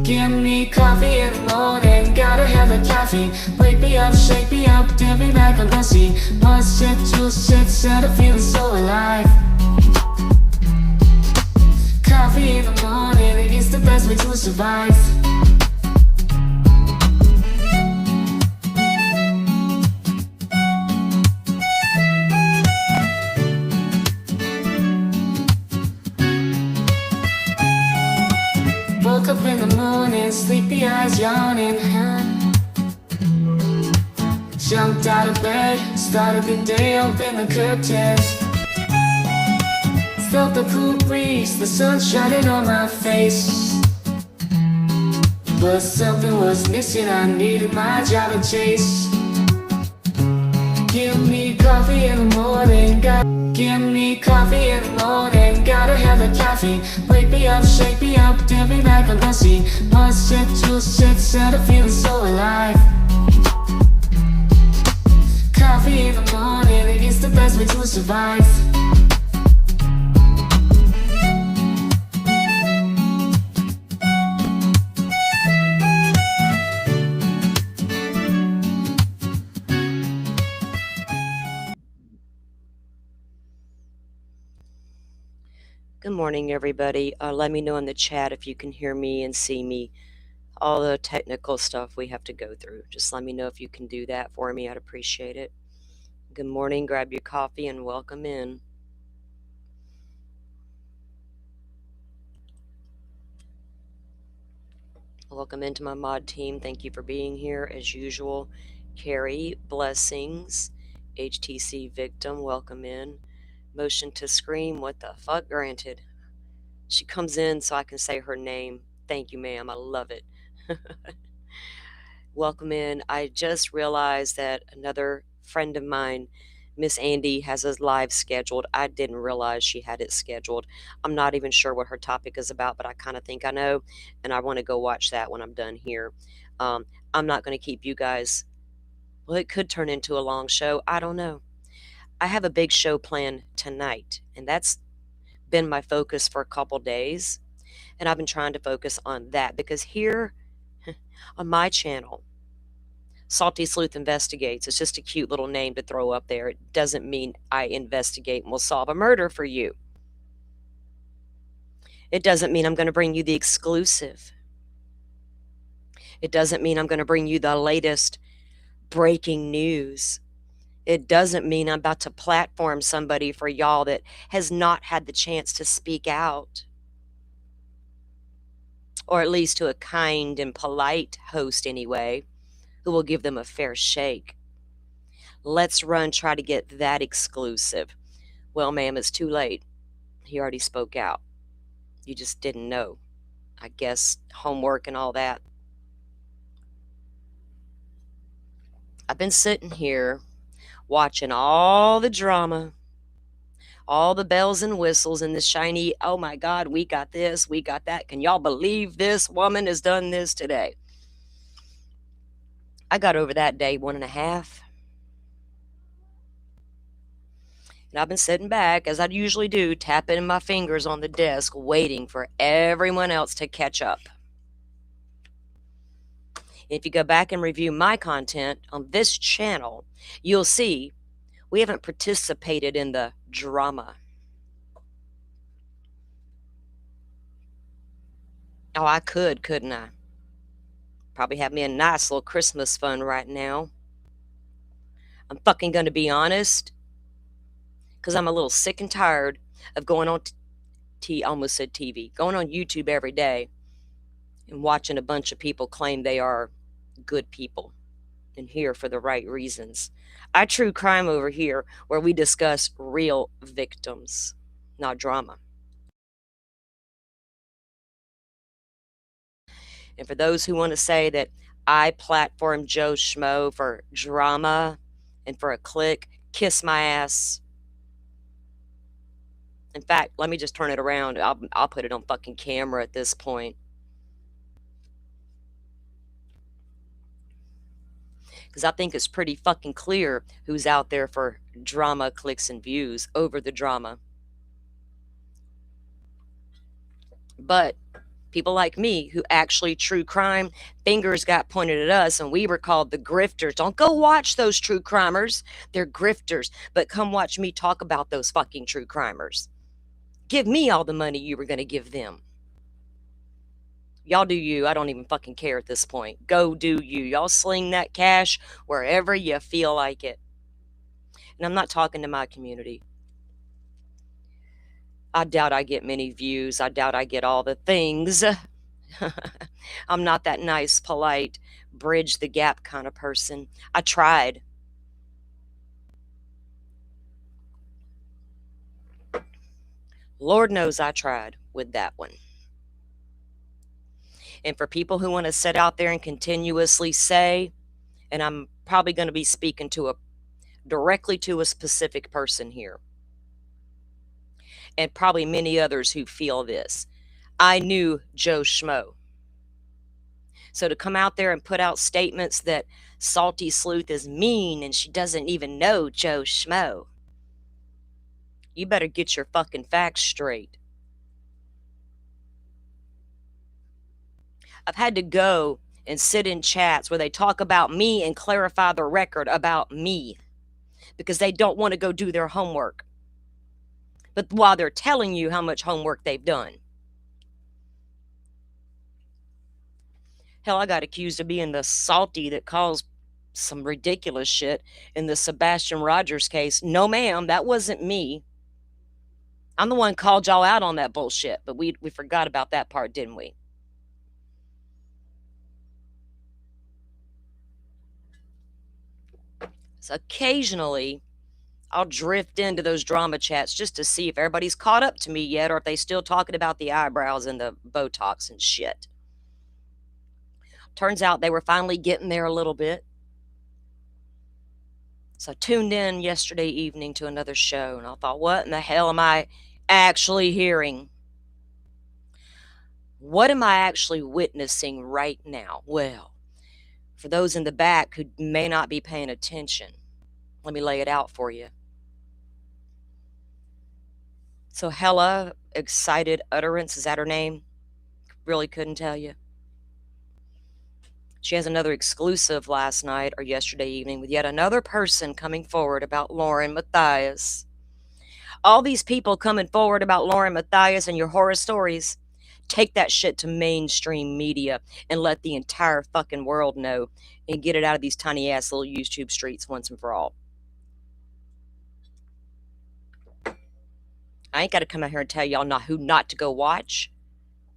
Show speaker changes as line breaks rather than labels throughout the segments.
Give me coffee in the morning, gotta have the caffeine. Wake me up, shake me up, dip me like a lassie. Must shit, juice shit, set a feeling so alive. Coffee in the morning, it's the best way to survive. Woke up in the morning, sleepy eyes yawning. Jumped out of bed, started the day, opened the curtains. Felt the cool breeze, the sun shining on my face. But something was missing, I needed my job to chase. Give me coffee in the morning, give me coffee in the morning, gotta have the caffeine. Wake me up, shake me up, dip me like a lassie. Must shit, juice shit, set a feeling so alive. Coffee in the morning, it's the best way to survive.
Good morning, everybody. Let me know in the chat if you can hear me and see me. All the technical stuff we have to go through. Just let me know if you can do that for me. I'd appreciate it. Good morning. Grab your coffee and welcome in. Welcome into my mod team. Thank you for being here as usual. Carrie, blessings. HTC victim, welcome in. Motion to scream, what the fuck, granted. She comes in so I can say her name. Thank you, ma'am. I love it. Welcome in. I just realized that another friend of mine, Miss Andy, has a live scheduled. I didn't realize she had it scheduled. I'm not even sure what her topic is about, but I kind of think I know, and I want to go watch that when I'm done here. I'm not going to keep you guys. Well, it could turn into a long show. I don't know. I have a big show planned tonight, and that's been my focus for a couple days. And I've been trying to focus on that because here on my channel, Salty Sleuth Investigates, it's just a cute little name to throw up there. It doesn't mean I investigate and will solve a murder for you. It doesn't mean I'm going to bring you the exclusive. It doesn't mean I'm going to bring you the latest breaking news. It doesn't mean I'm about to platform somebody for y'all that has not had the chance to speak out. Or at least to a kind and polite host anyway, who will give them a fair shake. Let's try to get that exclusive. Well, ma'am, it's too late. He already spoke out. You just didn't know. I guess homework and all that. I've been sitting here watching all the drama, all the bells and whistles and the shiny, oh my God, we got this, we got that. Can y'all believe this woman has done this today? I got over that day 1.5. And I've been sitting back, as I usually do, tapping my fingers on the desk, waiting for everyone else to catch up. If you go back and review my content on this channel, you'll see we haven't participated in the drama. Oh, I could, couldn't I? Probably have me a nice little Christmas fund right now. I'm fucking going to be honest, because I'm a little sick and tired of going on almost said TV, going on YouTube every day and watching a bunch of people claim they are good people and here for the right reasons. I true crime over here where we discuss real victims, not drama. And for those who want to say that I platform Joe Schmo for drama and for a click, kiss my ass. In fact, let me just turn it around. I'll put it on fucking camera at this point. Because I think it's pretty fucking clear who's out there for drama, clicks, and views over the drama. But People like me who actually true crime, fingers got pointed at us and we were called the grifters. Don't go watch those true crimers. They're grifters. But come watch me talk about those fucking true crimers. Give me all the money you were going to give them. Y'all do you. I don't even fucking care at this point. Go do you. Y'all sling that cash wherever you feel like it. And I'm not talking to my community. I doubt I get many views. I doubt I get all the things. I'm not that nice, polite, bridge the gap kind of person. I tried. Lord knows I tried with that one. And for people who want to sit out there and continuously say, and I'm probably going to be speaking directly to a specific person here, and probably many others who feel this. I knew Joe Schmo. So to come out there and put out statements that Salty Sleuth is mean and she doesn't even know Joe Schmo, you better get your fucking facts straight. I've had to go and sit in chats where they talk about me and clarify the record about me because they don't want to go do their homework. But while they're telling you how much homework they've done. Hell, I got accused of being the salty that caused some ridiculous shit in the Sebastian Rogers case. No, ma'am, that wasn't me. I'm the one called y'all out on that bullshit, but we forgot about that part, didn't we? So occasionally, I'll drift into those drama chats just to see if everybody's caught up to me yet or if they still talking about the eyebrows and the Botox and shit. Turns out they were finally getting there a little bit. So I tuned in yesterday evening to another show and I thought, what in the hell am I actually hearing? What am I actually witnessing right now? Well, for those in the back who may not be paying attention, let me lay it out for you. So Hella Excited Utterance, is that her name? Really couldn't tell you. She has another exclusive last night or yesterday evening with yet another person coming forward about Lauren Matthias. All these people coming forward about Lauren Matthias and your horror stories, take that shit to mainstream media and let the entire fucking world know and get it out of these tiny ass little YouTube streets once and for all. I ain't got to come out here and tell y'all who not to go watch.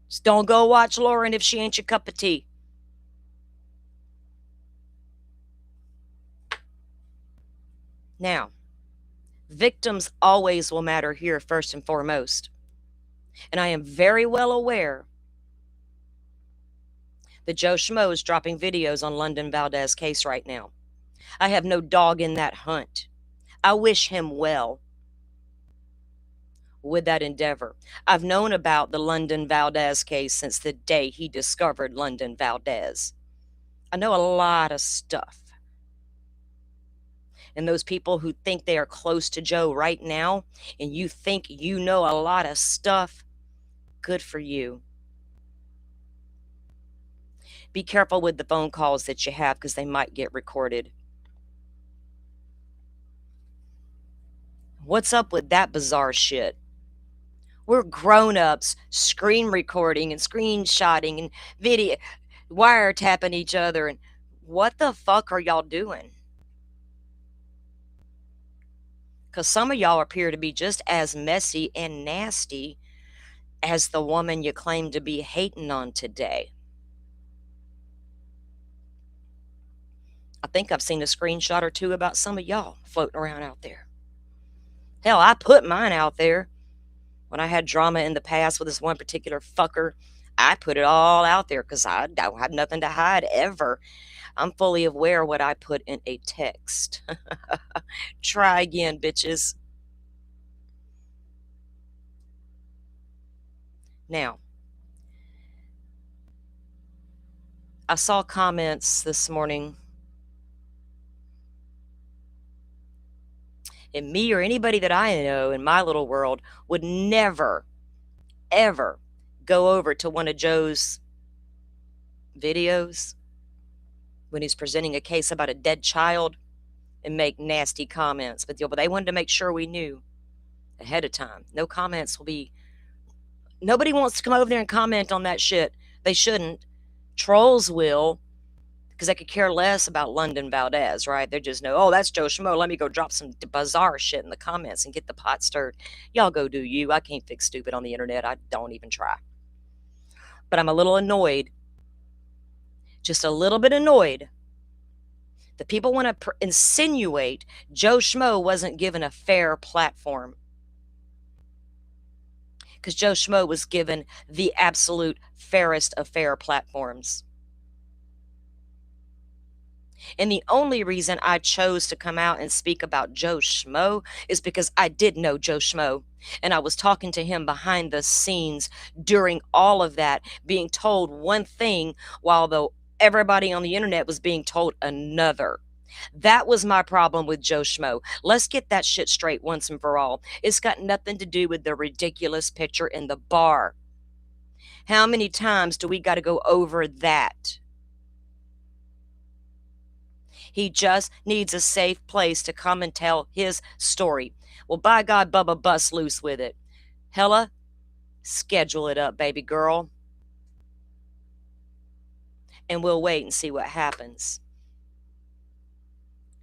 Just don't go watch Lauren if she ain't your cup of tea. Now, victims always will matter here first and foremost. And I am very well aware that Joe Schmo is dropping videos on London Valdez case right now. I have no dog in that hunt. I wish him well with that endeavor. I've known about the London Valdez case since the day he discovered London Valdez. I know a lot of stuff. And those people who think they are close to Joe right now and you think you know a lot of stuff, good for you. Be careful with the phone calls that you have because they might get recorded. What's up with that bizarre shit? We're grown-ups screen recording and screenshotting and video wiretapping each other. And what the fuck are y'all doing? Because some of y'all appear to be just as messy and nasty as the woman you claim to be hating on today. I think I've seen a screenshot or two about some of y'all floating around out there. Hell, I put mine out there. When I had drama in the past with this one particular fucker, I put it all out there because I don't have nothing to hide ever. I'm fully aware what I put in a text. Try again, bitches. Now, I saw comments this morning, and me or anybody that I know in my little world would never, ever go over to one of Joe's videos when he's presenting a case about a dead child and make nasty comments. But they wanted to make sure we knew ahead of time. No comments will be. Nobody wants to come over there and comment on that shit. They shouldn't. Trolls will, because they could care less about London Valdez, right? They just know, oh, that's Joe Schmo. Let me go drop some bizarre shit in the comments and get the pot stirred. Y'all go do you. I can't fix stupid on the internet. I don't even try. But I'm a little annoyed, just a little bit annoyed, that people want to insinuate Joe Schmo wasn't given a fair platform. Because Joe Schmo was given the absolute fairest of fair platforms. And the only reason I chose to come out and speak about Joe Schmo is because I did know Joe Schmo. And I was talking to him behind the scenes during all of that, being told one thing while everybody on the internet was being told another. That was my problem with Joe Schmo. Let's get that shit straight once and for all. It's got nothing to do with the ridiculous picture in the bar. How many times do we got to go over that? He just needs a safe place to come and tell his story. Well, by God, Bubba, bust loose with it. Hella, schedule it up, baby girl. And we'll wait and see what happens.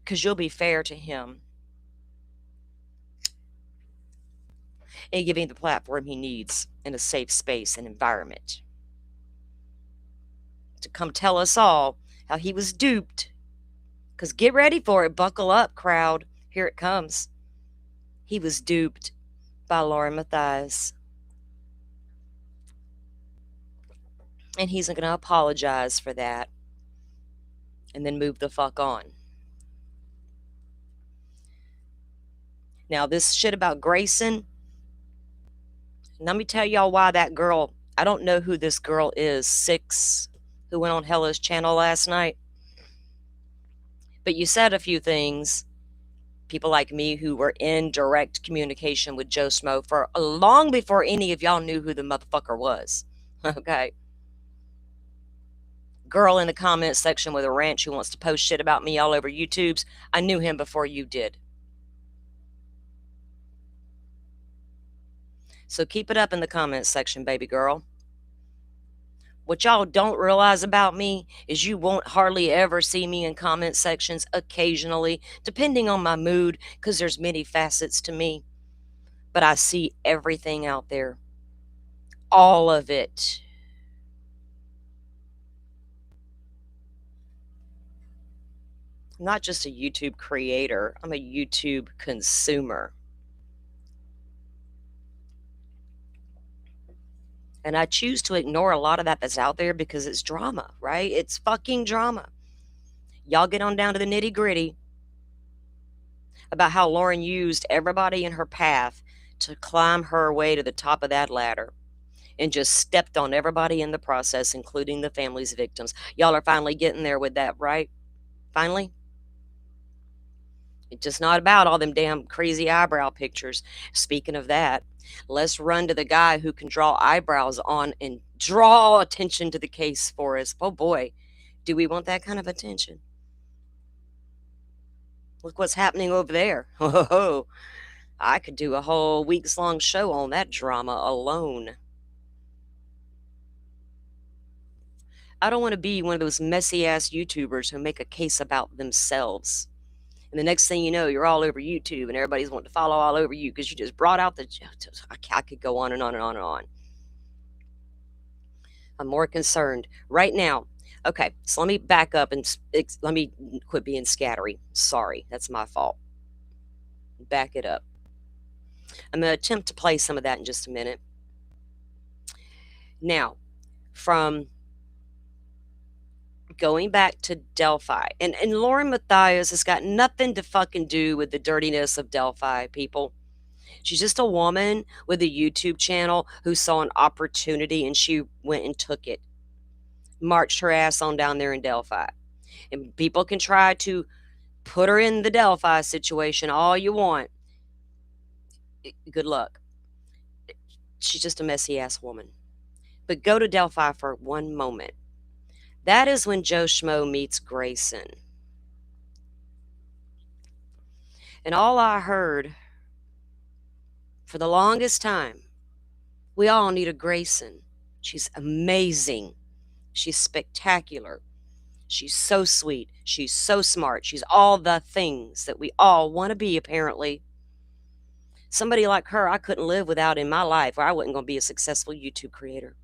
Because you'll be fair to him and give him the platform he needs in a safe space and environment to come tell us all how he was duped. Because get ready for it. Buckle up, crowd. Here it comes. He was duped by Lauren Matthias. And he's going to apologize for that and then move the fuck on. Now, this shit about Grayson, let me tell y'all why that girl, I don't know who this girl is, 6, who went on Hella's channel last night. But you said a few things, people like me who were in direct communication with Joe Schmo for long before any of y'all knew who the motherfucker was. Okay. Girl in the comment section with a ranch who wants to post shit about me all over YouTube's, I knew him before you did. So keep it up in the comments section, baby girl. What y'all don't realize about me is you won't hardly ever see me in comment sections, occasionally, depending on my mood, because there's many facets to me. But I see everything out there. All of it. I'm not just a YouTube creator, I'm a YouTube consumer. And I choose to ignore a lot of that that's out there because it's drama, right? It's fucking drama. Y'all get on down to the nitty gritty about how Lauren used everybody in her path to climb her way to the top of that ladder and just stepped on everybody in the process, including the family's victims. Y'all are finally getting there with that, right? Finally? It's just not about all them damn crazy eyebrow pictures. Speaking of that, let's run to the guy who can draw eyebrows on and draw attention to the case for us. Oh boy, do we want that kind of attention? Look what's happening over there. Oh, I could do a whole weeks-long show on that drama alone. I don't want to be one of those messy-ass YouTubers who make a case about themselves. And the next thing you know, you're all over YouTube and everybody's wanting to follow all over you because you just brought out I could go on and on and on and on. I'm more concerned right now. Okay, so let me back up and let me quit being scattery. Sorry, that's my fault. Back it up. I'm going to attempt to play some of that in just a minute. Now, from going back to Delphi, and Lauren Matthias has got nothing to fucking do with the dirtiness of Delphi, people. She's just a woman with a YouTube channel who saw an opportunity and she went and took it. Marched her ass on down there in Delphi. And people can try to put her in the Delphi situation all you want. Good luck. She's just a messy ass woman. But go to Delphi for one moment. That is when Joe Schmo meets Grayson. And all I heard for the longest time, we all need a Grayson. She's amazing. She's spectacular. She's so sweet. She's so smart. She's all the things that we all want to be, apparently. Somebody like her I couldn't live without in my life, or I wasn't going to be a successful YouTube creator.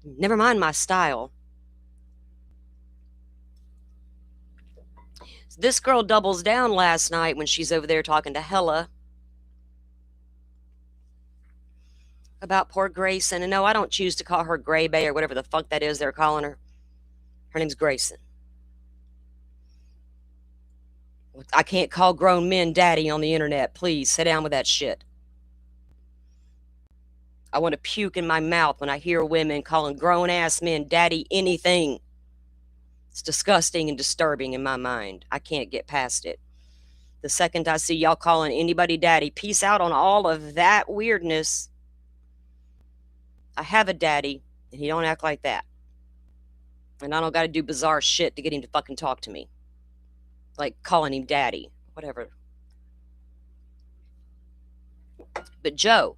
Never mind my style. This girl doubles down last night when she's over there talking to Hella about poor Grayson. And no, I don't choose to call her Gray Bay or whatever the fuck that is they're calling her. Her name's Grayson. I can't call grown men daddy on the internet. Please, sit down with that shit. I want to puke in my mouth when I hear women calling grown-ass men daddy anything. It's disgusting and disturbing in my mind. I can't get past it. The second I see y'all calling anybody daddy, peace out on all of that weirdness. I have a daddy, and he don't act like that. And I don't got to do bizarre shit to get him to fucking talk to me. Like calling him daddy, whatever. But Joe,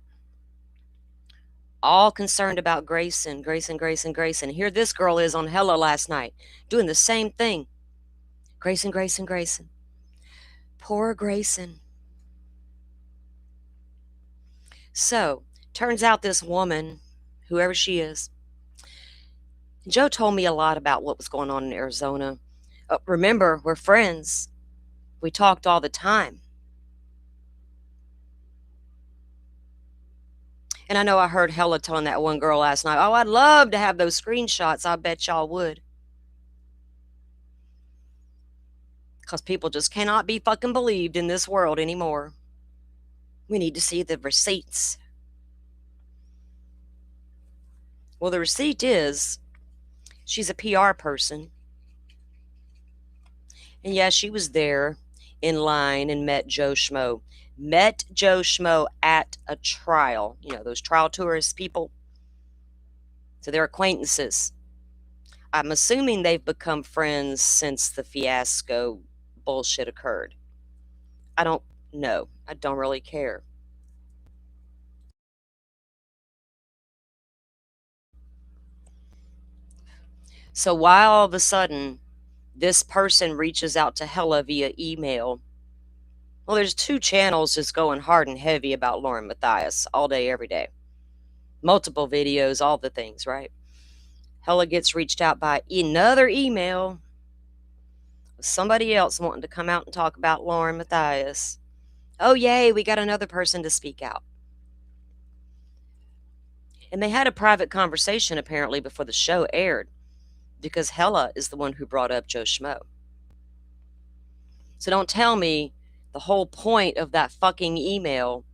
all concerned about Grayson. Here this girl is on Hella last night, doing the same thing. Grayson. Poor Grayson. So, turns out this woman, whoever she is, Joe told me a lot about what was going on in Arizona. Remember, we're friends. We talked all the time. And I know I heard Hella telling that one girl last night, oh, I'd love to have those screenshots. I bet y'all would. Because people just cannot be fucking believed in this world anymore. We need to see the receipts. Well, the receipt is, she's a PR person. And yeah, she was there in line and met Joe Schmo. Met Joe Schmo at a trial. You know, those trial tourist people. So they're acquaintances. I'm assuming they've become friends since the fiasco bullshit occurred. I don't know. I don't really care. So why all of a sudden this person reaches out to Hella via email? Well, there's two channels just going hard and heavy about Lauren Matthias all day, every day. Multiple videos, all the things, right? Hella gets reached out by another email. Somebody else wanting to come out and talk about Lauren Matthias. Oh, yay, we got another person to speak out. And they had a private conversation, apparently, before the show aired, because Hella is the one who brought up Joe Schmo. So don't tell me the whole point of that fucking email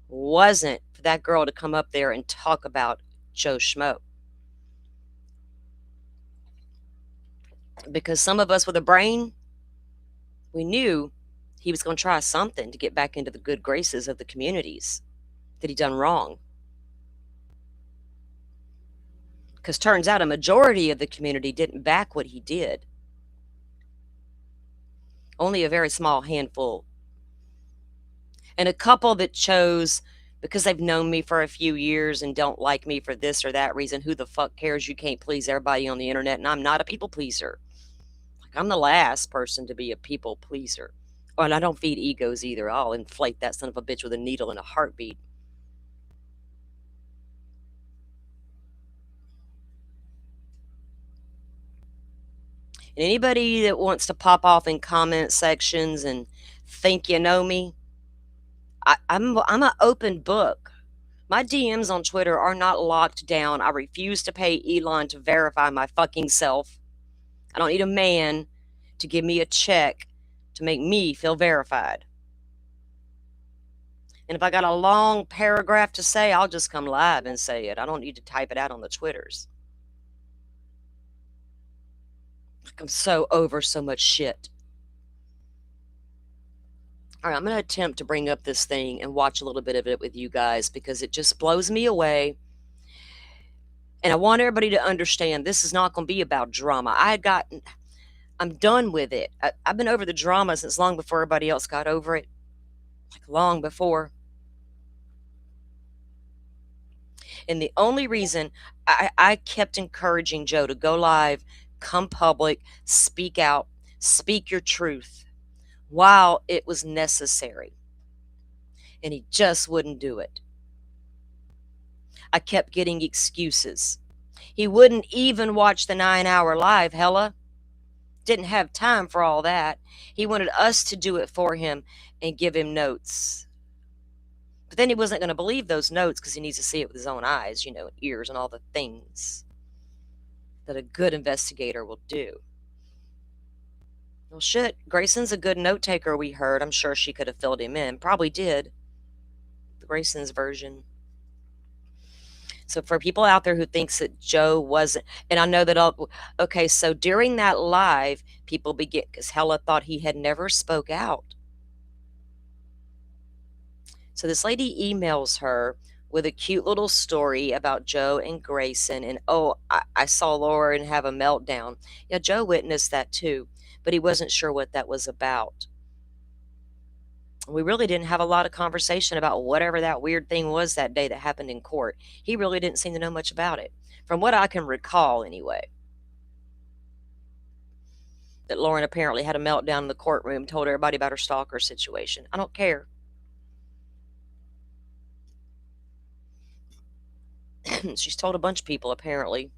wasn't for that girl to come up there and talk about Joe Schmo. Because some of us with a brain, we knew he was going to try something to get back into the good graces of the communities that he done wrong. Because turns out a majority of the community didn't back what he did. Only a very small handful. And a couple that chose, because they've known me for a few years and don't like me for this or that reason. Who the fuck cares? You can't please everybody on the internet, and I'm not a people pleaser. Like, I'm the last person to be a people pleaser. Oh, and I don't feed egos either. I'll inflate that son of a bitch with a needle in a heartbeat. And anybody that wants to pop off in comment sections and think you know me, I'm an open book. My DMs on Twitter are not locked down. I refuse to pay Elon to verify my fucking self. I don't need a man to give me a check to make me feel verified. And if I got a long paragraph to say, I'll just come live and say it. I don't need to type it out on the Twitters. I'm so over so much shit. All right, I'm going to attempt to bring up this thing and watch a little bit of it with you guys because it just blows me away And I want everybody to understand this is not going to be about drama. I'm done with it. I've been over the drama since long before everybody else got over it. Like long before. And the only reason I kept encouraging Joe to go live, come public, speak out, speak your truth while it was necessary. And he just wouldn't do it. I kept getting excuses. He wouldn't even watch the 9-hour live, hella. Didn't have time for all that. He wanted us to do it for him and give him notes. But then he wasn't going to believe those notes because he needs to see it with his own eyes, ears and all the things that a good investigator will do. Well, shit, Grayson's a good note taker, we heard. I'm sure she could have filled him in. Probably did. Grayson's version. So for people out there who thinks that Joe wasn't, and I know that okay, so during that live, people begin, because Hella thought he had never spoke out. So this lady emails her with a cute little story about Joe and Grayson, and I saw Lauren have a meltdown. Yeah, Joe witnessed that too, but he wasn't sure what that was about. We really didn't have a lot of conversation about whatever that weird thing was that day that happened in court. He really didn't seem to know much about it, from what I can recall anyway. That Lauren apparently had a meltdown in the courtroom, told everybody about her stalker situation. I don't care. She's told a bunch of people, apparently.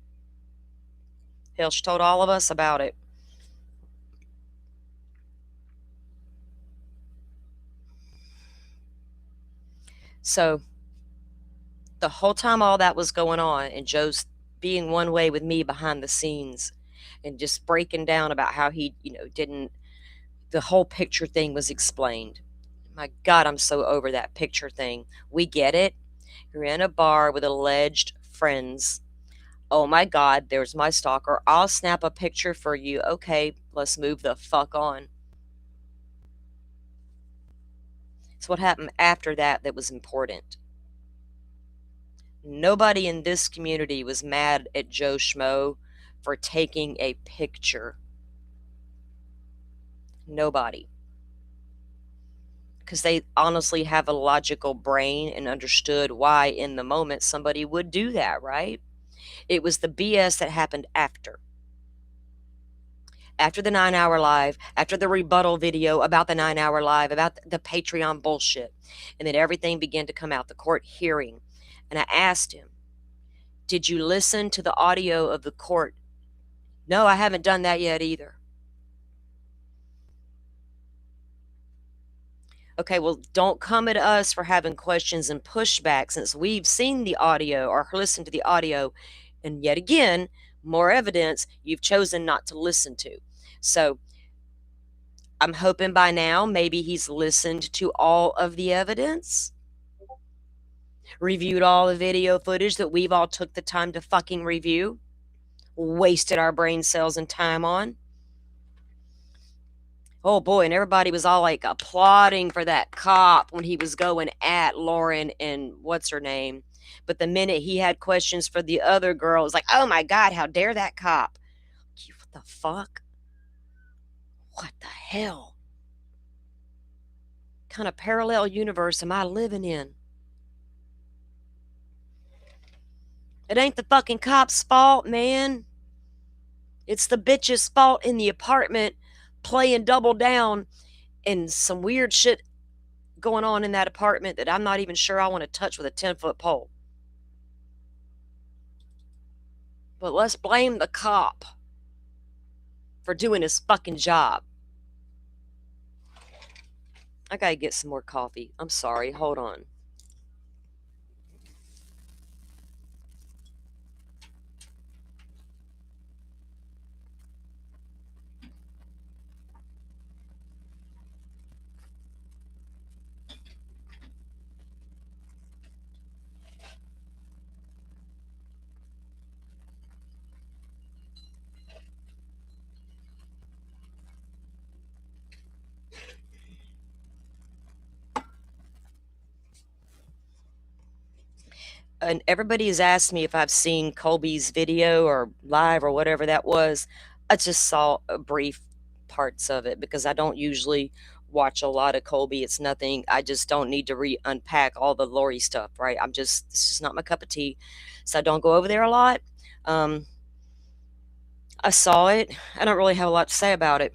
Hell, she told all of us about it. So the whole time all that was going on, and Joe's being one way with me behind the scenes and just breaking down about how he, the whole picture thing was explained. My God, I'm so over that picture thing. We get it. You're in a bar with alleged friends. Oh my God, there's my stalker. I'll snap a picture for you. Okay, let's move the fuck on. So what happened after that was important. Nobody in this community was mad at Joe Schmo for taking a picture. Nobody. Because they honestly have a logical brain and understood why in the moment somebody would do that, right? It was the BS that happened after. After the 9-hour live, after the rebuttal video about the 9-hour live, about the Patreon bullshit, and then everything began to come out, the court hearing. And I asked him, did you listen to the audio of the court? No, I haven't done that yet either. Okay, well, don't come at us for having questions and pushback since we've seen the audio or listened to the audio. And yet again, more evidence you've chosen not to listen to. So I'm hoping by now maybe he's listened to all of the evidence, reviewed all the video footage that we've all took the time to fucking review, wasted our brain cells and time on. Oh boy, and everybody was all like applauding for that cop when he was going at Lauren and what's her name. But the minute he had questions for the other girl, it was like, oh my God, how dare that cop? What the fuck? What the hell? What kind of parallel universe am I living in? It ain't the fucking cop's fault, man. It's the bitch's fault in the apartment playing double down and some weird shit going on in that apartment that I'm not even sure I want to touch with a 10-foot pole. But let's blame the cop for doing his fucking job. I gotta get some more coffee. I'm sorry. Hold on. and everybody has asked me if I've seen Colby's video or live or whatever that was. I just saw a brief parts of it because I don't usually watch a lot of Colby. It's nothing. I just don't need to unpack all the Lori stuff, right? This is not my cup of tea. So I don't go over there a lot. I saw it. I don't really have a lot to say about it.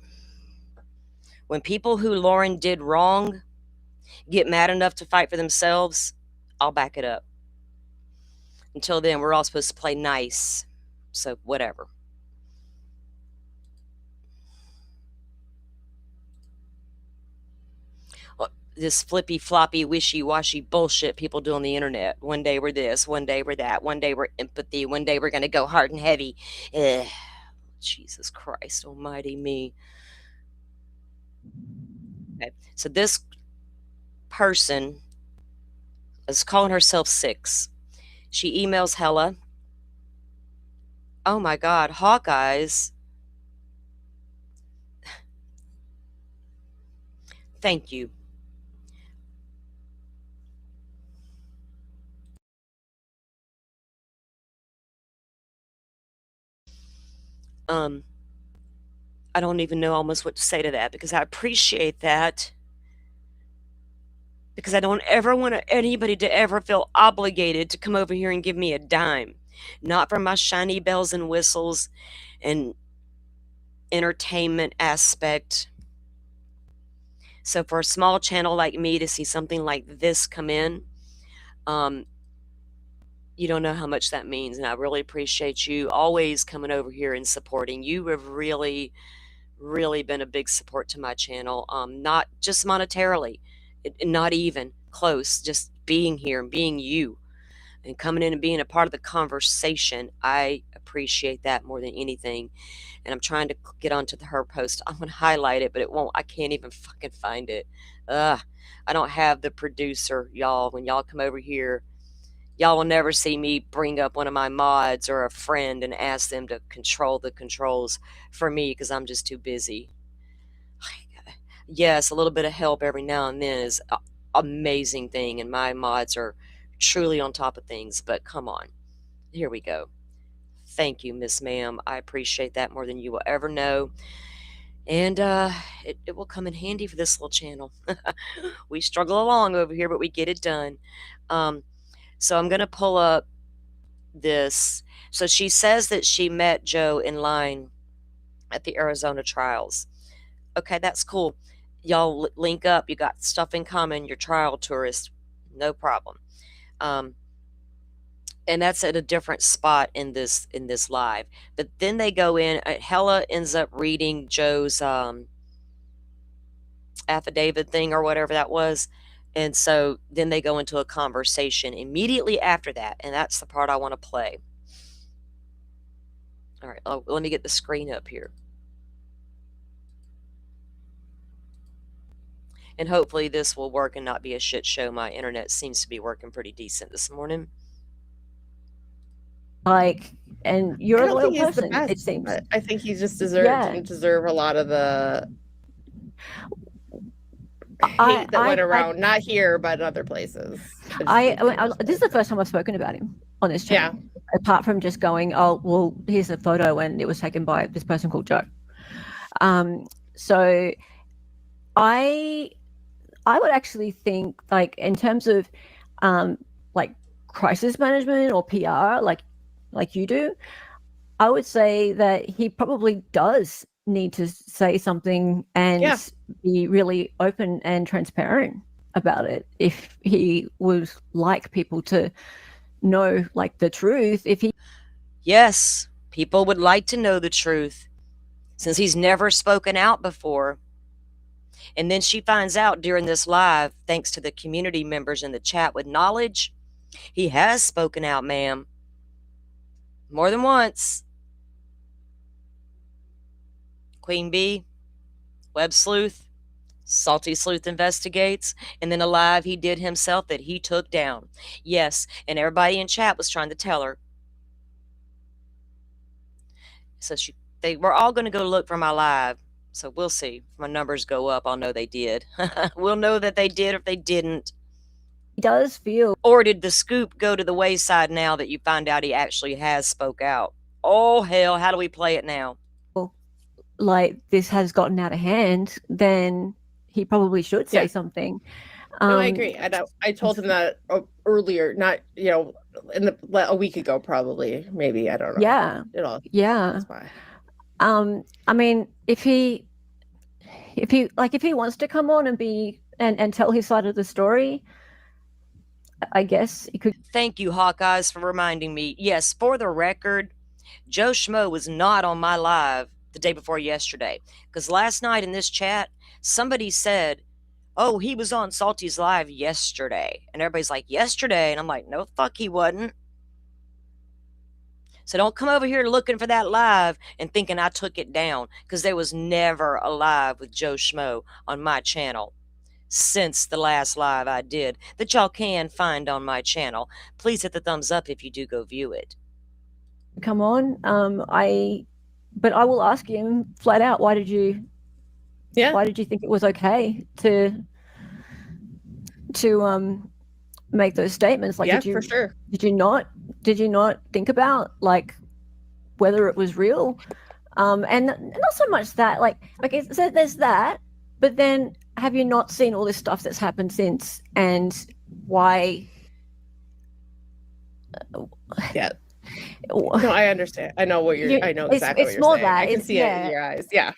When people who Lauren did wrong get mad enough to fight for themselves, I'll back it up. Until then, we're all supposed to play nice. So, whatever. This flippy floppy wishy-washy bullshit people do on the internet. One day we're this, one day we're that, one day we're empathy, one day we're going to go hard and heavy. Ugh. Jesus Christ almighty me. Okay, so this person is calling herself 6. She emails Hella. Oh my God, Hawkeyes. Thank you. I don't even know almost what to say to that because I appreciate that. Because I don't ever want anybody to ever feel obligated to come over here and give me a dime. Not for my shiny bells and whistles and entertainment aspect. So for a small channel like me to see something like this come in, you don't know how much that means. And I really appreciate you always coming over here and supporting. You have really, really been a big support to my channel. Not just monetarily, not even close, just being here and being you and coming in and being a part of the conversation. I appreciate that more than anything. And I'm trying to get onto her post. I'm going to highlight it, but it won't. I can't even fucking find it. I don't have the producer, y'all. When y'all come over here, y'all will never see me bring up one of my mods or a friend and ask them to control the controls for me because I'm just too busy. Yes, a little bit of help every now and then is an amazing thing, and my mods are truly on top of things, but come on. Here we go. Thank you, Miss Ma'am. I appreciate that more than you will ever know. And it will come in handy for this little channel. We struggle along over here, but we get it done. So I'm going to pull up this. So she says that she met Joe in line at the Arizona trials. Okay, that's cool. Y'all link up. You got stuff in common. You're trial tourists. No problem. And that's at a different spot in this live. But then they go in. Hella ends up reading Joe's affidavit thing or whatever that was. And so then they go into a conversation immediately after that. And that's the part I want to play. All right, let me get the screen up here. And hopefully this will work and not be a shit show. My internet seems to be working pretty decent this morning.
Like, and you're
I
a
don't
loyal
think he's the
person,
best,
it seems.
but I think he just
Yeah.
didn't deserve a lot of the
I-
hate that
I-
went
I-
around. Not here, but in other places.
This is the first time I've spoken about him on this channel.
Yeah.
Apart from just going, oh, well, here's a photo and it was taken by this person called Joe. So I would actually think, like, in terms of like crisis management or PR, like you do, I would say that he probably does need to say something and be really open and transparent about it if he would like people to know, like, the truth.
Yes, people would like to know the truth since he's never spoken out before. And then she finds out during this live, thanks to the community members in the chat with knowledge, he has spoken out, ma'am. More than once. Queen Bee, Web Sleuth, Salty Sleuth Investigates, and then a live he did himself that he took down. Yes, and everybody in chat was trying to tell her. So they were all going to go look for my live. So we'll see. If my numbers go up, I'll know they did. We'll know that they did if they didn't.
does feel
Or did the scoop go to the wayside now that you find out he actually has spoke out? Oh, hell, how do we play it now?
like this has gotten out of hand, then he probably should say
Yeah.
something.
No, I agree. I told him that earlier, not, a week ago, probably, maybe, I don't know.
Yeah. Yeah.
That's why.
I mean, if he wants to come on and be and tell his side of the story, I guess he could.
Thank you, Hawkeyes, for reminding me. Yes, for the record, Joe Schmo was not on my live the day before yesterday. Because last night in this chat, somebody said, oh, he was on Salty's live yesterday. And everybody's like, yesterday? And I'm like, no, fuck, he wasn't. So don't come over here looking for that live and thinking I took it down, because there was never a live with Joe Schmo on my channel since the last live I did that y'all can find on my channel. Please hit the thumbs up if you do go view it.
Come on. But I will ask him flat out, why did you think it was okay to make those statements? Like,
for sure.
Did you not think about like whether it was real? And not so much that, like so there's that, but then have you not seen all this stuff that's happened since, and why?
Yeah. No, I understand. I know what I know exactly what you're
more
saying.
that
I can see it in your eyes. Yeah.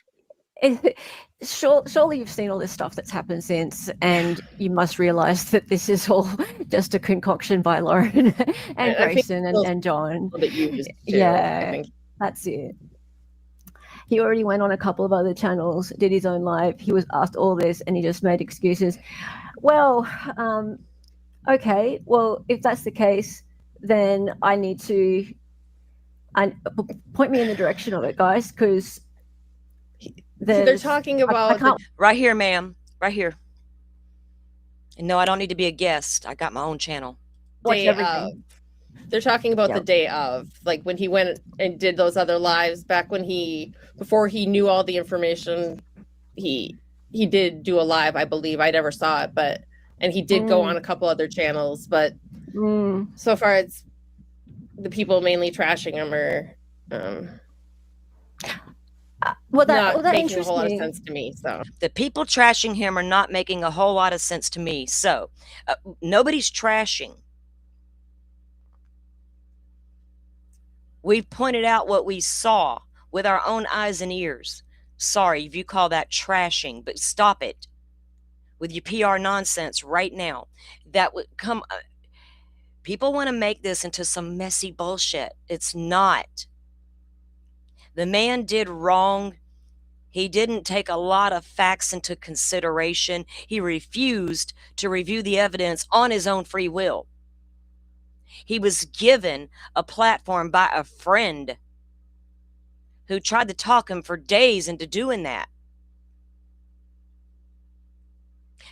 Surely you've seen all this stuff that's happened since, and you must realize that this is all just a concoction by Lauren and Grayson and John.
That you used to,
yeah,
I think.
That's it. He already went on a couple of other channels, did his own live. He was asked all this, and he just made excuses. Well, okay. Well, if that's the case, then I need to point me in the direction of it, guys, because
they're talking about
right here, ma'am, right here. And no, I don't need to be a guest. I got my own channel.
Watch everything.
They're talking about the day of, like when he went and did those other lives back when before he knew all the information. He did do a live, I believe. I never saw it, and he did go on a couple other channels, but so far it's the people mainly trashing him or that making a whole lot of sense to me. So
the people trashing him are not making a whole lot of sense to me. So nobody's trashing. We've pointed out what we saw with our own eyes and ears. Sorry if you call that trashing, but stop it with your PR nonsense right now. That would come. People want to make this into some messy bullshit. It's not. The man did wrong. He didn't take a lot of facts into consideration. He refused to review the evidence on his own free will. He was given a platform by a friend who tried to talk him for days into doing that.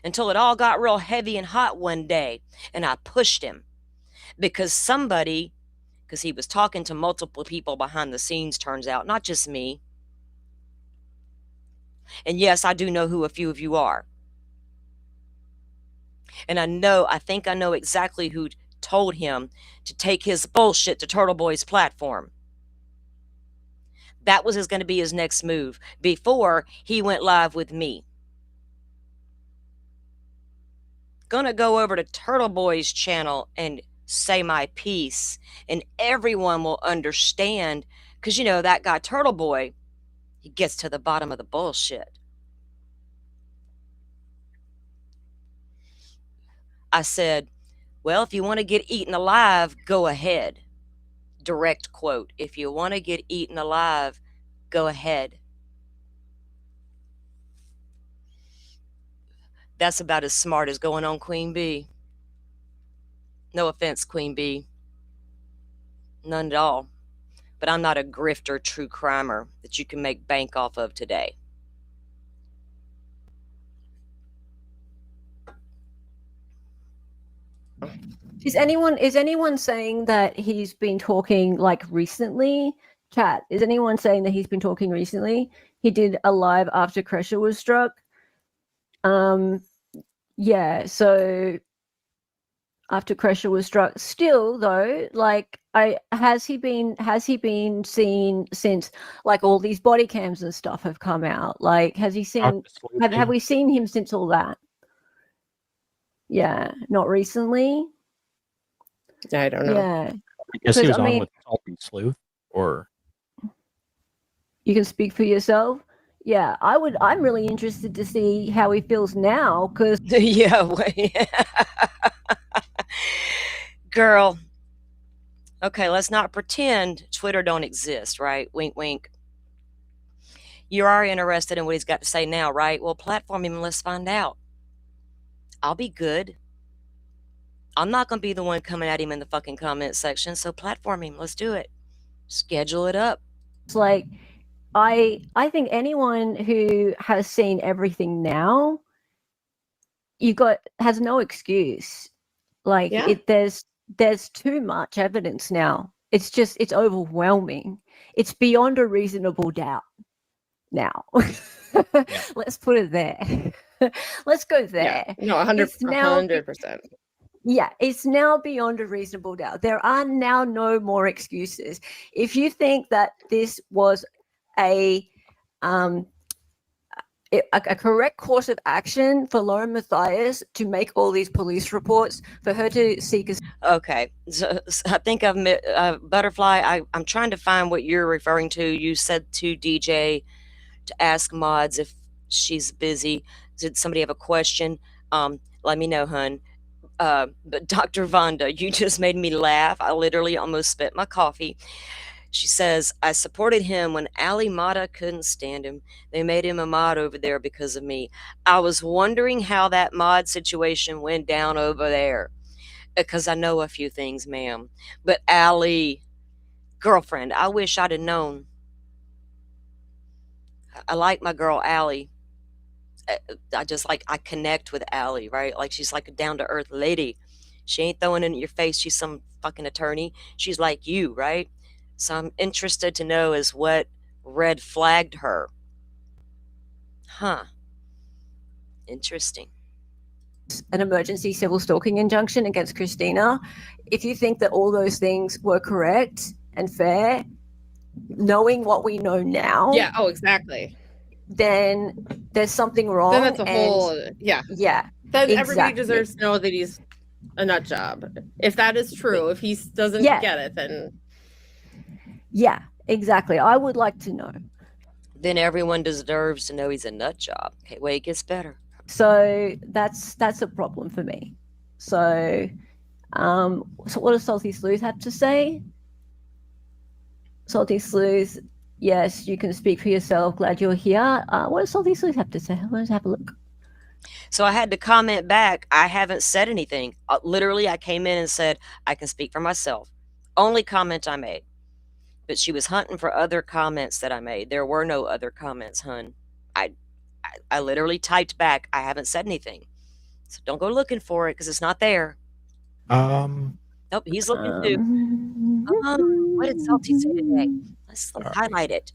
Until it all got real heavy and hot one day, and I pushed him because he was talking to multiple people behind the scenes, turns out, not just me. And yes, I do know who a few of you are. And I think I know exactly who told him to take his bullshit to Turtle Boy's platform. That was going to be his next move before he went live with me. Gonna go over to Turtle Boy's channel and say my piece, and everyone will understand, because that guy Turtle Boy, he gets to the bottom of the bullshit. I said, well, if you want to get eaten alive, go ahead. Direct quote. If you want to get eaten alive, go ahead. That's about as smart as going on Queen Bee. No offense, Queen Bee. None at all. But I'm not a grifter true crimer that you can make bank off of today.
Is anyone saying that he's been talking like recently? Chat, is anyone saying that he's been talking recently? He did a live after Kresha was struck. Yeah, so after Kresha was struck. Still, though, like, has he been seen since, like, all these body cams and stuff have come out? Like, has he seen? Have we seen him since all that? Yeah, not recently.
I don't know.
Yeah,
I guess he was
I
on
mean-
with Salty Sleuth, or
you can speak for yourself. Yeah, I'm really interested to see how he feels now, because
Yeah, girl. Okay, let's not pretend Twitter don't exist, right? Wink, wink. You are interested in what he's got to say now, right? Well, platform him and let's find out. I'll be good. I'm not going to be the one coming at him in the fucking comment section, so platform him. Let's do it. Schedule it up.
it's like, I think anyone who has seen everything now, has no excuse. Like,
Yeah.
there's too much evidence now. It's overwhelming. It's beyond a reasonable doubt now. Let's put it there. Let's go there.
Yeah. No, 100%.
Yeah, it's now beyond a reasonable doubt. There are now no more excuses. If you think that this was a correct course of action for Lauren Matthias to make all these police reports, for her to seek a
Okay, so I think I've Butterfly. I'm trying to find what you're referring to. You said to DJ to ask mods if she's busy. Did somebody have a question? Let me know, hun. But Dr. Vonda, you just made me laugh. I literally almost spit my coffee. She says, I supported him when Ali Mata couldn't stand him. They made him a mod over there because of me. I was wondering how that mod situation went down over there. Because I know a few things, ma'am. But Ali, girlfriend, I wish I'd have known. I like my girl, Ali. I connect with Ali, right? Like, she's like a down-to-earth lady. She ain't throwing it in your face she's some fucking attorney. She's like you, right? So I'm interested to know is what red flagged her. Huh. Interesting.
an emergency civil stalking injunction against Christina. If you think that all those things were correct and fair, knowing what we know now,
Yeah. Oh, exactly.
then there's something wrong.
Then that's a
and-
whole. Yeah.
Yeah.
Then everybody
Exactly.
deserves to know that he's a nut job. If that is true, if he doesn't
Yeah.
get it, then
Yeah, exactly. I would like to know.
Then everyone deserves to know he's a nut job. Okay, wait, it gets better.
So that's a problem for me. So what does Salty Sleuth have to say? Salty Sleuth, yes, you can speak for yourself. Glad you're here. What does Salty Sleuth have to say? Let's have a look.
So I had to comment back. I haven't said anything. Literally, I came in and said, I can speak for myself. Only comment I made. But she was hunting for other comments that I made. There were no other comments, hun. I literally typed back, I haven't said anything. So don't go looking for it because it's not there. Nope, he's looking too. What did Salty say today? Let's highlight it.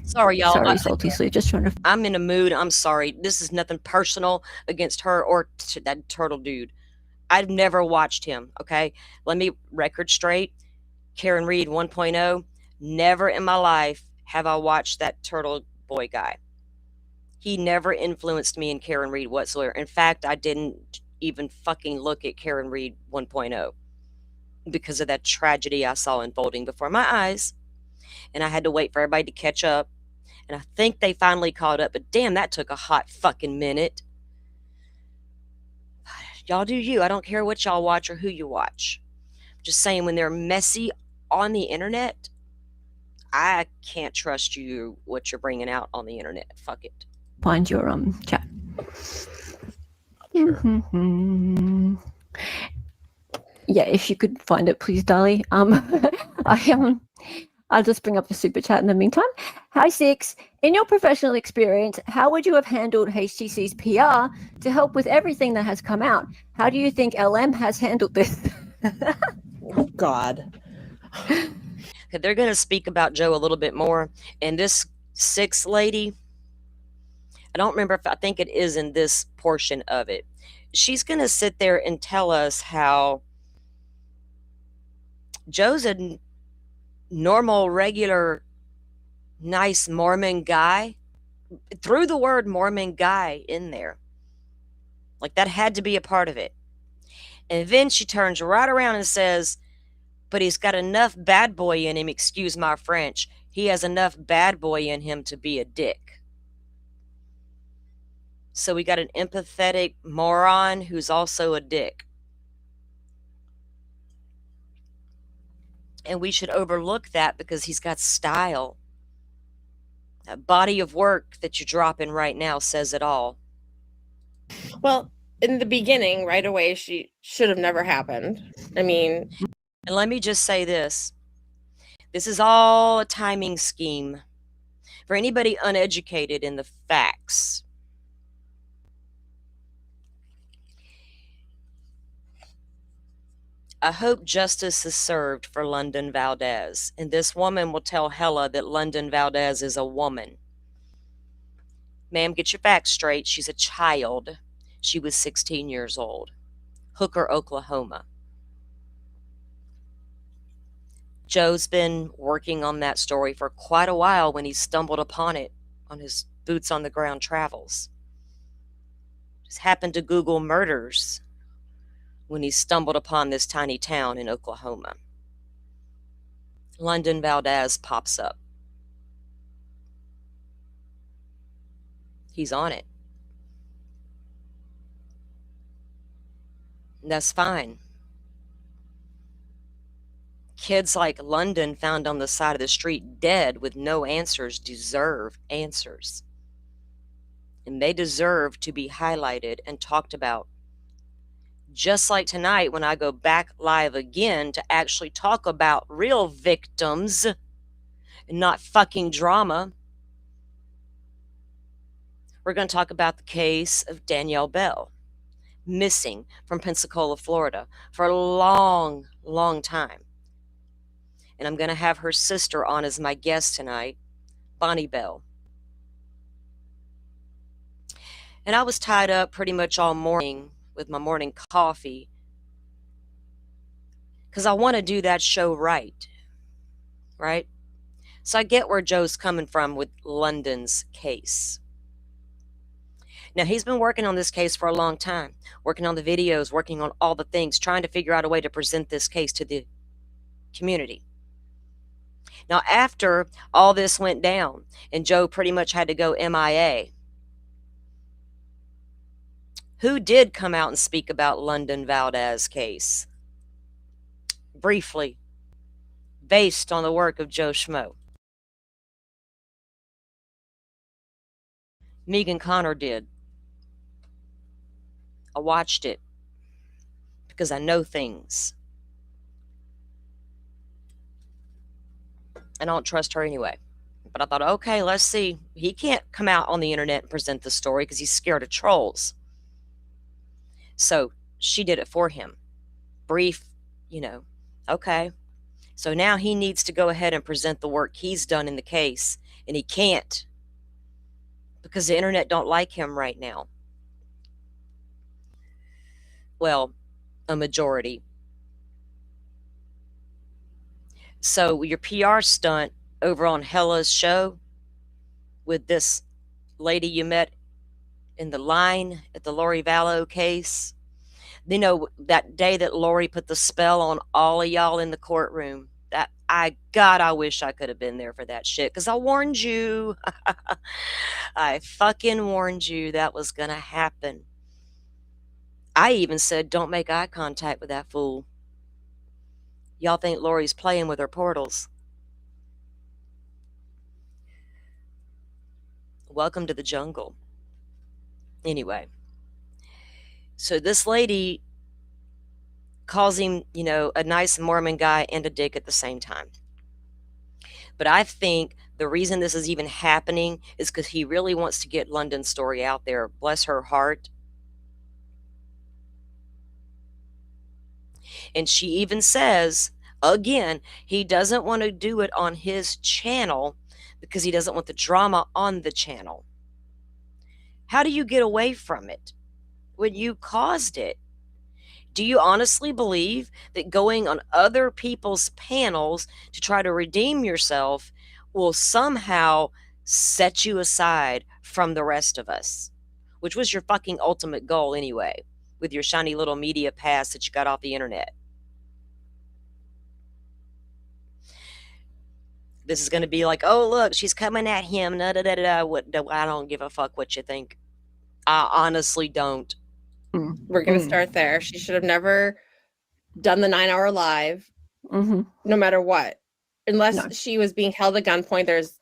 Sorry, y'all.
Sorry, Salty Sleuth. Just trying to.
I'm in a mood. I'm sorry. This is nothing personal against her or that turtle dude. I've never watched him, okay? Let me record straight. Karen Reed 1.0. Never in my life have I watched that turtle boy guy. He never influenced me in Karen Reed whatsoever. In fact, I didn't even fucking look at Karen Reed 1.0 because of that tragedy I saw unfolding before my eyes. And I had to wait for everybody to catch up. And I think they finally caught up, but damn, that took a hot fucking minute. Y'all do you. I don't care what y'all watch or who you watch. Just saying, when they're messy on the internet, I can't trust you, what you're bringing out on the internet. Fuck it.
Find your chat.
Sure.
Yeah, if you could find it, please, Dolly. I'll just bring up the super chat in the meantime. Hi, Six. In your professional experience, how would you have handled HTC's PR to help with everything that has come out? How do you think LM has handled this?
oh God.
They're going to speak about Joe a little bit more. And this Six lady, I don't remember if I think it is in this portion of it. She's going to sit there and tell us how Joe's a normal, regular, nice Mormon guy. Threw the word Mormon guy in there. Like that had to be a part of it. And then she turns right around and says, but he's got enough bad boy in him, excuse my French. He has enough bad boy in him to be a dick. So we got an empathetic moron who's also a dick. And we should overlook that because he's got style. That body of work that you're dropping right now says it all.
Well, in the beginning, right away, she should have never happened. I mean,
and let me just say this. This is all a timing scheme. For anybody uneducated in the facts, I hope justice is served for London Valdez. And this woman will tell Hella that London Valdez is a woman. Ma'am, get your facts straight. She's a child. She was 16 years old. Hooker, Oklahoma. Joe's been working on that story for quite a while when he stumbled upon it on his boots on the ground travels. Just happened to Google murders when he stumbled upon this tiny town in Oklahoma. London Valdez pops up. He's on it. And that's fine. Kids like London found on the side of the street dead with no answers deserve answers. And they deserve to be highlighted and talked about. Just like tonight when I go back live again to actually talk about real victims and not fucking drama. We're going to talk about the case of Danielle Bell, missing from Pensacola, Florida for a long, long time. And I'm going to have her sister on as my guest tonight, Bonnie Bell. And I was tied up pretty much all morning with my morning coffee because I want to do that show right? So I get where Joe's coming from with London's case. Now, he's been working on this case for a long time, working on the videos, working on all the things, trying to figure out a way to present this case to the community. Now, after all this went down and Joe pretty much had to go MIA, who did come out and speak about London Valdez case? Briefly, based on the work of Joe Schmo. Megan Connor did. I watched it because I know things. I don't trust her anyway. But I thought, okay, let's see. He can't come out on the internet and present the story because he's scared of trolls. So she did it for him. Brief, okay. So now he needs to go ahead and present the work he's done in the case. And he can't because the internet don't like him right now. Well, a majority. So your PR stunt over on Hella's show with this lady you met in the line at the Lori Vallow case, that day that Lori put the spell on all of y'all in the courtroom, I wish I could have been there for that shit because I warned you. I fucking warned you that was going to happen. I even said, don't make eye contact with that fool. Y'all think Lori's playing with her portals. Welcome to the jungle. Anyway, so this lady calls him, a nice Mormon guy and a dick at the same time. But I think the reason this is even happening is because he really wants to get London's story out there. Bless her heart. And she even says, again, he doesn't want to do it on his channel because he doesn't want the drama on the channel. How do you get away from it when you caused it? Do you honestly believe that going on other people's panels to try to redeem yourself will somehow set you aside from the rest of us? Which was your fucking ultimate goal anyway, with your shiny little media pass that you got off the internet. This is going to be like, oh, look, she's coming at him. Da, da, da, da. I don't give a fuck what you think. I honestly don't.
We're going to start there. She should have never done the 9-hour live, no matter what. Unless she was being held at gunpoint, there's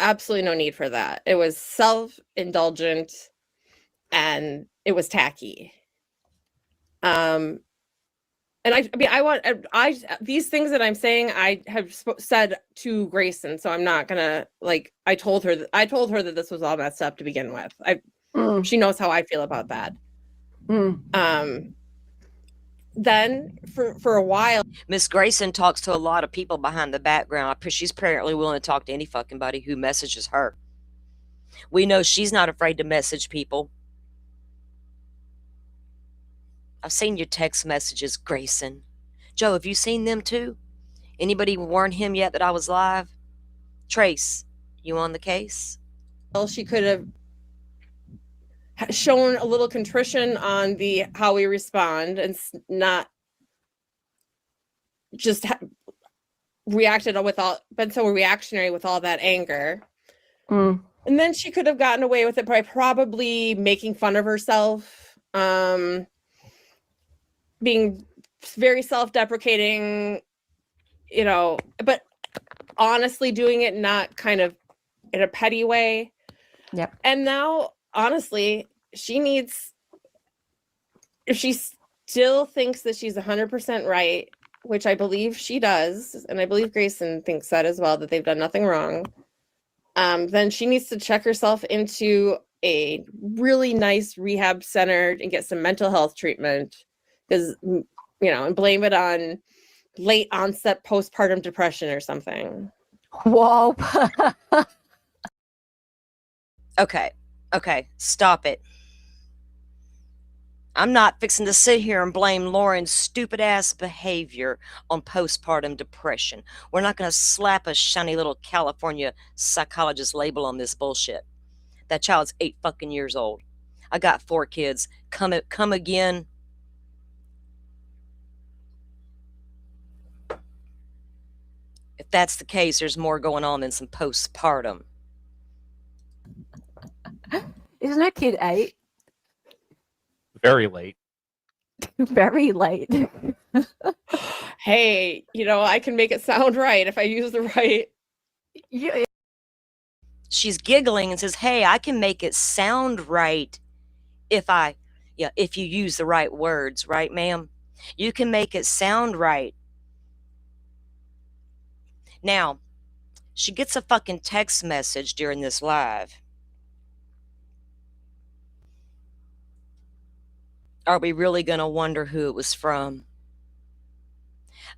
absolutely no need for that. It was self-indulgent and it was tacky. And I mean, I these things that I'm saying, I have said to Grayson, so I'm not gonna I told her that this was all messed up to begin with. She knows how I feel about that. Then for a while,
Miss Grayson talks to a lot of people behind the background. She's apparently willing to talk to any fucking body who messages her. We know she's not afraid to message people. I've seen your text messages, Grayson. Joe, have you seen them too? Anybody warn him yet that I was live? Trace, you on the case?
Well, she could have shown a little contrition on the how we respond and not just reacted with all, been so reactionary with all that anger. And then she could have gotten away with it by probably making fun of herself, being very self-deprecating, but honestly doing it not kind of in a petty way.
Yep.
And now, honestly, she needs, if she still thinks that she's 100% right, which I believe she does, and I believe Grayson thinks that as well, that they've done nothing wrong, then she needs to check herself into a really nice rehab center and get some mental health treatment, because, and blame it on late onset postpartum depression or something.
Whoa.
Okay, stop it. I'm not fixing to sit here and blame Lauren's stupid ass behavior on postpartum depression. We're not going to slap a shiny little California psychologist label on this bullshit. That child's 8 fucking years old. I got 4 kids. Come again. If that's the case, there's more going on than some postpartum.
Isn't that kid 8?
Very late.
Very late.
Hey, I can make it sound right if I use the right.
Yeah.
She's giggling and says, hey, I can make it sound right if you use the right words, right, ma'am? You can make it sound right. Now, she gets a fucking text message during this live. Are we really going to wonder who it was from?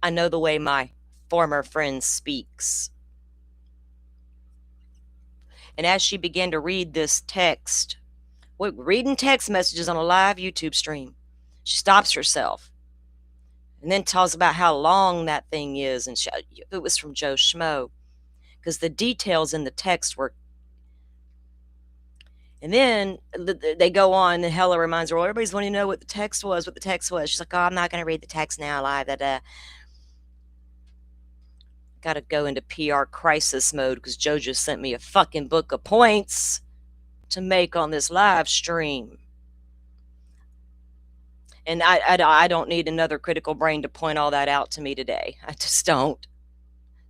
I know the way my former friend speaks. And as she began to read this text, reading text messages on a live YouTube stream, she stops herself and then tells about how long that thing is. And it was from Joe Schmo, because the details in the text were. And then they go on, and Hella reminds her, well, everybody's wanting to know what the text was. She's like, oh, I'm not going to read the text now live. Got to go into PR crisis mode because Joe just sent me a fucking book of points to make on this live stream. And I don't need another critical brain to point all that out to me today. I just don't.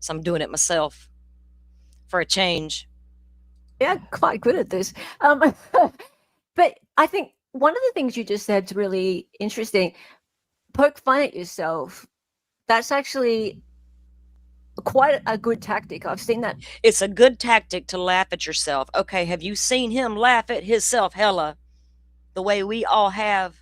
So I'm doing it myself for a change.
Yeah, quite good at this. But I think one of the things you just said is really interesting. Poke fun at yourself. That's actually quite a good tactic. I've seen that.
It's a good tactic to laugh at yourself. Okay, have you seen him laugh at himself, Hella? The way we all have.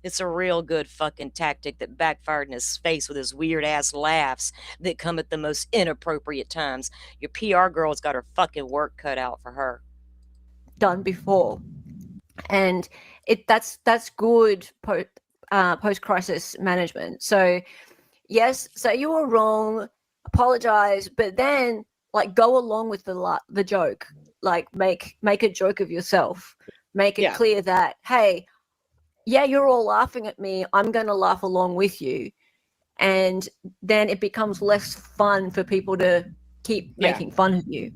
It's a real good fucking tactic that backfired in his face with his weird ass laughs that come at the most inappropriate times. Your PR girl's got her fucking work cut out for her.
done before, and that's good post crisis management. So yes, say you were wrong, apologize, but then like go along with the joke, like make a joke of yourself, make it clear that, hey, yeah, you're all laughing at me, I'm going to laugh along with you, and then it becomes less fun for people to keep making fun of you.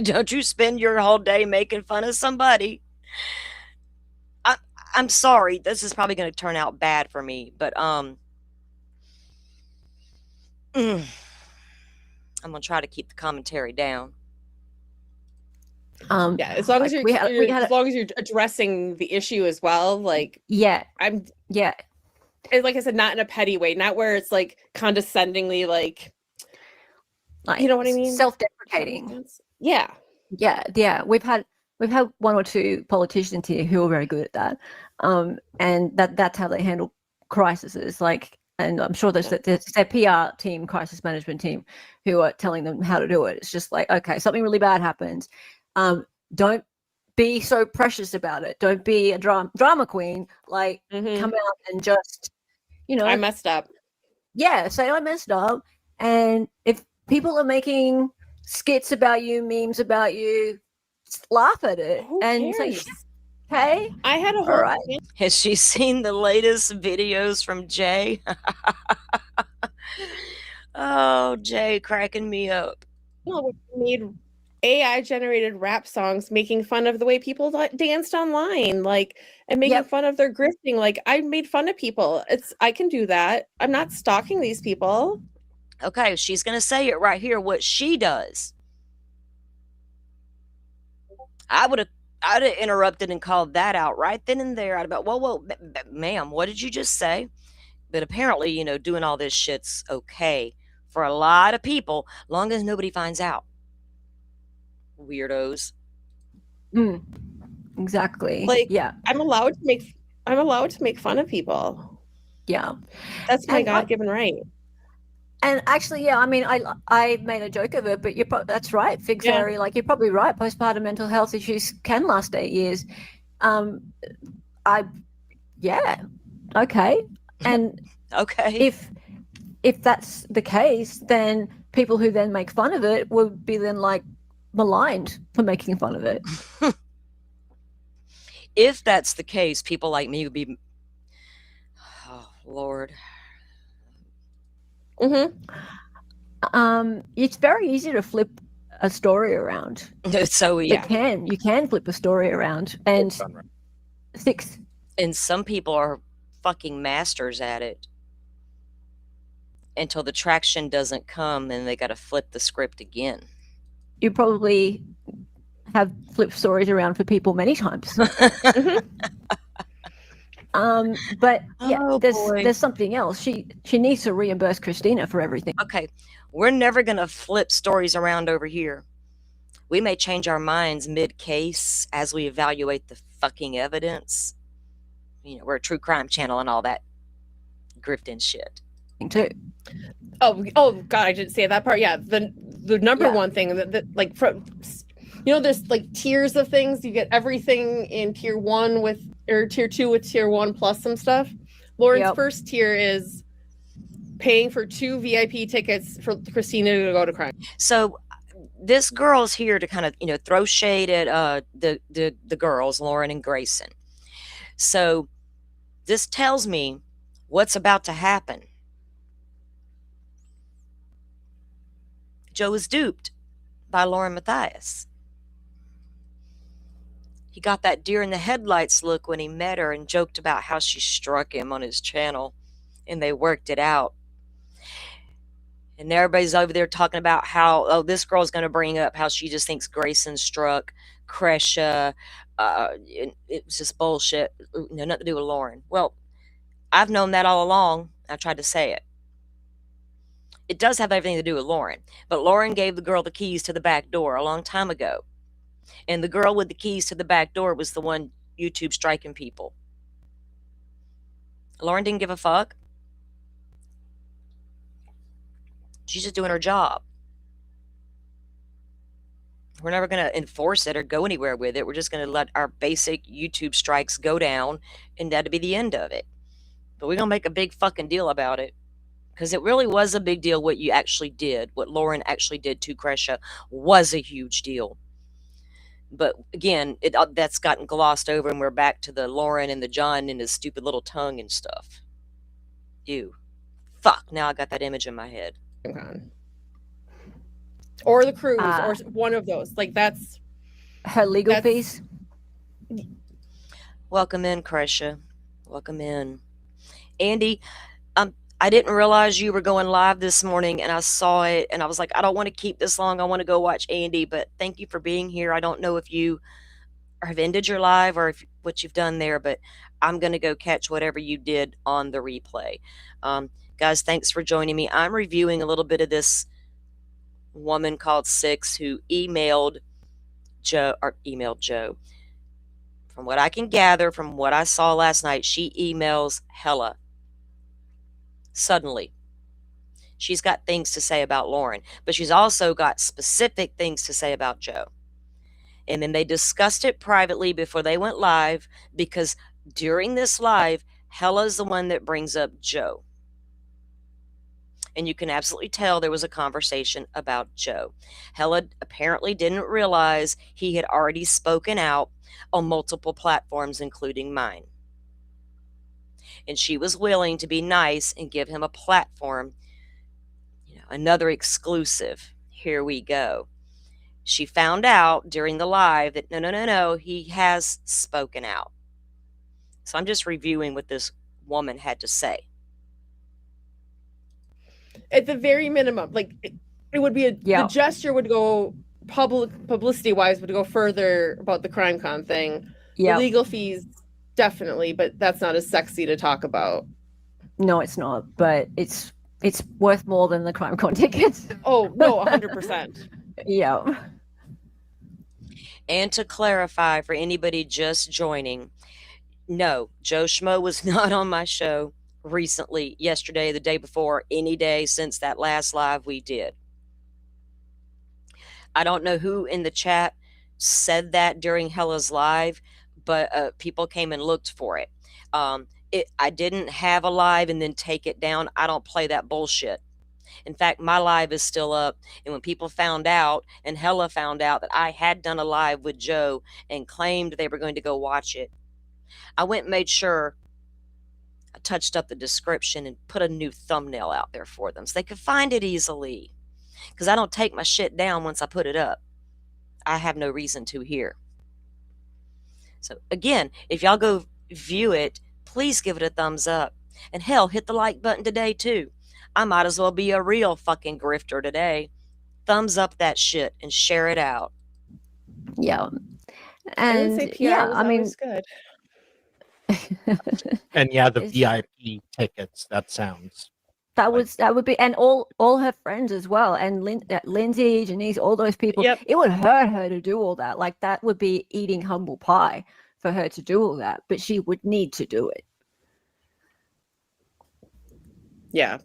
Don't you spend your whole day making fun of somebody. I'm sorry, this is probably going to turn out bad for me, but I'm going to try to keep the commentary down.
As long as as long as you're addressing the issue as well, like like I said, not in a petty way, not where it's like condescendingly, like you know what I mean,
self-deprecating.
Yeah.
We've had one or two politicians here who are very good at that, and that's how they handle crises. Like, and I'm sure there's their PR team, crisis management team, who are telling them how to do it. It's just like, okay, something really bad happens. Don't be so precious about it. Don't be a drama queen. Like, come out and just,
I messed up.
Yeah, say I messed up. And if people are making skits about you, memes about you, just laugh at it.
Who
and
cares?
say, hey,
I had a whole.
right.
Has she seen the latest videos from Jay? Oh, Jay cracking me up.
We made AI generated rap songs making fun of the way people danced online, like, and making fun of their grifting. Like, I made fun of people. I can do that. I'm not stalking these people.
Okay, she's going to say it right here, what she does. I'd have interrupted and called that out right then and there. I'd about, whoa, ma'am, what did you just say? But apparently, doing all this shit's okay for a lot of people, long as nobody finds out. Weirdos.
Exactly.
Like, I'm allowed to make fun of people.
Yeah.
That's my God-given right.
And actually, I mean, I made a joke of it, but that's right, Fig Fairy. Like, you're probably right. Postpartum mental health issues can last 8 years. Okay. And
okay,
if that's the case, then people who then make fun of it would be then like maligned for making fun of it.
If that's the case, people like me would be, oh Lord.
It's very easy to flip a story around.
So
you can flip a story around and fix.
And some people are fucking masters at it until the traction doesn't come and they got to flip the script again.
You probably have flipped stories around for people many times. But there's something else. She needs to reimburse Christina for everything.
Okay, we're never gonna flip stories around over here. We may change our minds mid-case as we evaluate the fucking evidence. We're a true crime channel and all that grifting shit.
Too.
Oh God, I didn't say that part. Yeah, the number one thing that like from there's like tiers of things. You get everything in tier 1 or tier 2 with tier 1 plus some stuff. Lauren's first tier is paying for 2 VIP tickets for Christina to go to crime.
So this girl's here to kind of throw shade at the girls, Lauren and Grayson. So this tells me what's about to happen. Joe was duped by Lauren Matthias. He got that deer in the headlights look when he met her and joked about how she struck him on his channel, and they worked it out. And everybody's over there talking about how, this girl's going to bring up how she just thinks Grayson struck Kresha. It was just bullshit. Nothing to do with Lauren. Well, I've known that all along. I tried to say it. It does have everything to do with Lauren. But Lauren gave the girl the keys to the back door a long time ago. And the girl with the keys to the back door was the one YouTube striking people. Lauren didn't give a fuck. She's just doing her job. We're never going to enforce it or go anywhere with it. We're just going to let our basic YouTube strikes go down, and that'll be the end of it. But we're going to make a big fucking deal about it, because it really was a big deal what you actually did. What Lauren actually did to Kresha was a huge deal. But again, that's gotten glossed over, and we're back to the Lauren and the John and his stupid little tongue and stuff. Ew. Fuck, now I got that image in my head.
Or the cruise, or one of those. Like, that's
her legal fees.
Welcome in, Kresha. Welcome in. Andy, I didn't realize you were going live this morning, and I saw it, and I was like, I don't want to keep this long. I want to go watch Andy, but thank you for being here. I don't know if you have ended your live or what you've done there, but I'm going to go catch whatever you did on the replay. Guys, thanks for joining me. I'm reviewing a little bit of this woman called Six who emailed Joe. From what I can gather from what I saw last night, she emails Hella. Suddenly, she's got things to say about Lauren, but she's also got specific things to say about Joe. And then they discussed it privately before they went live, because during this live, Hella's the one that brings up Joe. And you can absolutely tell there was a conversation about Joe. Hella apparently didn't realize he had already spoken out on multiple platforms, including mine. And she was willing to be nice and give him a platform, another exclusive. Here we go. She found out during the live that no, he has spoken out. So I'm just reviewing what this woman had to say.
At the very minimum, like, it would be the gesture would go publicity wise would go further about the CrimeCon thing. The legal fees, definitely, but that's not as sexy to talk about.
No, it's not, but it's worth more than the CrimeCon tickets.
Oh, no, 100%.
Yeah.
And to clarify for anybody just joining, no, Joe Schmo was not on my show recently, yesterday, the day before, any day since that last live we did. I don't know who in the chat said that during Hella's live, but people came and looked for it. I didn't have a live and then take it down. I don't play that bullshit. In fact, my live is still up. And when people found out, and Hella found out that I had done a live with Joe and claimed they were going to go watch it, I went and made sure I touched up the description and put a new thumbnail out there for them so they could find it easily. Because I don't take my shit down once I put it up. I have no reason to here. So again, if y'all go view it, please give it a thumbs up. And hell, hit the like button today too. I might as well be a real fucking grifter today. Thumbs up that shit and share it out.
Yeah. And
I mean, good.
And yeah, the VIP tickets, that sounds.
That would be, and all her friends as well, and Lindsay, Janice, all those people.
Yep.
It would hurt her to do all that. Like, that would be eating humble pie for her to do all that, but she would need to do it.
Yeah.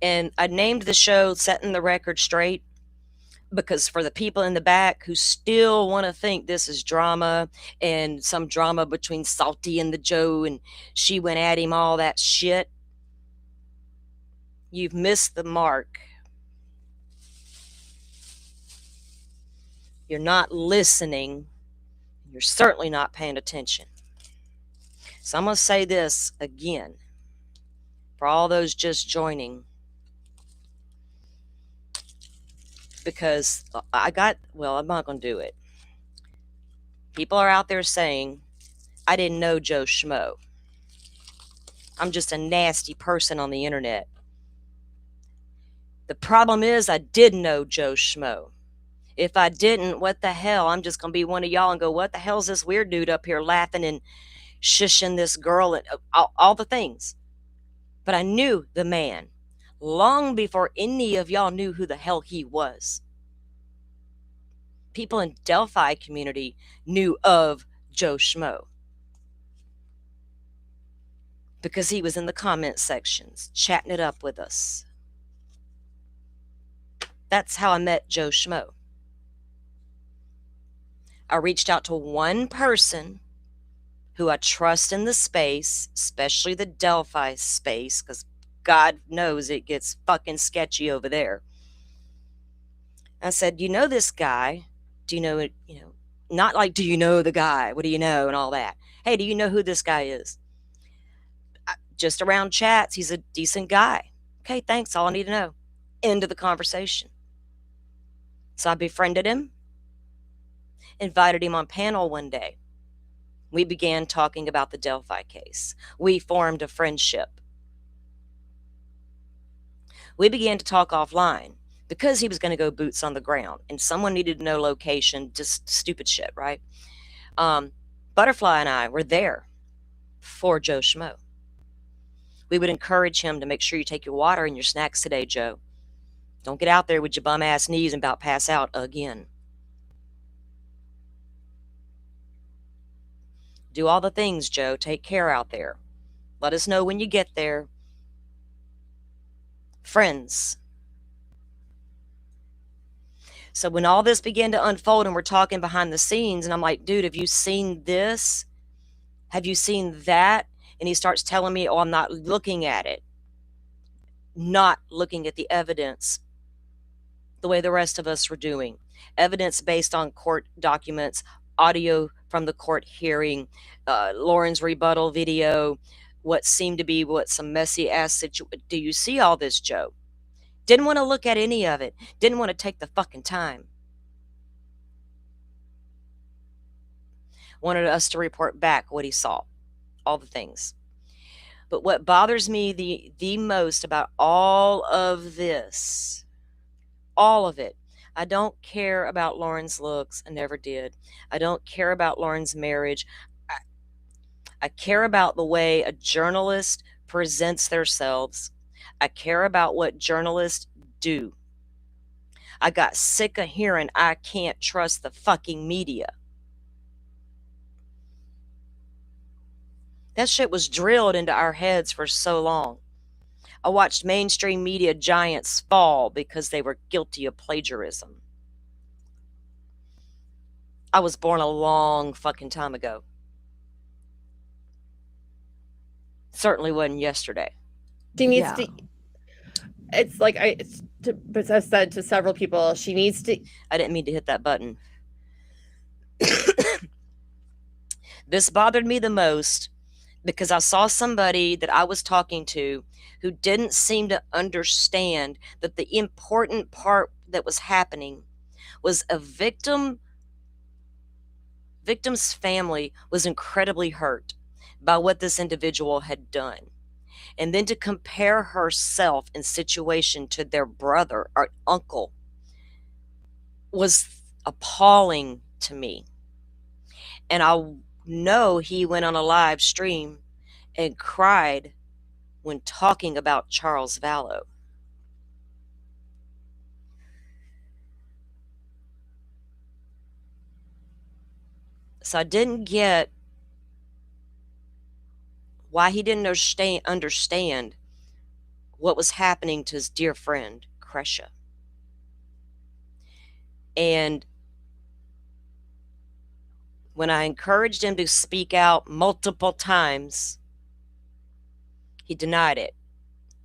And I named the show Setting the Record Straight because for the people in the back who still want to think this is drama and some drama between Salty and the Joe and she went at him, all that shit, you've missed the mark. You're not listening. You're certainly not paying attention. So I'm going to say this again for all those just joining, because I'm not going to do it. People are out there saying, I didn't know Joe Schmo. I'm just a nasty person on the internet. The problem is I did know Joe Schmo. If I didn't, what the hell? I'm just going to be one of y'all and go, what the hell's this weird dude up here laughing and shushing this girl and all the things. But I knew the man long before any of y'all knew who the hell he was. People in Delphi community knew of Joe Schmo because he was in the comment sections chatting it up with us. That's how I met Joe Schmo. I reached out to one person who I trust in the space, especially the Delphi space, because God knows it gets fucking sketchy over there. I said, you know this guy? Do you know it? You know, not like, do you know the guy? What do you know? And all that. Hey, do you know who this guy is? Just around chats, he's a decent guy. Okay, thanks. All I need to know. End of the conversation. So I befriended him, invited him on panel one day. We began talking about the Delphi case. We formed a friendship. We began to talk offline because he was going to go boots on the ground and someone needed to know location, just stupid shit, right? Butterfly and I were there for Joe Schmo. We would encourage him to make sure you take your water and your snacks today, Joe. Don't get out there with your bum ass knees and about pass out again. Do all the things, Joe. Take care out there. Let us know when you get there. Friends. So when all this began to unfold and we're talking behind the scenes, and I'm like, dude, have you seen this? Have you seen that? And he starts telling me, oh, I'm not looking at it. Not looking at the evidence the way the rest of us were doing. Evidence based on court documents, audio from the court hearing, Lauren's rebuttal video, what seemed to be some messy ass situation. Do you see all this, Joe? Didn't want to look at any of it. Didn't want to take the fucking time. Wanted us to report back what he saw. All the things. But what bothers me the most about all of this, all of it, I don't care about Lauren's looks. I never did. I don't care about Lauren's marriage. I care about the way a journalist presents themselves. I care about what journalists do. I got sick of hearing I can't trust the fucking media. That shit was drilled into our heads for so long. I watched mainstream media giants fall because they were guilty of plagiarism. I was born a long fucking time ago. Certainly wasn't yesterday.
She needs to. It's like I've said to several people, she needs to.
I didn't mean to hit that button. This bothered me the most because I saw somebody that I was talking to who didn't seem to understand that the important part that was happening was a victim's family was incredibly hurt by what this individual had done. And then to compare herself in situation to their brother or uncle was appalling to me. And I know he went on a live stream and cried when talking about Charles Vallow. So I didn't get why he didn't understand what was happening to his dear friend, Kresha. And when I encouraged him to speak out multiple times, he denied it.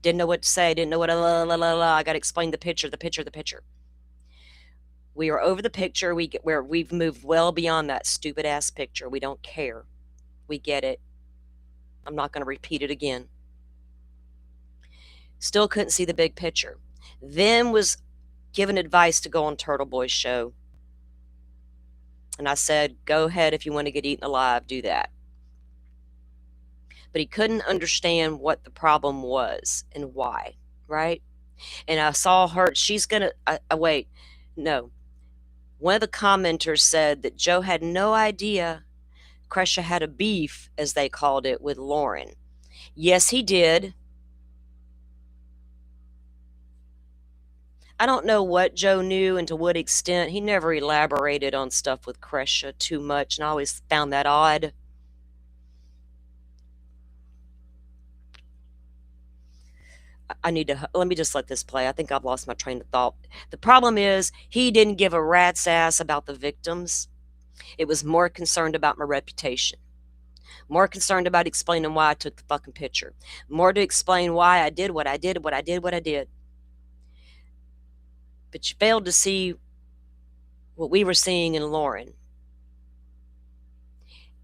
Didn't know what to say, didn't know what, I got to explain the picture. We are over the picture. We've moved well beyond that stupid ass picture. We don't care. We get it. I'm not going to repeat it again. Still couldn't see the big picture. Then was given advice to go on Turtle Boy's show. And I said, go ahead if you want to get eaten alive, do that. But he couldn't understand what the problem was and why, right? And I saw her, she's going to, wait, no. One of the commenters said that Joe had no idea Kresha had a beef, as they called it, with Lauren. Yes, he did. I don't know what Joe knew and to what extent. He never elaborated on stuff with Kresha too much, and I always found that odd. Let me just let this play. I think I've lost my train of thought. The problem is he didn't give a rat's ass about the victims. It was more concerned about my reputation. More concerned about explaining why I took the fucking picture. More to explain why I did what I did, what I did, what I did. But you failed to see what we were seeing in Lauren.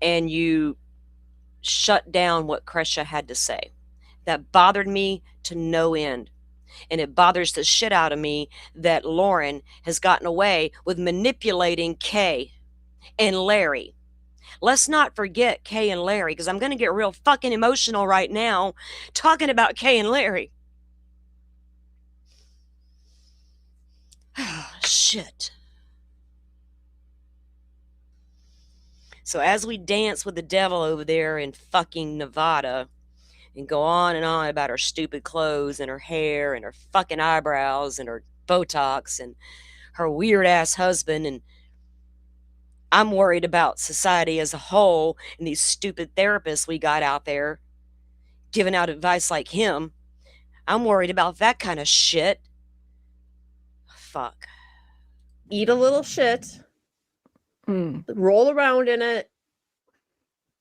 And you shut down what Kresha had to say. That bothered me to no end. And it bothers the shit out of me that Lauren has gotten away with manipulating Kay and Larry. Let's not forget Kay and Larry, because I'm going to get real fucking emotional right now talking about Kay and Larry. Shit. So as we dance with the devil over there in fucking Nevada and go on and on about her stupid clothes and her hair and her fucking eyebrows and her Botox and her weird ass husband, and I'm worried about society as a whole and these stupid therapists we got out there giving out advice like him. I'm worried about that kind of shit. Fuck.
Eat a little shit, roll around in it,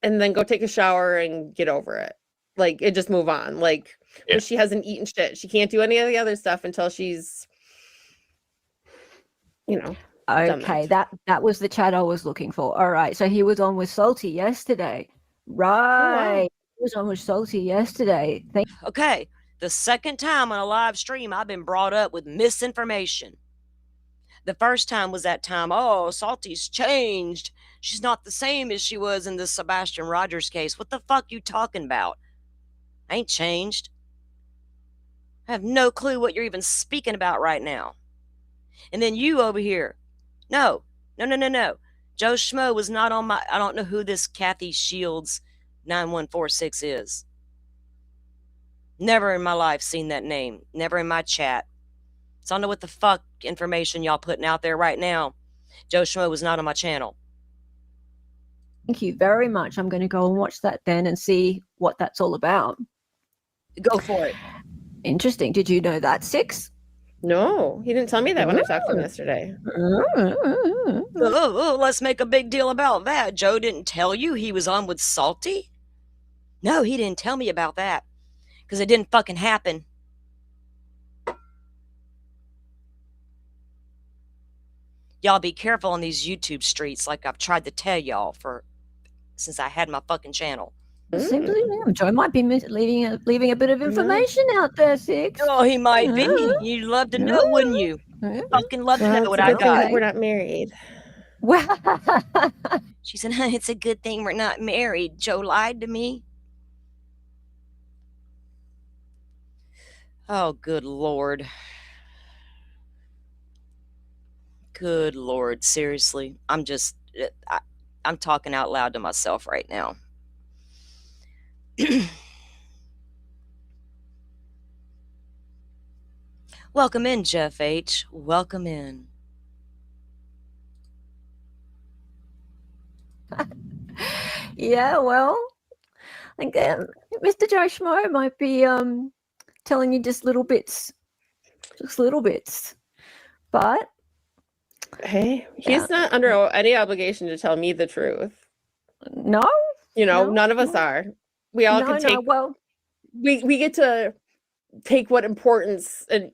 and then go take a shower and get over it. Like, it just move on. Like,
Yeah.
she hasn't eaten shit. She can't do any of the other stuff until she's, you know.
Okay, that was the chat I was looking for. All right, so he was on with Salty yesterday. Right. He was on with Salty yesterday.
Okay, the second time on a live stream I've been brought up with misinformation. The first time was that time, oh, Salty's changed. She's not the same as she was in the Sebastian Rogers case. What the fuck you talking about? I ain't changed. I have no clue what you're even speaking about right now. And then you over here. No. Joe Schmo was not on my, I don't know who this Kathy Shields 9146 is. Never in my life seen that name. Never in my chat. So I don't know what the fuck information y'all putting out there right now. Joe Schmo was not on my channel.
Thank you very much. I'm going to go and watch that then and see what that's all about.
Go for it.
Interesting. Did you know that, Six?
No, he didn't tell me that when I talked to him yesterday.
Let's make a big deal about that. Joe didn't tell you he was on with Salty? No, he didn't tell me about that. Because it didn't fucking happen. Y'all be careful on these YouTube streets, like I've tried to tell y'all since I had my fucking channel.
Simply, Joe might be leaving a bit of information out there, Six.
Oh, he might be. You'd love to know, wouldn't you? Fucking love to know what I got.
We're not married.
Well,
She said, it's a good thing we're not married. Joe lied to me. Oh, good Lord. Good Lord. Seriously. I'm talking out loud to myself right now. Welcome in, Jeff H. Welcome in.
yeah, well, I think Mr. Joe Schmo might be telling you just little bits. But
hey, he's not under any obligation to tell me the truth.
No,
none of us are. We all can take.
Well,
we get to take what importance and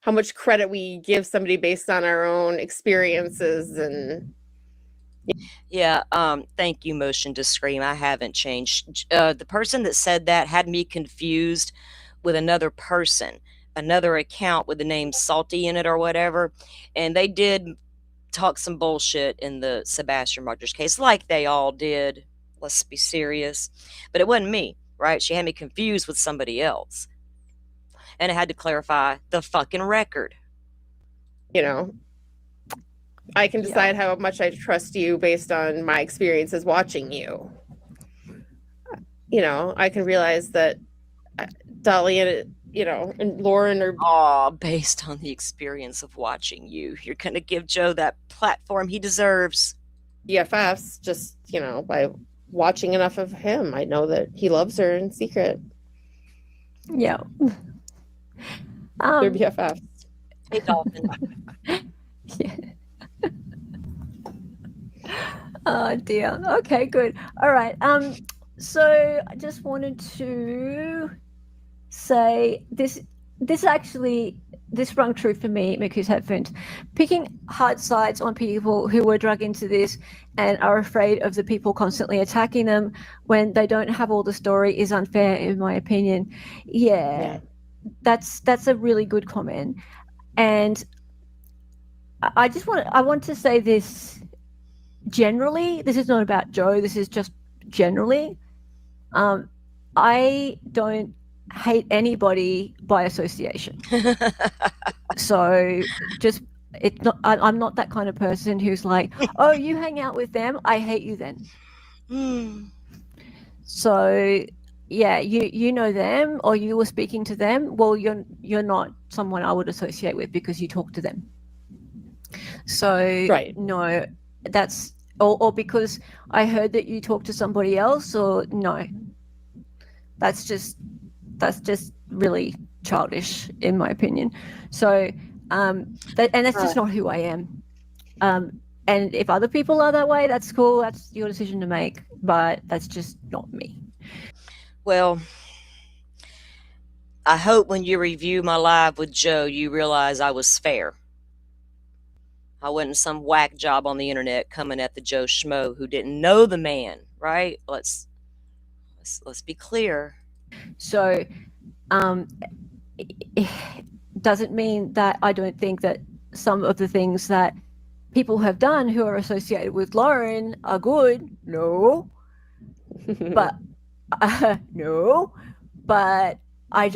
how much credit we give somebody based on our own experiences and.
Yeah, thank you, Motion to Scream. I haven't changed. The person that said that had me confused with another person, another account with the name Salty in it or whatever. And they did talk some bullshit in the Sebastian Rogers case, like they all did. Let's be serious. But it wasn't me, right? She had me confused with somebody else. And I had to clarify the fucking record.
I can decide how much I trust you based on my experiences watching you. I can realize that Dolly and and Lauren are
based on the experience of watching you. You're gonna give Joe that platform he deserves.
BFFs, just by watching enough of him, I know that he loves her in secret.
Yeah.
They're BFFs.
Hey, Dolphin.
Yeah. Oh dear. Okay, good. All right. So I just wanted to say this actually this rung true for me, Miku's headphones. Picking hard sides on people who were drug into this and are afraid of the people constantly attacking them when they don't have all the story is unfair, in my opinion. Yeah. That's a really good comment. And I want to say this generally. This is not about Joe. This is just generally. I don't hate anybody by association. So just it's not. I'm not that kind of person who's like, oh, you hang out with them, I hate you then. So yeah, you know them or you were speaking to them. Well, you're not someone I would associate with because you talk to them. So
Right.
no, that's or because I heard that you talked to somebody else, or no. That's just really childish, in my opinion. So that's just not who I am. And if other people are that way, that's cool. That's your decision to make. But that's just not me.
Well, I hope when you review my live with Joe, you realize I was fair. I wasn't some whack job on the internet coming at the Joe Schmo who didn't know the man, right? Let's be clear.
So it doesn't mean that I don't think that some of the things that people have done who are associated with Lauren are good. No. But no. But I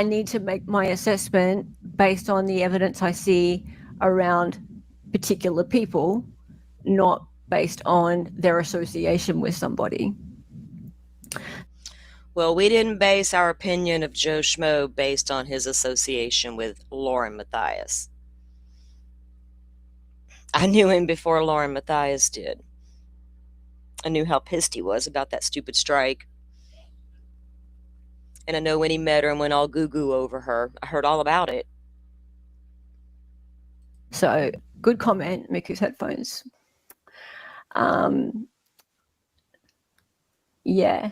need to make my assessment based on the evidence I see around particular people, not based on their association with somebody.
Well, we didn't base our opinion of Joe Schmo based on his association with Lauren Matthias. I knew him before Lauren Matthias did. I knew how pissed he was about that stupid strike. And I know when he met her and went all goo-goo over her. I heard all about it.
So, good comment, Miku's headphones. Yeah.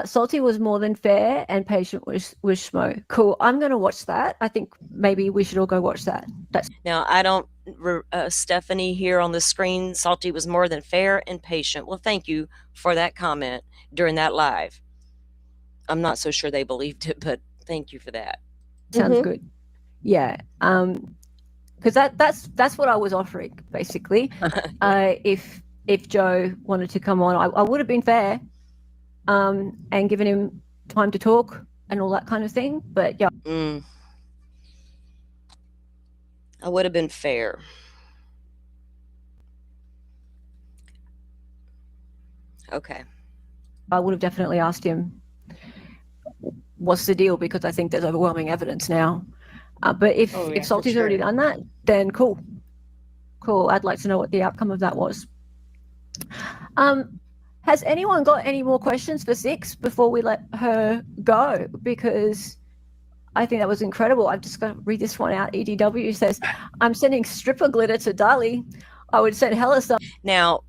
Salty was more than fair and Patient was Schmo. Cool. I'm going to watch that. I think maybe we should all go watch that.
Now, I don't, Stephanie here on the screen, Salty was more than fair and patient. Well, thank you for that comment during that live. I'm not so sure they believed it, but thank you for that.
Sounds good. Yeah. Because that's what I was offering, basically. If Joe wanted to come on, I would have been fair. And given him time to talk and all that kind of thing. But yeah.
I would have been fair. Okay.
I would have definitely asked him, what's the deal? Because I think there's overwhelming evidence now. But if Salty's already done that, then cool. I'd like to know what the outcome of that was. Has anyone got any more questions for Six before we let her go? Because I think that was incredible. I've just got to read this one out. EDW says, I'm sending stripper glitter to Dali. I would send Hella some.
Now,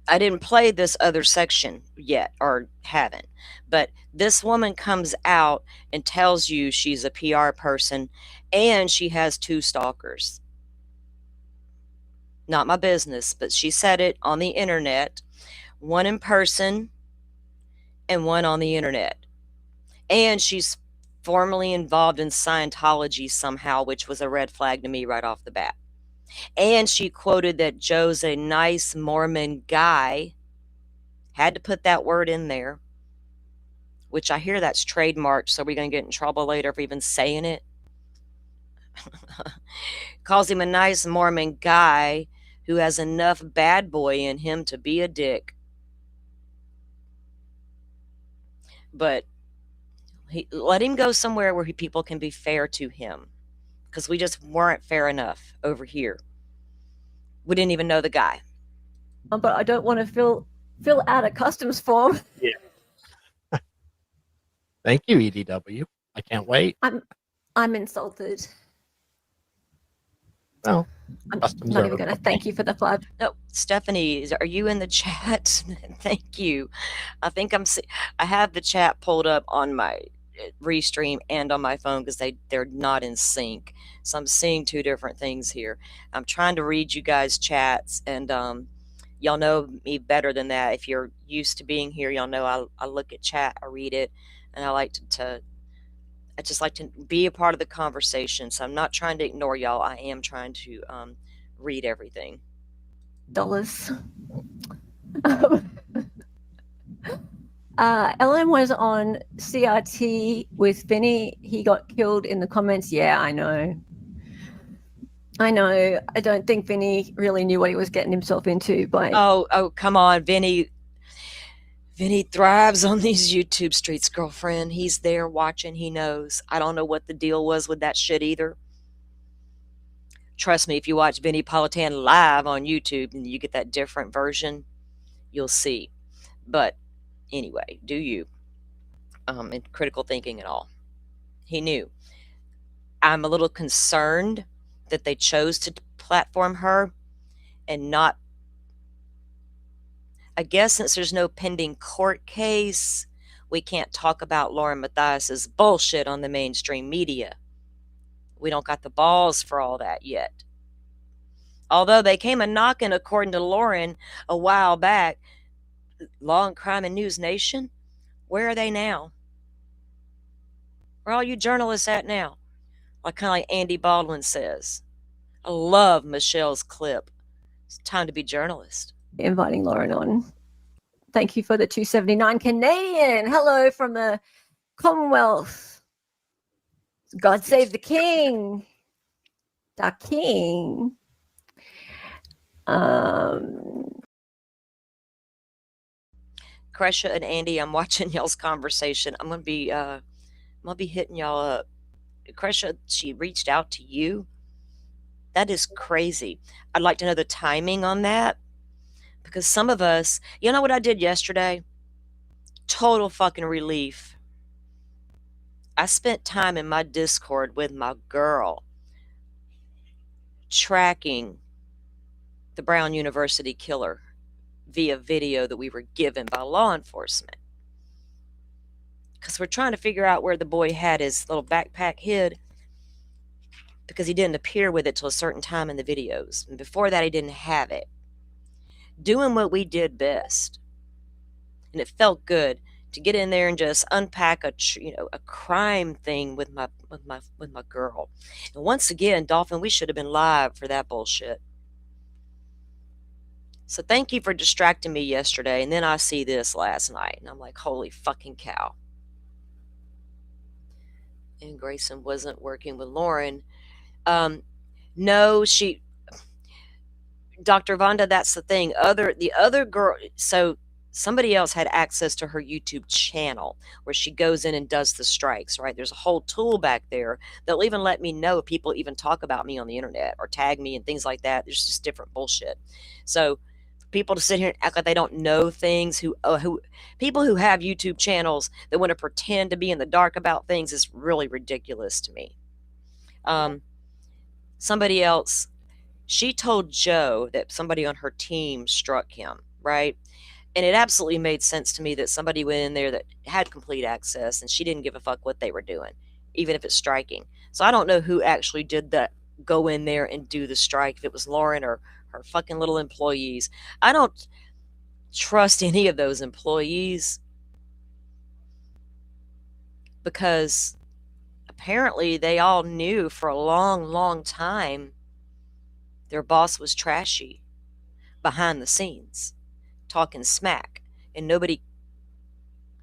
I didn't play this other section yet, or haven't, but this woman comes out and tells you she's a PR person and she has 2 stalkers. Not my business, but she said it on the internet. One in person and one on the internet. And she's formally involved in Scientology somehow, which was a red flag to me right off the bat. And she quoted that Joe's a nice Mormon guy. Had to put that word in there, which I hear that's trademarked, so we're going to get in trouble later for even saying it. Calls him a nice Mormon guy who has enough bad boy in him to be a dick. But let him go somewhere where people can be fair to him, because we just weren't fair enough over here. We didn't even know the guy.
But I don't want to fill out a customs form.
Yeah. Thank you, EDW. I can't wait.
I'm insulted.
Well,
I'm
Customs
not
are
even going to
okay.
thank you for the flood.
No, Stephanie, are you in the chat? Thank you. I think I have the chat pulled up on my restream and on my phone because they're not in sync. So I'm seeing two different things here. I'm trying to read you guys' chats, and y'all know me better than that. If you're used to being here, y'all know I look at chat, I read it, and I just like to be a part of the conversation. So I'm not trying to ignore y'all. I am trying to read everything.
Dollars. LM was on CRT with Vinny. He got killed in the comments. Yeah, I know. I don't think Vinny really knew what he was getting himself into, but
Oh, come on, Vinny. Vinny thrives on these YouTube streets, girlfriend. He's there watching. He knows. I don't know what the deal was with that shit either. Trust me, if you watch Vinny Politan live on YouTube and you get that different version, you'll see. But anyway, do you? In critical thinking and all. He knew. I'm a little concerned that they chose to platform her and not, I guess since there's no pending court case, we can't talk about Lauren Mathias's bullshit on the mainstream media. We don't got the balls for all that yet. Although they came a knocking, according to Lauren, a while back. Law and Crime and News Nation, where are they now? Where are all you journalists at now? Kind of like Andy Baldwin says. I love Michelle's clip. It's time to be journalist.
inviting Lauren on. Thank you for the 279 Canadian. Hello from the Commonwealth. God save the king. The king.
Kresha and Andy, I'm watching y'all's conversation. I'm gonna be hitting y'all up. Kresha, she reached out to you. That is crazy. I'd like to know the timing on that, because some of us, you know what I did yesterday? Total fucking relief. I spent time in my Discord with my girl tracking the Brown University killer via video that we were given by law enforcement. Because we're trying to figure out where the boy had his little backpack hid, because he didn't appear with it till a certain time in the videos. And before that, he didn't have it. Doing what we did best. And it felt good to get in there and just unpack a crime thing with my girl. And once again, Dolphin, we should have been live for that bullshit. So thank you for distracting me yesterday. And then I see this last night, and I'm like, holy fucking cow. And Grayson wasn't working with Lauren. No, Dr. Vonda, that's the thing. The other girl, so somebody else had access to her YouTube channel where she goes in and does the strikes, right? There's a whole tool back there that'll even let me know if people even talk about me on the internet or tag me and things like that. There's just different bullshit. So for people to sit here and act like they don't know things, people who have YouTube channels that want to pretend to be in the dark about things is really ridiculous to me. Somebody else, she told Joe that somebody on her team struck him, right? And it absolutely made sense to me that somebody went in there that had complete access and she didn't give a fuck what they were doing, even if it's striking. So I don't know who actually did that, go in there and do the strike, if it was Lauren or her fucking little employees. I don't trust any of those employees, because apparently they all knew for a long, long time their boss was trashy behind the scenes, talking smack, and nobody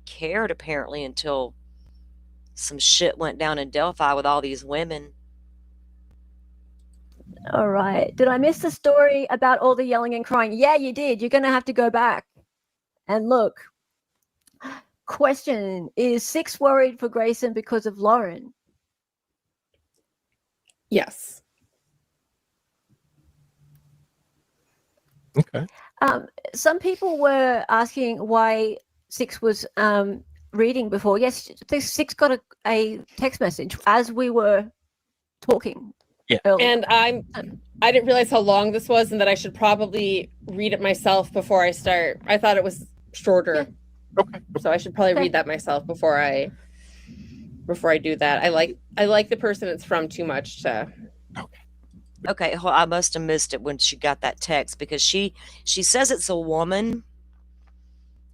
cared apparently until some shit went down in Delphi with all these women.
All right. Did I miss the story about all the yelling and crying? Yeah, you did. You're going to have to go back and look. Question: is Six worried for Grayson because of Lauren?
Yes.
Okay.
Some people were asking why Six was reading before. Yes, Six got a text message as we were talking. earlier.
And I didn't realize how long this was and that I should probably read it myself before I start. I thought it was shorter.
Okay.
So I should probably
Okay.
read that myself before I do that. I like the person it's from too much to.
Okay, I must have missed it when she got that text, because she says it's a woman,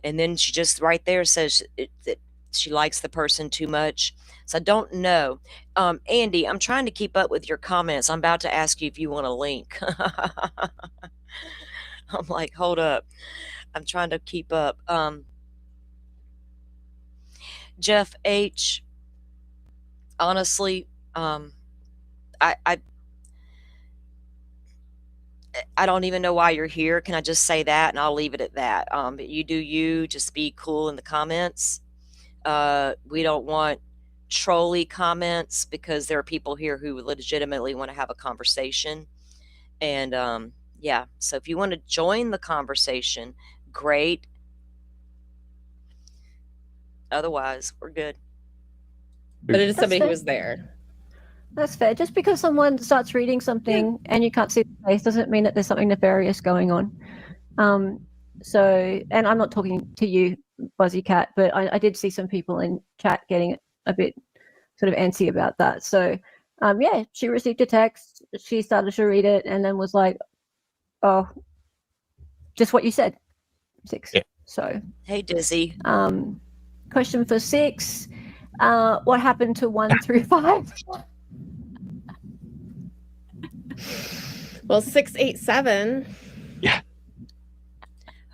and then she just right there says that she likes the person too much. So I don't know. Andy, I'm trying to keep up with your comments. I'm about to ask you if you want a link. I'm like, hold up. I'm trying to keep up. Jeff H. Honestly, I don't even know why you're here. Can I just say that, and I'll leave it at that. But you do you. Just be cool in the comments. We don't want trolly comments, because there are people here who legitimately want to have a conversation. And yeah, so if you want to join the conversation, great. Otherwise, we're good.
But it is
That's
somebody who
fair.
was there.
That's fair. Just because someone starts reading something and you can't see the face doesn't mean that there's something nefarious going on. So, and I'm not talking to you, Buzzy Cat, but I did see some people in chat getting a bit sort of antsy about that. So, yeah, she received a text, she started to read it, and then was like, "Oh, just what you said, 6."
Yeah.
So,
Hey, Dizzy.
question for 6: what happened to 1 through 5?
Well, 687.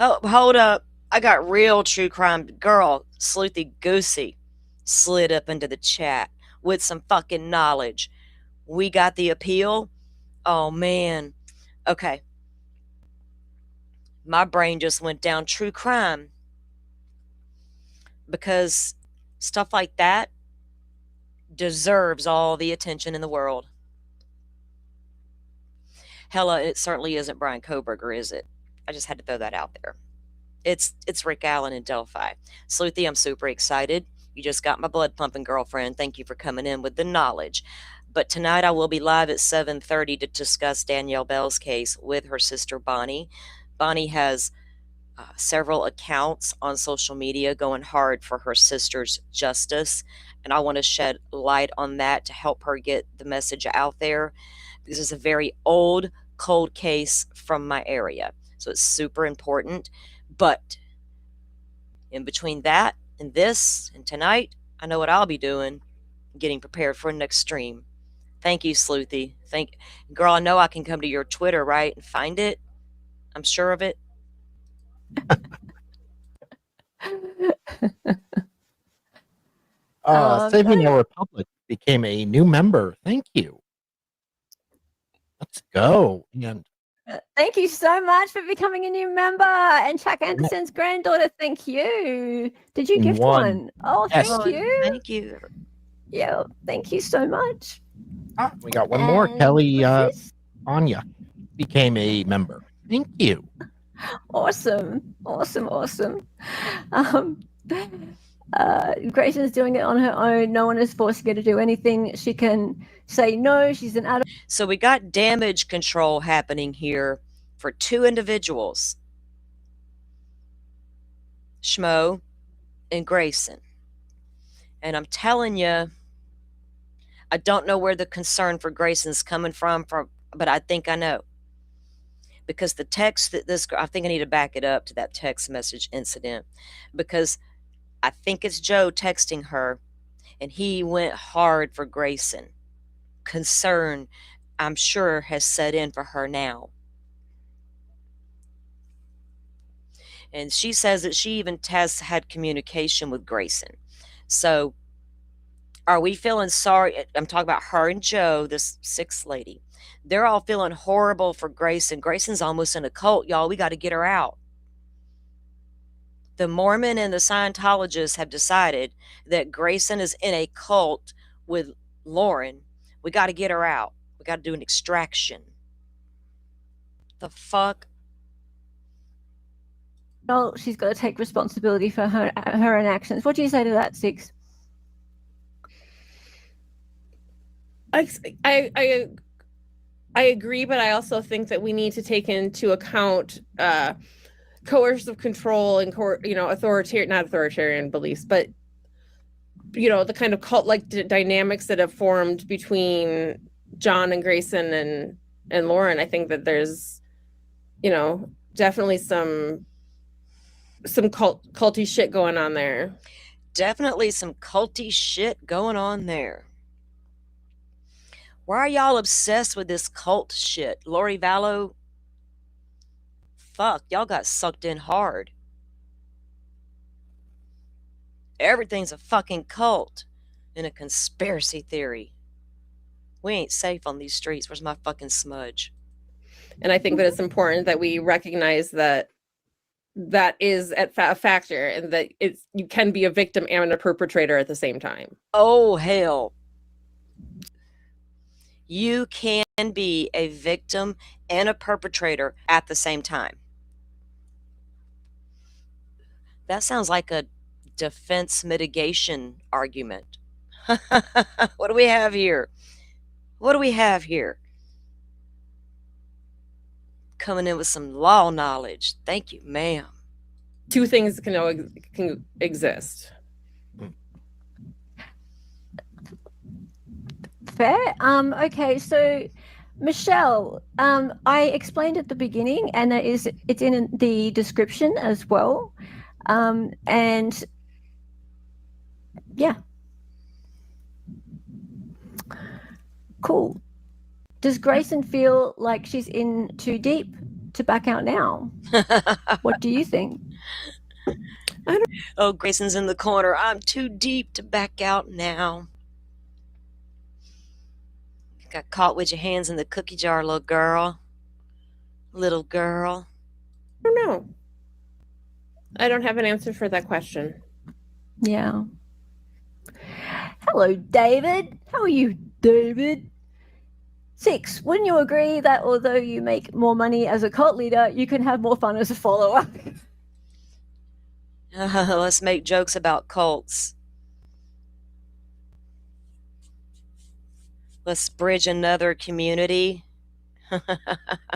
Oh, hold up. I got real true crime. Girl, Sleuthy Goosey slid up into the chat with some fucking knowledge. We got the appeal. Oh, man. Okay. My brain just went down true crime, because stuff like that deserves all the attention in the world. Hella, it certainly isn't Brian Koberger, is it? I just had to throw that out there. It's Rick Allen in Delphi. Sleuthy, I'm super excited. You just got my blood pumping, girlfriend. Thank you for coming in with the knowledge. But tonight I will be live at 7:30 to discuss Danielle Bell's case with her sister Bonnie. Bonnie has several accounts on social media going hard for her sister's justice, and I want to shed light on that to help her get the message out there, because it's a very old, cold case from my area. So it's super important. But in between that and this and tonight, I know what I'll be doing, getting prepared for the next stream. Thank you, Sleuthy. Girl, I know I can come to your Twitter, right, and find it. I'm sure of it.
Saving Our Republic became a new member. Thank you. Let's go. And
Thank you so much for becoming a new member. And Chuck Anderson's granddaughter, thank you. Did you gift one? Oh,
Yes.
thank you.
Thank you.
Yeah, thank you so much.
we got one more.
And
Kelly
what's this?
Anya became a member. Thank you.
Awesome. Grayson's doing it on her own. No one is forcing her to do anything. She can say no. She's an adult.
So we got damage control happening here for 2 individuals, Schmo and Grayson. And I'm telling you, I don't know where the concern for Grayson's coming from, but I think I know. Because the text that I think I need to back it up to that text message incident, because I think it's Joe texting her, and he went hard for Grayson. Concern, I'm sure, has set in for her now. And she says that she even has had communication with Grayson. So are we feeling sorry? I'm talking about her and Joe, this 6th lady. They're all feeling horrible for Grayson. Grayson's almost in a cult, y'all. We got to get her out. The Mormon and the Scientologists have decided that Grayson is in a cult with Lauren. We got to get her out. We got to do an extraction. The fuck?
No, she's got to take responsibility for her own actions. What do you say to that, 6?
I agree, but I also think that we need to take into account coercive control and authoritarian, not authoritarian beliefs, but the kind of cult-like dynamics that have formed between John and Grayson and Lauren. I think that there's definitely some culty shit going on there.
Definitely some culty shit going on there. Why are y'all obsessed with this cult shit? Lori Vallow, fuck, y'all got sucked in hard. Everything's a fucking cult and a conspiracy theory. We ain't safe on these streets. Where's my fucking smudge?
And I think that it's important that we recognize that is a factor, and that you can be a victim and a perpetrator at the same time.
Oh, hell. You can be a victim and a perpetrator at the same time. That sounds like a defense mitigation argument. What do we have here? What do we have here? Coming in with some law knowledge. Thank you, ma'am.
Two things can exist.
Fair. Okay, so Michelle, I explained at the beginning, and it's in the description as well. And yeah. Cool. Does Grayson feel like she's in too deep to back out now? What do you think?
Oh, Grayson's in the corner. I'm too deep to back out now. Got caught with your hands in the cookie jar, little girl. Little girl.
I don't know. I don't have an answer for that question.
Yeah. Hello, David. How are you, David? 6, wouldn't you agree that although you make more money as a cult leader, you can have more fun as a follower?
Let's make jokes about cults. Let's bridge another community.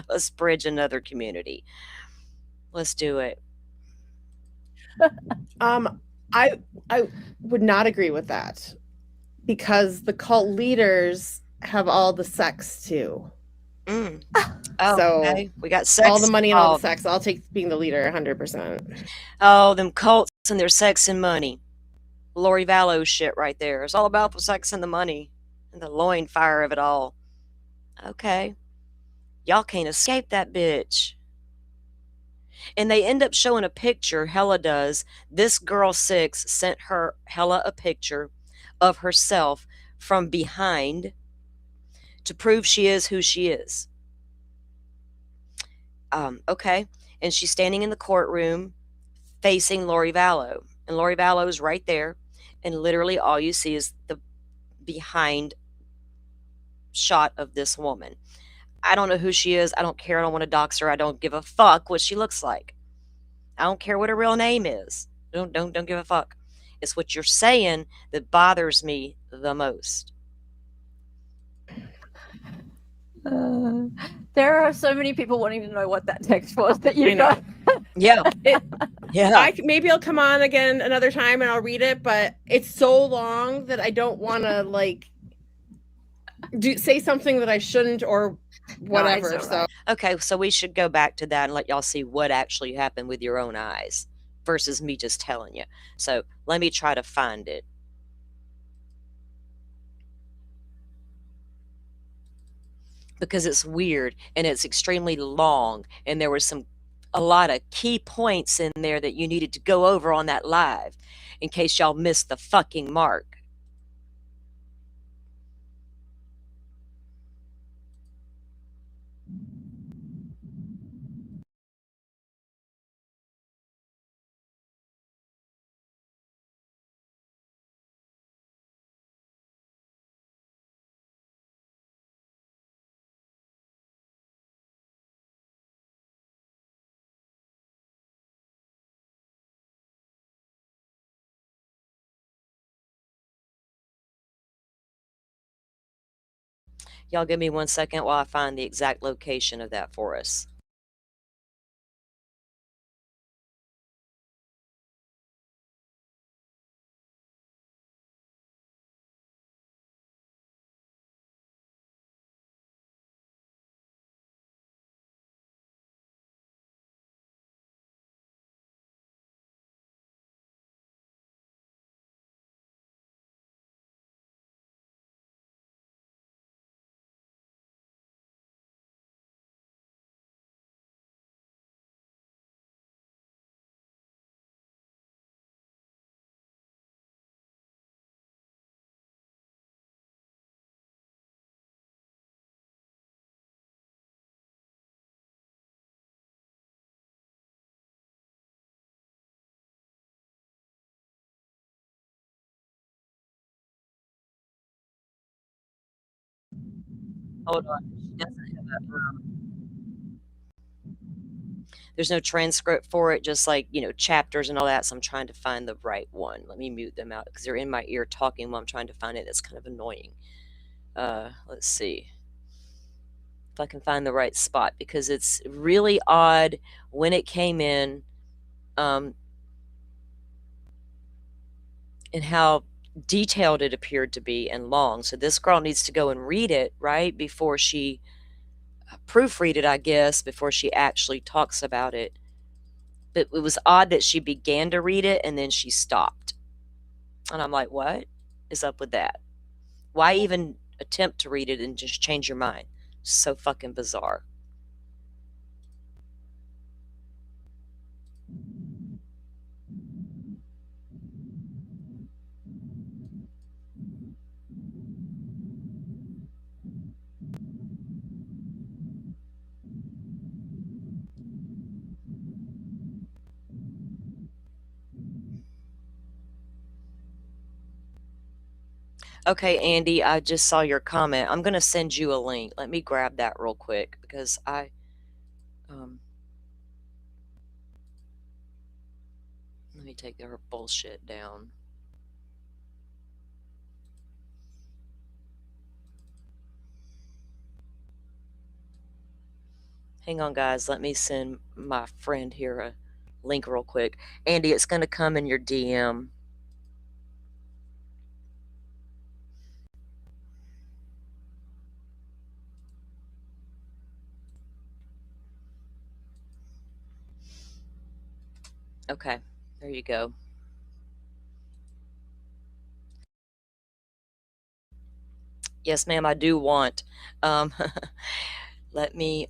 Let's bridge another community. Let's do it.
I would not agree with that, because the cult leaders have all the sex too.
Oh,
So,
okay. We got sex.
All the money and all the
involved.
sex. I'll take being the leader 100%.
Oh, them cults and their sex and money. Lori Vallow shit right there. It's all about the sex and the money and the loin fire of it all. Okay. Y'all can't escape that bitch. And they end up showing a picture, Hella does. This girl 6 sent Hella a picture of herself from behind to prove she is who she is. Okay. And she's standing in the courtroom facing Lori Vallow. And Lori Vallow is right there. And literally all you see is the behind shot of this woman. I don't know who she is. I don't care. I don't want to dox her. I don't give a fuck what she looks like. I don't care what her real name is. Don't give a fuck. It's what you're saying that bothers me the most.
There are so many people wanting to know what that text was that
I
you
know.
got.
Yeah. Yeah.
Maybe I'll come on again another time and I'll read it, but it's so long that I don't want to say something that I shouldn't or whatever.
No, it's all
So
right.
Okay, so we should go back to that and let y'all see what actually happened with your own eyes versus me just telling you. So let me try to find it. Because it's weird and it's extremely long, and there was a lot of key points in there that you needed to go over on that live in case y'all missed the fucking mark. Y'all give me 1 second while I find the exact location of that for us. Hold on. She doesn't have there's no transcript for it, just like, chapters and all that. So I'm trying to find the right one. Let me mute them out because they're in my ear talking while I'm trying to find it. That's kind of annoying. Let's see if I can find the right spot because it's really odd when it came in, and how detailed it appeared to be and long. So this girl needs to go and read it, right, before she proofread it, I guess, before she actually talks about it. But it was odd that she began to read it and then she stopped. And I'm like, what is up with that? Why even attempt to read it and just change your mind? So fucking bizarre. Okay, Andy, I just saw your comment. I'm going to send you a link. Let me grab that real quick because let me take her bullshit down. Hang on, guys. Let me send my friend here a link real quick. Andy, it's going to come in your DM. Okay, there you go. Yes, ma'am, I do want. Let me.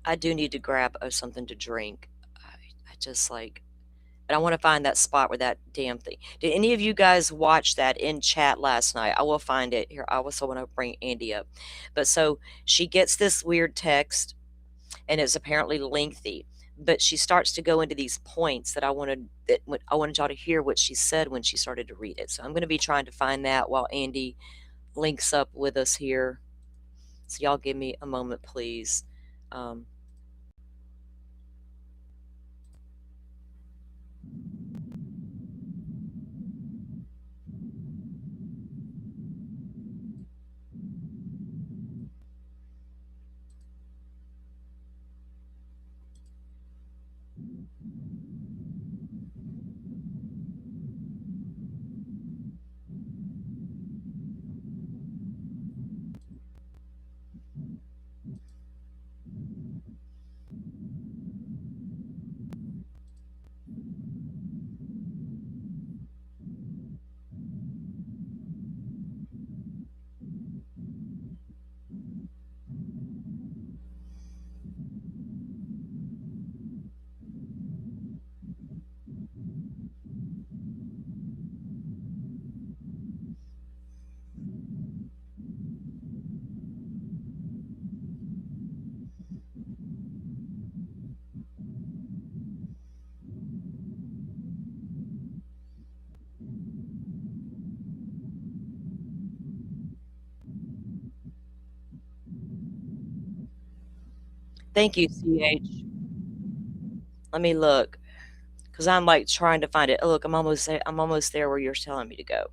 I do need to grab something to drink. I just like, and I want to find that spot where that damn thing. Did any of you guys watch that in chat last night? I will find it here. I also want to bring Andy up. But so she gets this weird text, and it's apparently lengthy. But she starts to go into these points that I wanted y'all to hear what she said when she started to read it. So I'm going to be trying to find that while Andy links up with us here. So y'all give me a moment, please. Thank you, CH. Let me look, because I'm like trying to find it. Oh, look, I'm almost there where you're telling me to go.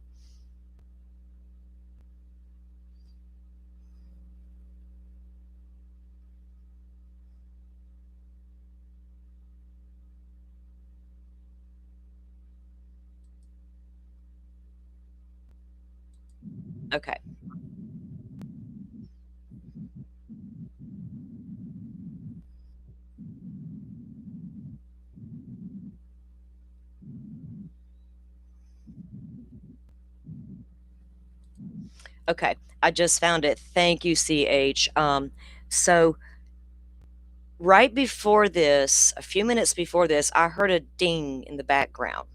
Okay. Okay, I just found it. Thank you, CH. So right before this, a few minutes before this, I heard a ding in the background,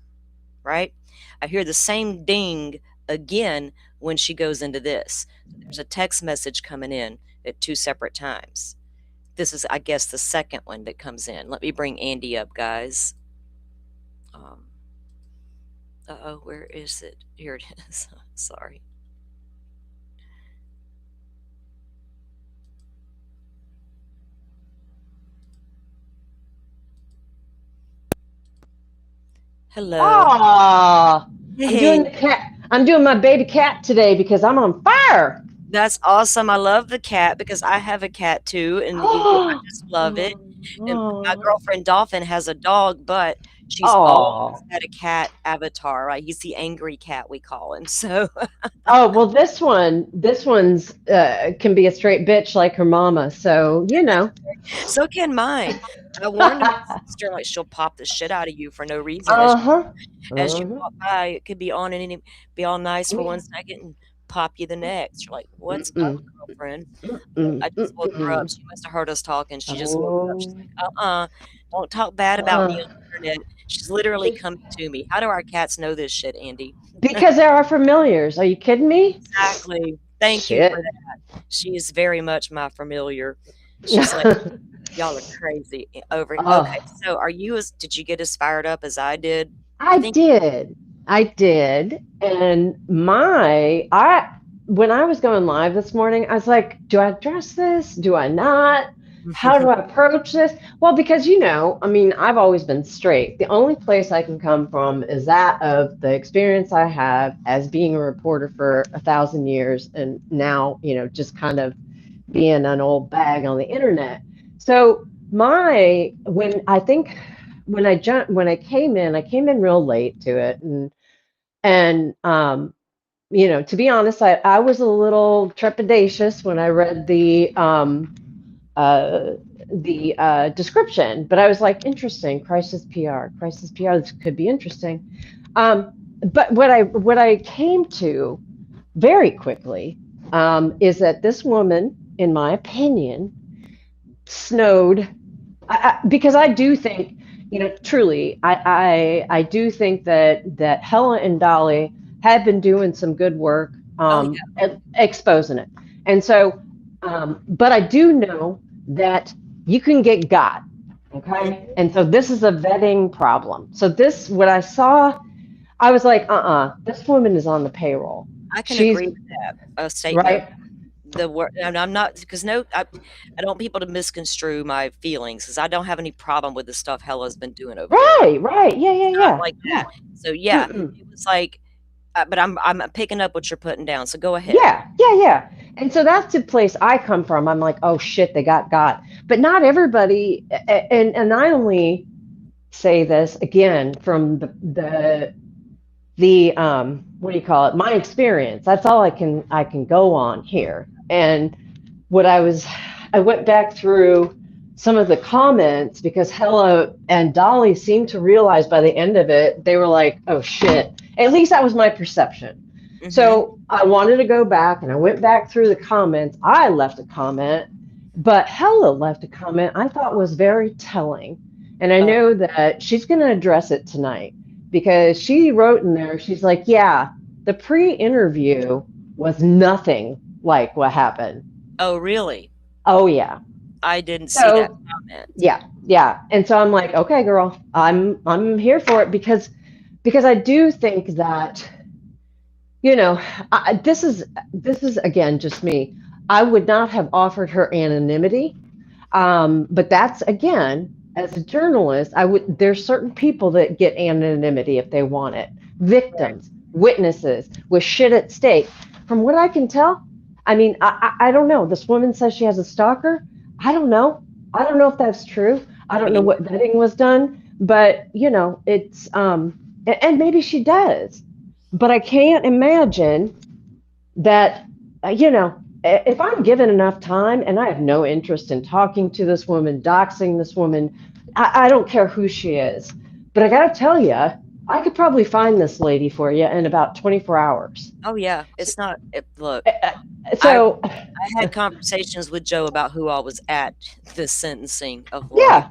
right? I hear the same ding again when she goes into this. There's a text message coming in at 2 separate times. This is, I guess, the second one that comes in. Let me bring Andy up, guys. Uh-oh, where is it? Here it is. Sorry. Hello.
Ah,
Hey,
I'm doing my baby cat today because I'm on fire.
that's awesome. I love the cat because I have a cat too, and I just love it. And my girlfriend Dolphin has a dog, but she's always had a cat avatar. Right? He's the angry cat, we call him. So
Oh, well, this one's can be a straight bitch like her mama. So, you know.
so can mine. I warned my sister, like, she'll pop the shit out of you for no reason. As you walk by, it could be on and be all nice for 1 second and pop you the next. You're like, what's up, girlfriend? I just woke her up. She must have heard us talking. She just woke up. She's like, don't talk bad about me on the internet. She's literally coming to me. How do our cats know this shit, Andy?
Because they are familiars. Are you kidding me?
Exactly. Thank you for that. She is very much my familiar. She's like, y'all are crazy. Okay, so did you get as fired up as I did?
I did. And when I was going live this morning, I was like, do I address this? Do I not? How do I approach this? Well, because, I mean, I've always been straight. The only place I can come from is that of the experience I have as being a reporter for 1,000 years. And now, just kind of being an old bag on the internet. So when I came in real late to it. And to be honest, I was a little trepidatious when I read the description, but I was like, interesting, crisis PR, this could be interesting. But what I came to very quickly is that this woman, in my opinion, snowed, because I do think, truly, I do think that Hella and Dolly have been doing some good work exposing it. And so, but I do know that you can get got, okay? And so this is a vetting problem. So what I saw, I was like, this woman is on the payroll.
I can agree with that statement.
Right?
The word, and I'm not, because I don't want people to misconstrue my feelings, because I don't have any problem with the stuff Hella's been doing over there.
Right. Yeah.
Like that. So yeah, it was like, but I'm picking up what you're putting down. So go ahead.
Yeah. And so that's the place I come from. I'm like, oh shit, they got. But not everybody. And I only say this again from the what do you call it? My experience. That's all I can go on here. And I went back through some of the comments, because Hella and Dolly seemed to realize by the end of it, they were like, oh shit. At least that was my perception. Mm-hmm. So I wanted to go back, and I went back through the comments. I left a comment, but Hella left a comment I thought was very telling. And I know that she's going to address it tonight, because she wrote in there, she's like, yeah, the pre-interview was nothing like what happened.
Oh, really?
Oh, yeah.
I didn't see that comment.
Yeah. And so I'm like, okay, girl, I'm here for it, because I do think that, this is again just me. I would not have offered her anonymity, but that's, again, as a journalist, there's certain people that get anonymity if they want it. Victims, witnesses with shit at stake. From what I can tell, I mean, I don't know. This woman says she has a stalker. I don't know if that's true. I don't know what vetting was done, but it's and maybe she does. But I can't imagine that, if I'm given enough time and I have no interest in talking to this woman, doxing this woman, I don't care who she is. But I got to tell you, I could probably find this lady for you in about 24 hours.
Oh yeah, it's not. Look,
So
I had conversations with Joe about who I was at the sentencing of
yeah,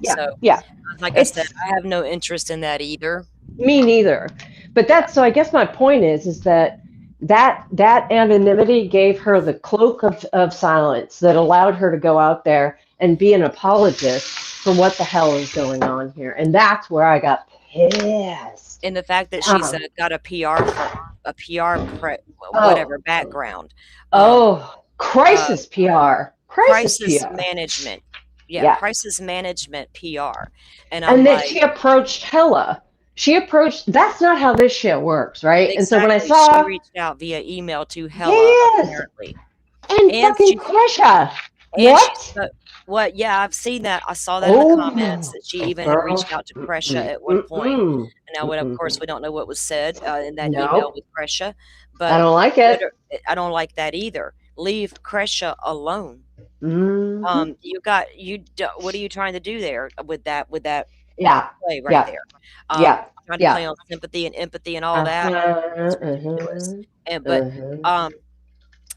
So
yeah.
like I said, I have no interest in that either.
Me neither. But so I guess my point is that anonymity gave her the cloak of silence that allowed her to go out there and be an apologist for what the hell is going on here. And that's where I got pissed.
And the fact that she's got a whatever background.
Crisis PR.
Crisis
PR.
management. Yeah, crisis management PR.
And then she approached Hella. That's not how this shit works, right?
Exactly.
And so when I saw,
she reached out via email to Hella, apparently.
And fucking Krisha.
What? Yeah, I've seen that. I saw that in the comments that she even reached out to Krisha at one point. And now, of course, we don't know what was said in that email with Krisha, but
I don't like it.
I don't like that either. Leave Krisha alone. What are you trying to do there with that play right there? Trying to play on sympathy and empathy and all that. But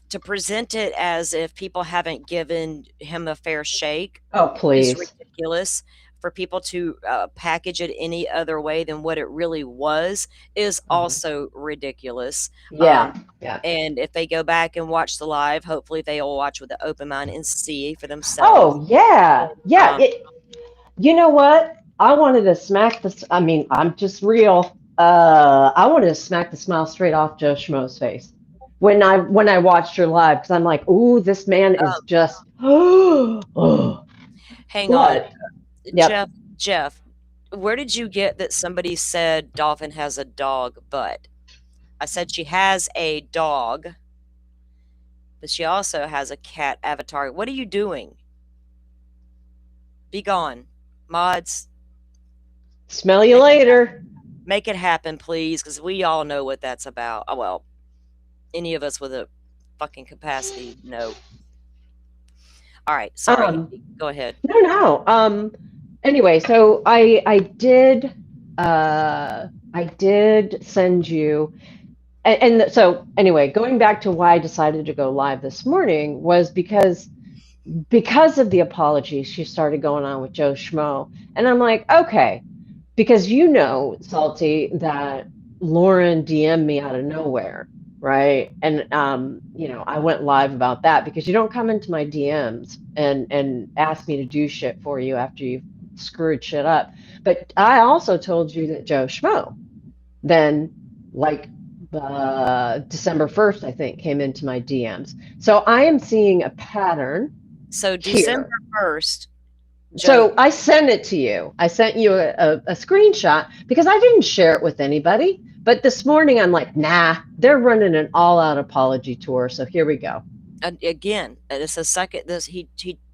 to present it as if people haven't given him a fair shake,
please,
is ridiculous. For people to package it any other way than what it really was is also ridiculous. And if they go back and watch the live, hopefully they will watch with an open mind and see for themselves.
You know what? I wanted to smack this. I mean, I'm just real. I wanted to smack the smile straight off Joe Schmo's face when I watched her live, because I'm like, ooh, this man is just.
Hang on. Jeff, where did you get that somebody said Dolphin has a dog butt? I said she has a dog, but she also has a cat avatar. What are you doing? Be gone. Mods.
Smell you later.
Make it happen, please, because we all know what that's about. Oh, well, any of us with a fucking capacity, no. All right, sorry. Go ahead.
No. Anyway, so I did send you, and so anyway, going back to why I decided to go live this morning was because of the apologies she started going on with Joe Schmo, and I'm like, okay, because Salty, that Lauren DM'd me out of nowhere, right? And I went live about that because you don't come into my DMs and ask me to do shit for you after you've screwed shit up. But I also told you that Joe Schmo then, like, December 1st, I think, came into my DMs. So I am seeing a pattern.
So December 1st.
So I sent it to you. I sent you a screenshot because I didn't share it with anybody. But this morning I'm like, nah, they're running an all-out apology tour. So here we go.
Again, it's a second. He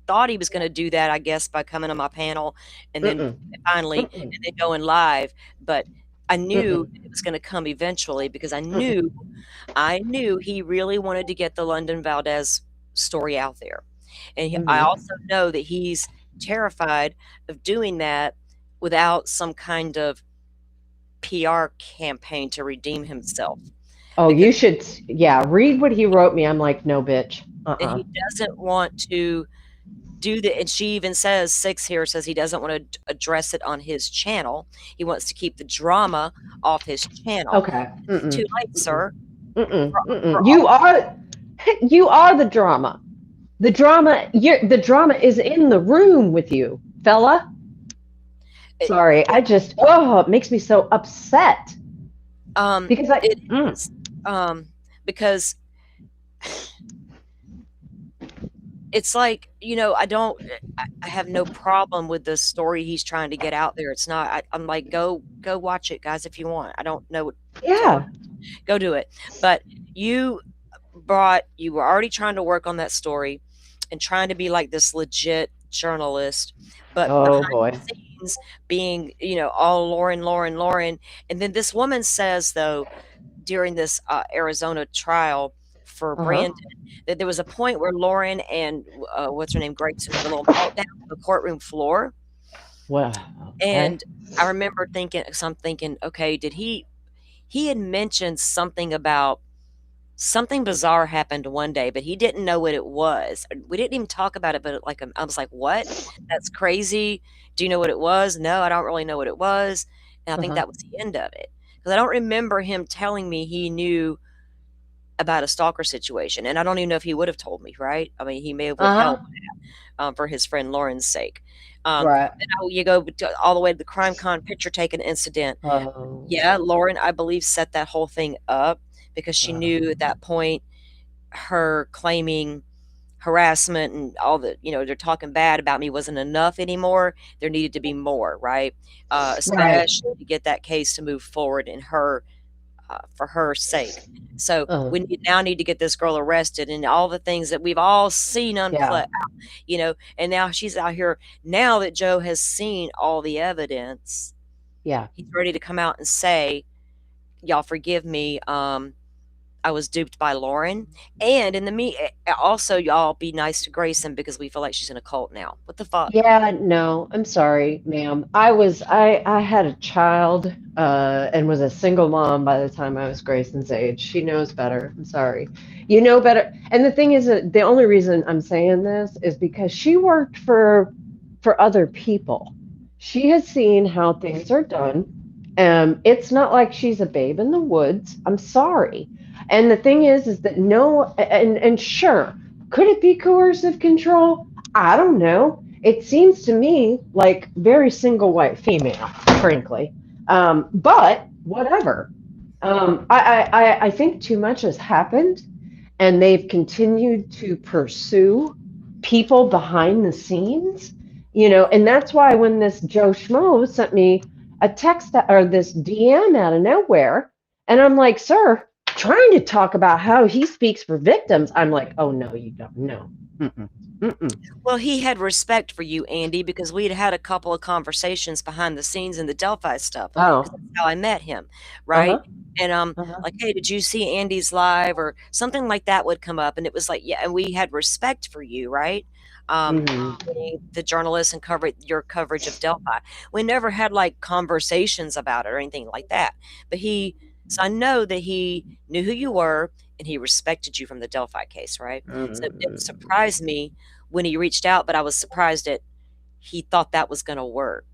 thought he was going to do that, I guess, by coming on my panel and then finally and then going live. But I knew it was going to come eventually because I knew he really wanted to get the London Valdez story out there. And I also know that he's terrified of doing that without some kind of PR campaign to redeem himself.
Oh, you should, read what he wrote me. I'm like, no, bitch.
And he doesn't want to do that. And she even says, Six here says he doesn't want to address it on his channel. He wants to keep the drama off his channel.
Okay.
Too late, sir.
You are the drama. The drama is in the room with you, fella. Sorry, it makes me so upset. Because
because it's like, I have no problem with the story he's trying to get out there. It's not, I'm like, go watch it, guys, if you want. I don't know what.
Yeah.
Go do it. But you were already trying to work on that story and trying to be like this legit journalist, but behind the scenes being, all Lauren. And then this woman says, though, during this Arizona trial for Brandon, that there was a point where Lauren and what's her name, Grace, had a little meltdown on the courtroom floor.
Wow.
And I remember thinking, okay, did he had mentioned something about something bizarre happened one day, but he didn't know what it was. We didn't even talk about it, but I was like, what? That's crazy. Do you know what it was? No, I don't really know what it was. And I think that was the end of it. Because I don't remember him telling me he knew about a stalker situation. And I don't even know if he would have told me, right? I mean, he may have withheld that for his friend Lauren's sake.
Right.
Then you go all the way to the CrimeCon picture taking incident. Yeah, Lauren, I believe, set that whole thing up because she knew at that point her claiming harassment and all the, they're talking bad about me wasn't enough anymore. There needed to be more, right? Especially to get that case to move forward in her, for her sake. So we now need to get this girl arrested and all the things that we've all seen unplayed, and now she's out here. Now that Joe has seen all the evidence, he's ready to come out and say, y'all forgive me. I was duped by Lauren. And in the also, y'all be nice to Grayson because we feel like she's in a cult now. What the fuck?
Yeah, no, I'm sorry, ma'am. I had a child and was a single mom by the time I was Grayson's age. She knows better. I'm sorry. You know better. And the thing is that the only reason I'm saying this is because she worked for other people. She has seen how things are done. It's not like she's a babe in the woods. I'm sorry. And the thing is that and sure, could it be coercive control? I don't know. It seems to me like very single white female, frankly. But whatever. I think too much has happened, and they've continued to pursue people behind the scenes, and that's why when this Joe Schmo sent me a text or this DM out of nowhere, and I'm like, sir, trying to talk about how he speaks for victims. I'm like, oh, no, you don't. No. Mm-mm. Mm-mm.
Well, he had respect for you, Andy, because we'd had a couple of conversations behind the scenes in the Delphi stuff.
Oh.
That's how I met him, right? And like, hey, did you see Andy's live or something like that would come up? And it was like, yeah, and we had respect for you, right? The journalists and your coverage of Delphi. We never had like conversations about it or anything like that. But so I know that he knew who you were and he respected you from the Delphi case, right? So it surprised me when he reached out, but I was surprised that he thought that was going to work.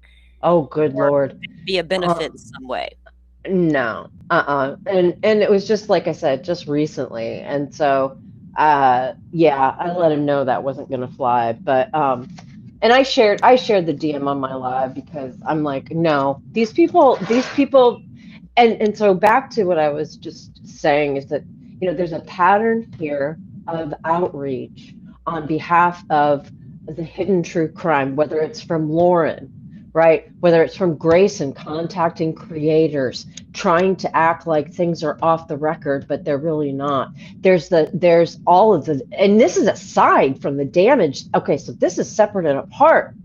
Oh, good Lord.
Be a benefit in some way.
No. And it was just, like I said, just recently. And so, I let him know that wasn't going to fly. But, and I shared the DM on my live because I'm like, no, these people, and so back to what I was just saying is that, there's a pattern here of outreach on behalf of the hidden true crime, whether it's from Lauren, right? Whether it's from Grayson contacting creators, trying to act like things are off the record, but they're really not. There's all of the, and this is aside from the damage. Okay, so this is separate and apart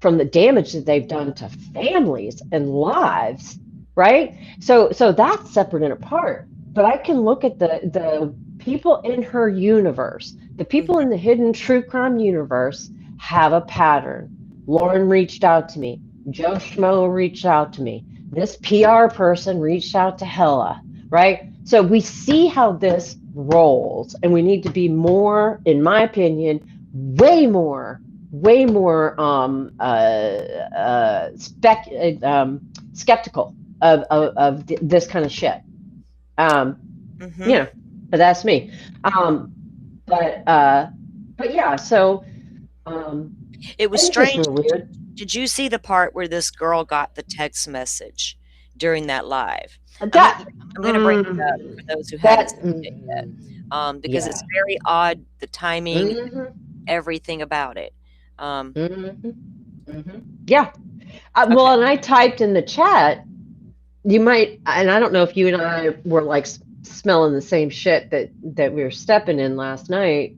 from the damage that they've done to families and lives, right? So that's separate and apart. But I can look at the people in her universe, the people in the hidden true crime universe have a pattern. Lauren reached out to me. Joe Schmo reached out to me. This PR person reached out to Hella, right? So we see how this rolls, and we need to be more, in my opinion, way more skeptical of this kind of shit. But that's me. But yeah, so
it was strange.
Weird.
Did you see the part where this girl got the text message during that live? I'm going to bring it up for those who haven't seen it yet, because it's very odd, the timing, everything about it.
Yeah. Well, and I typed in the chat, you might, and I don't know if you and I were like smelling the same shit that we were stepping in last night.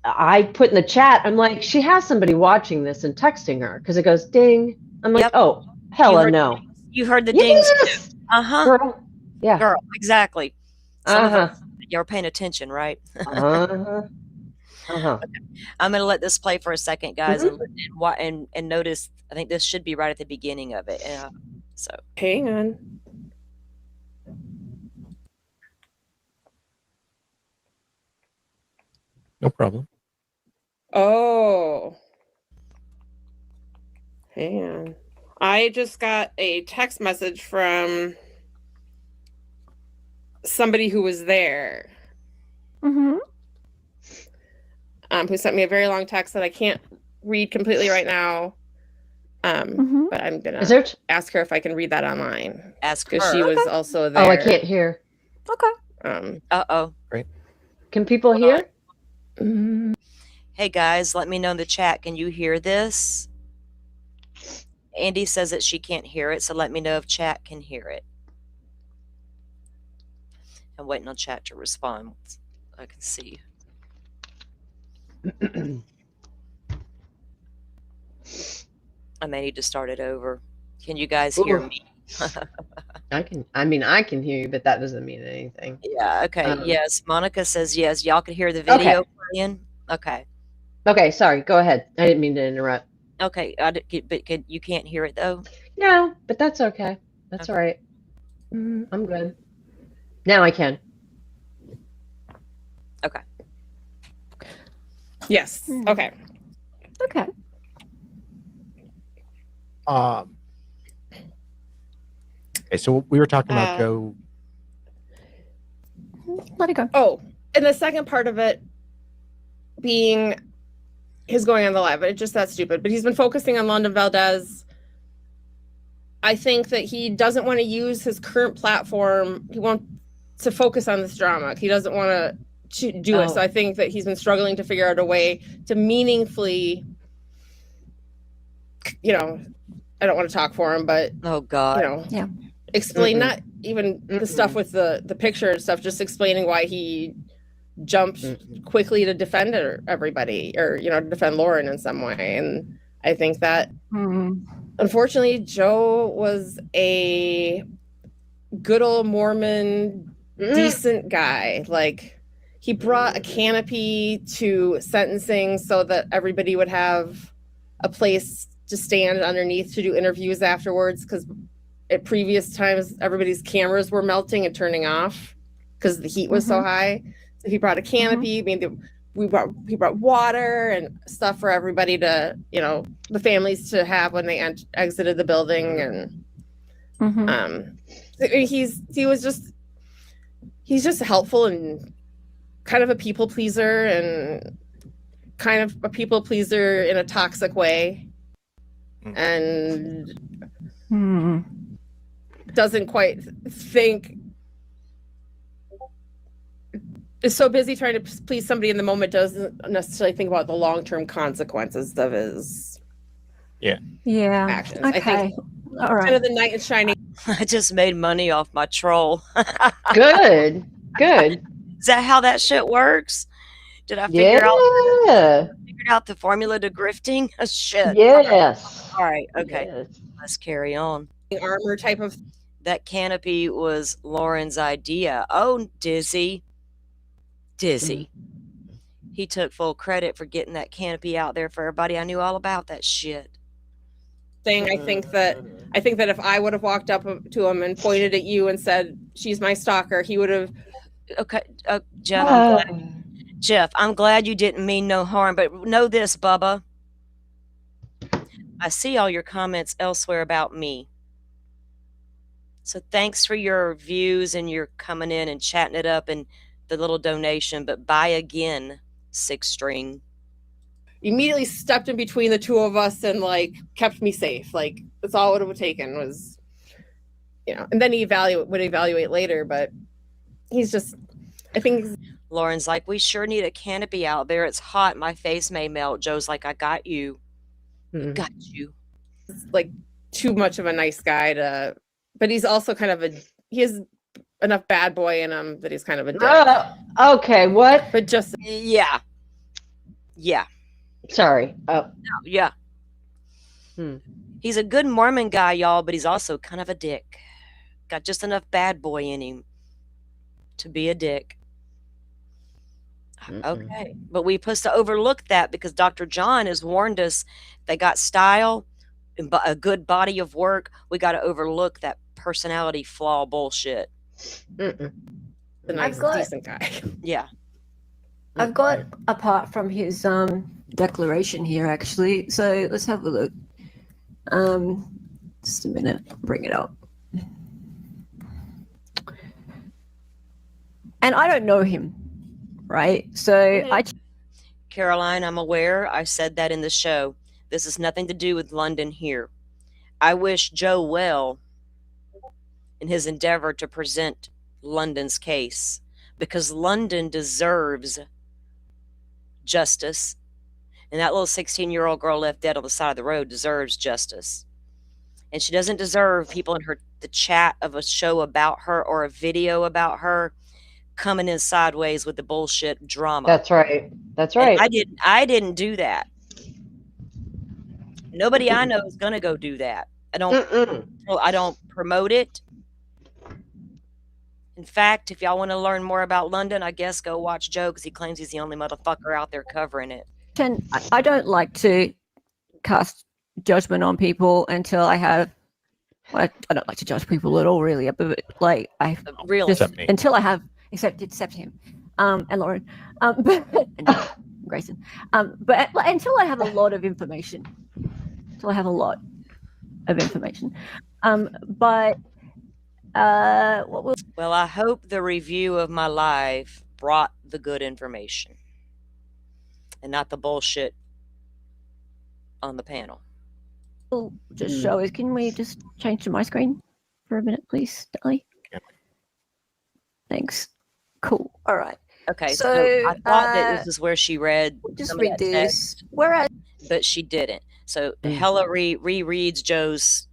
I put in the chat, I'm like, she has somebody watching this and texting her because it goes ding. I'm like, oh, hella no.
You heard the dings.
Girl, Yeah.
Girl, exactly. Some of
Uh-huh.
us, you're paying attention, right?
Uh-huh. Uh-huh.
I'm gonna let this play for a second, guys,
Mhm.
and notice. I think this should be right at the beginning of it. So
Hang on.
No problem.
Oh. Hang on. I just got a text message from somebody who was there,
Mm-hmm.
who sent me a very long text that I can't read completely right now.
Mm-hmm.
But I'm gonna
Is there?
ask her if I can read that online
ask
because
her.
she was
Okay.
also there.
Oh, I can't hear.
Okay.
Uh-oh.
Can people
Hold on.
hear?
Mm,
Hey guys, let me know in the chat. Can you hear this? Andy says that she can't hear it, so let me know if chat can hear it. I'm waiting on chat to respond. I can see. I may need to start it over. Can you guys hear
Ooh.
me?
I can hear you, but that doesn't mean anything.
Yeah, okay.
Um,
Yes. Monica says yes. Y'all can hear the video playing? Okay.
Okay, sorry. Go ahead. I didn't mean to interrupt.
Okay. But you can't hear it though?
No, but that's okay. That's
Okay.
all right. I'm good. Now I can.
Okay.
yes.
Hmm.
Okay.
Okay.
Okay, so we were talking about Joe.
Let it go.
Oh, and the second part of it being his going on the live, it's just that stupid. But he's been focusing on London Valdez. I think that he doesn't want to use his current platform. He wants to focus on this drama. He doesn't want to do it. So I think that he's been struggling to figure out a way to meaningfully, I don't want to talk for him, but
Oh God.
Yeah.
explain
Mm-mm.
not even the stuff with the picture and stuff, just explaining why he jumped quickly to defend everybody or defend Lauren in some way. And I think that unfortunately Joe was a good old Mormon decent guy. Like, he brought a canopy to sentencing so that everybody would have a place to stand underneath to do interviews afterwards, because at previous times everybody's cameras were melting and turning off because the heat was so high. So he brought a canopy. I mean, he brought water and stuff for everybody to, the families to have when they exited the building. And he's just helpful and kind of a people pleaser, and kind of a people pleaser in a toxic way, and doesn't quite think, is so busy trying to please somebody in the moment, doesn't necessarily think about the long-term consequences of his actions.
Okay.
I think
All right.
kind of the knight in shining.
I just made money off my troll.
Good. Good.
Is that how that shit works? Did I figure out the formula to grifting? Oh, shit.
Yes.
All right. Okay.
Yes.
Let's carry on.
Armor type of.
That canopy was Lauren's idea. Oh, Dizzy. He took full credit for getting that canopy out there for everybody. I knew all about that shit.
Thing. I think that if I would have walked up to him and pointed at you and said, "She's my stalker," he would have.
Okay, Jeff, I'm glad you didn't mean no harm, but know this, Bubba. I see all your comments elsewhere about me. So thanks for your views and your coming in and chatting it up and the little donation, but buy again, Six String.
Immediately stepped in between the two of us and kept me safe. That's all it would have taken was, and then he would evaluate later, but he's just, I think.
Lauren's like, we sure need a canopy out there. It's hot. My face may melt. Joe's like, I got you. Got you.
Too much of a nice guy but he's also kind of he has enough bad boy in him that he's kind of a dick.
Okay, what?
But just.
Yeah.
Sorry. Oh.
Yeah. He's a good Mormon guy, y'all, but he's also kind of a dick. got just enough bad boy in him to be a dick. Okay, but we supposed to overlook that because Dr. John has warned us they got style and a good body of work. We got to overlook that personality flaw bullshit.
The nice, decent guy.
Yeah.
I've got a part from his declaration here, actually. So let's have a look. Just a minute. I'll bring it up. And I don't know him, right? So
Caroline, I'm aware. I said that in the show. This has nothing to do with London here. I wish Joe well in his endeavor to present London's case, because London deserves justice. And that little 16-year-old girl left dead on the side of the road deserves justice. And she doesn't deserve people in the chat of a show about her or a video about her coming in sideways with the bullshit drama.
That's right. That's right.
And I didn't do that. Nobody I know is gonna go do that. I don't promote it. In fact, if y'all want to learn more about London, I guess go watch Joe, because he claims he's the only motherfucker out there covering it.
I don't like to cast judgment on people until I have. I don't like to judge people at all, really. But like
Really,
until I have except him, and Lauren, and Grayson, but until I have a lot of information, but.
Well, I hope the review of my live brought the good information and not the bullshit on the panel.
Just show is. Can we just change to my screen for a minute, please, Dolly?
Yeah.
Thanks. Cool. All right.
Okay, so I thought that this is where she read.
Just read this. Whereas,
but she didn't. So Hella rereads Joe's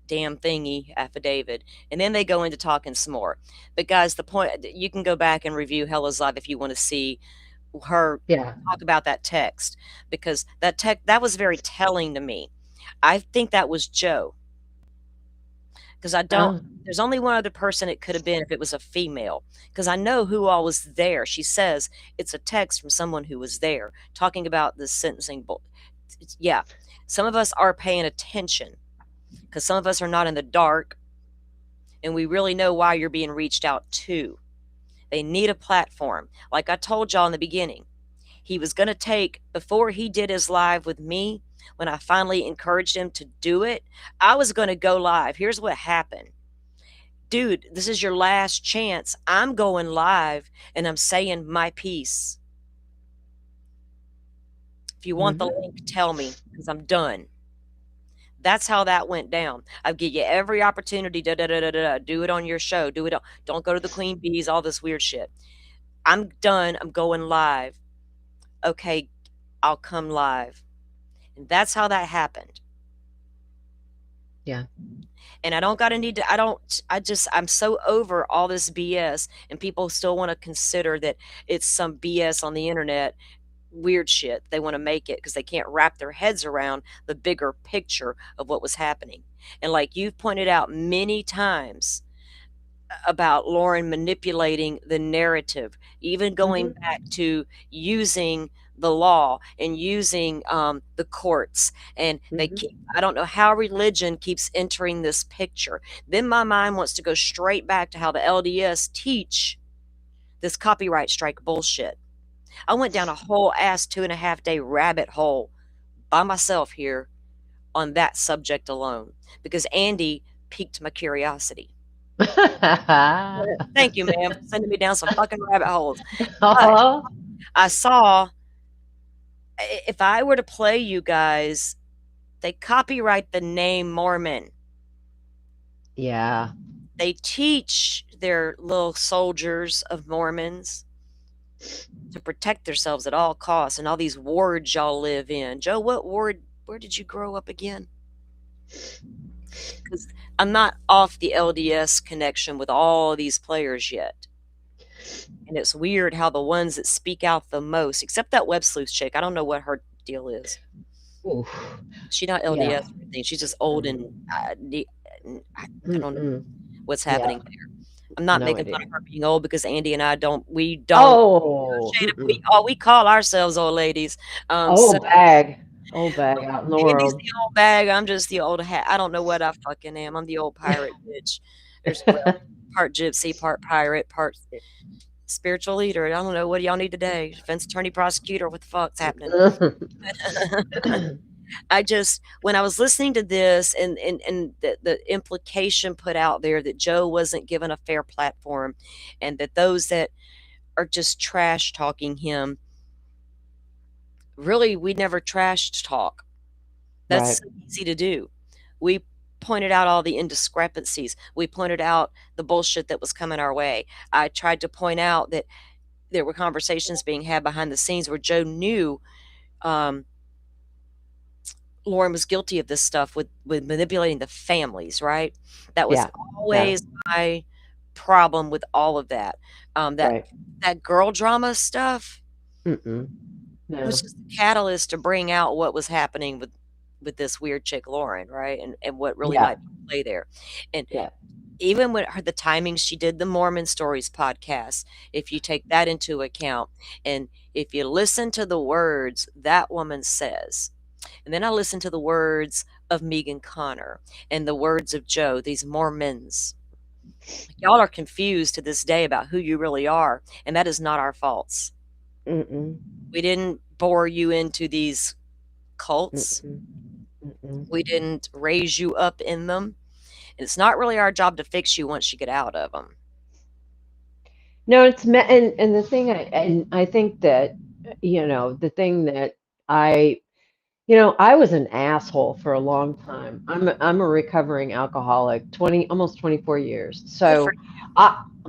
damn thingy affidavit, and then they go into talking some more. But guys, the point, you can go back and review Hella's live if you want to see her talk about that text, because that was very telling to me. I think that was Joe, because there's only one other person it could have been if it was a female, because I know who all was there. She says it's a text from someone who was there talking about the sentencing. Yeah, some of us are paying attention, because some of us are not in the dark, and we really know why you're being reached out to. They need a platform. Like I told y'all in the beginning, he was going to take, before he did his live with me, when I finally encouraged him to do it, I was going to go live. Here's what happened. Dude, this is your last chance. I'm going live, and I'm saying my piece. If you want the link, tell me, because I'm done. That's how that went down. I'll give you every opportunity to do it on your show. Don't go to the Queen Bees, all this weird shit. I'm done. I'm going live. Okay, I'll come live. And that's how that happened.
Yeah.
And I don't got to need to, I'm so over all this BS, and people still want to consider that it's some BS on the internet. Weird shit. They want to make it because they can't wrap their heads around the bigger picture of what was happening. And like you've pointed out many times about Lauren manipulating the narrative, even going back to using the law and using the courts, and they I don't know how religion keeps entering this picture. Then my mind wants to go straight back to how the LDS teach this copyright strike bullshit. I went down a whole ass 2.5 day rabbit hole by myself here on that subject alone, because Andy piqued my curiosity. Thank you, ma'am, for sending me down some fucking rabbit holes. But I saw, if I were to play you guys, they copyright the name Mormon.
Yeah.
They teach their little soldiers of Mormons to protect themselves at all costs, and all these wards y'all live in. Joe, what ward, where did you grow up again? Because I'm not off the LDS connection with all these players yet. And it's weird how the ones that speak out the most, except that web sleuth chick, I don't know what her deal is.
Oof. She's
not LDS or anything. She's just old and I don't know. what's
Yeah.
happening there. I'm not
No
making fun
idea.
of her being old because Andy and I don't
Oh,
shade of-
mm-mm.
we call ourselves old ladies. So
Old bag out in the
Andy's
world.
the old bag. I'm just the old hat. I don't know what I fucking am. I'm the old pirate bitch. There's part gypsy, part pirate, part spiritual leader. I don't know. What do y'all need today? Defense attorney, prosecutor. What the fuck's happening? I just, when I was listening to this and the implication put out there that Joe wasn't given a fair platform, and that those that are just trash talking him, really, we never trash talk. That's
Right.
so easy to do. We pointed out all the indiscrepancies. We pointed out the bullshit that was coming our way. I tried to point out that there were conversations being had behind the scenes where Joe knew Lauren was guilty of this stuff with manipulating the families, right? That was
Yeah.
always my problem with all of that.
Right.
That girl drama stuff
Mm-mm. No.
was just a catalyst to bring out what was happening with this weird chick Lauren, right? And what really
Yeah.
might play there. And
Yeah.
even with the timing she did the Mormon Stories podcast, if you take that into account, and if you listen to the words that woman says, and then I listen to the words of Megan Connor and the words of Joe, these Mormons, y'all are confused to this day about who you really are, and that is not our faults.
Mm-mm.
We didn't bore you into these cults.
Mm-mm. Mm-mm.
We didn't raise you up in them. And it's not really our job to fix you once you get out of them.
No, and the thing I think that the thing that I was an asshole for a long time. I'm a recovering alcoholic, almost 24 years.
Good
So
for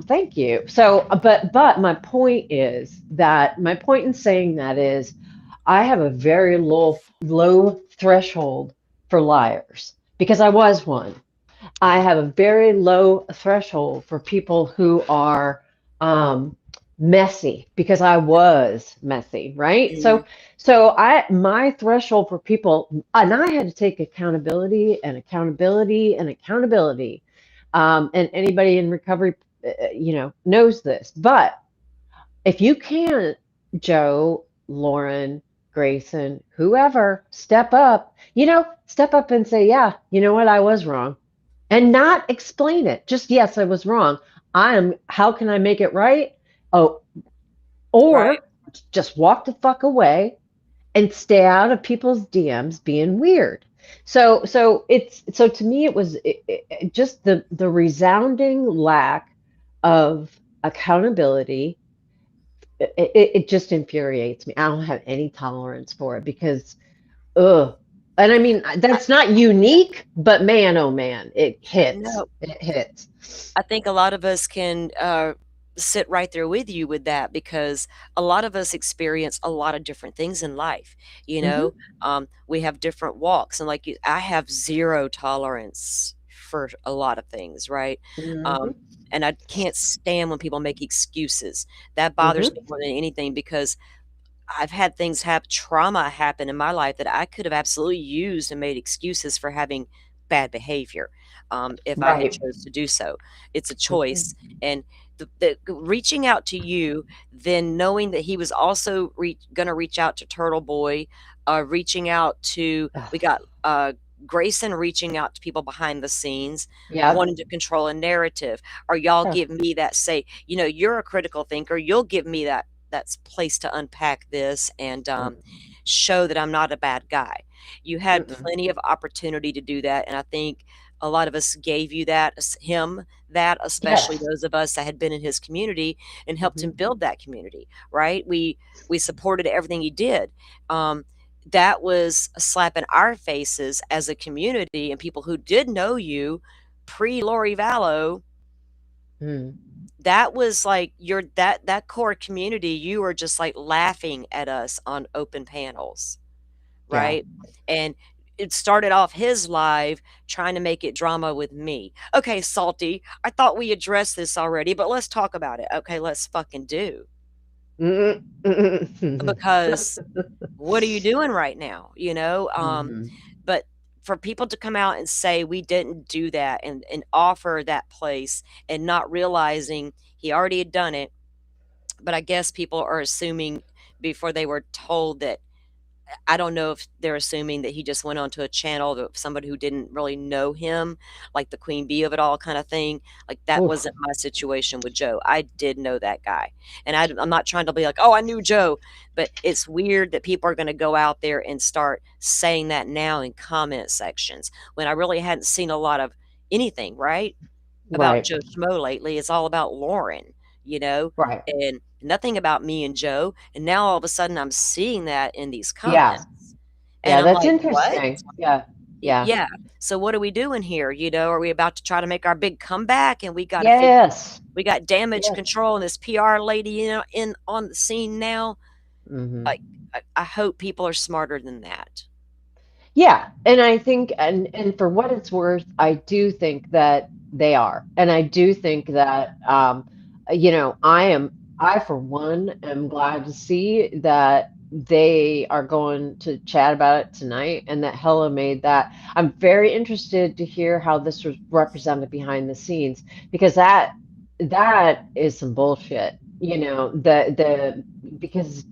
thank you. So but my point in saying that is I have a very low threshold for liars because I was one. I have a very low threshold for people who are messy because I was messy, right?
Mhm.
So my threshold for people, and I had to take accountability and accountability and accountability. And anybody in recovery, knows this. But if you can't, Joe, Lauren, Grayson, whoever, step up and say, yeah, you know what, I was wrong. And not explain it. Just, yes, I was wrong. How can I make it right? Oh, or
Right.
just walk the fuck away and stay out of people's DMs being weird. So to me, it was just the resounding lack of accountability. It just infuriates me. I don't have any tolerance for it because, ugh. And I mean, that's not unique, but man, oh man, it hits.
No,
It hits.
I think a lot of us can sit right there with you with that, because a lot of us experience a lot of different things in life. You know, we have different walks, and like I have zero tolerance for a lot of things, right?
Mhm.
And I can't stand when people make excuses. That bothers me more than anything, because I've had things trauma happen in my life that I could have absolutely used and made excuses for having bad behavior, if I had
Right.
chose to do so. It's a choice. And the reaching out to you, then knowing that he was also going to reach out to Turtle Boy, reaching out to, we got Grayson reaching out to people behind the scenes,
Yeah.
wanting to control a narrative, or y'all
Yeah.
give me that, say, you're a critical thinker, you'll give me that's place to unpack this and show that I'm not a bad guy. You had plenty of opportunity to do that, and I think a lot of us gave you that, especially
Yes.
those of us that had been in his community and helped him build that community, right? We supported everything he did. That was a slap in our faces as a community, and people who did know you pre-Lori Vallow. That was like that core community, you were just like laughing at us on open panels, right? And it started off his live trying to make it drama with me. Okay, Salty, I thought we addressed this already, but let's talk about it. Okay, let's fucking do. Because what are you doing right now? But for people to come out and say we didn't do that and offer that place and not realizing he already had done it. But I guess people are assuming before they were told that, I don't know if they're assuming that he just went onto a channel of somebody who didn't really know him, like the queen bee of it all kind of thing. Like that
Oof.
wasn't my situation with Joe. I did know that guy. And I'm not trying to be like, oh, I knew Joe, but it's weird that people are going to go out there and start saying that now in comment sections when I really hadn't seen a lot of anything, right? About
Right.
Joe Schmo lately. It's all about Lauren, you know,
Right.
and nothing about me and Joe. And now all of a sudden I'm seeing that in these
Yeah.
comments.
Yeah,
And I'm
that's
like, what?
interesting. Yeah. Yeah.
Yeah. So what are we doing here? You know, are we about to try to make our big comeback and we got to
Yes.
we got damage
Yes.
control and this PR lady, you know, in on the scene now?
Mhm.
Like I hope people are smarter than that.
Yeah, and I think, and for what it's worth, I do think that they are, and I do think that I for one am glad to see that they are going to chat about it tonight, and that Hella made that. I'm very interested to hear how this was represented behind the scenes, because that is some bullshit. Because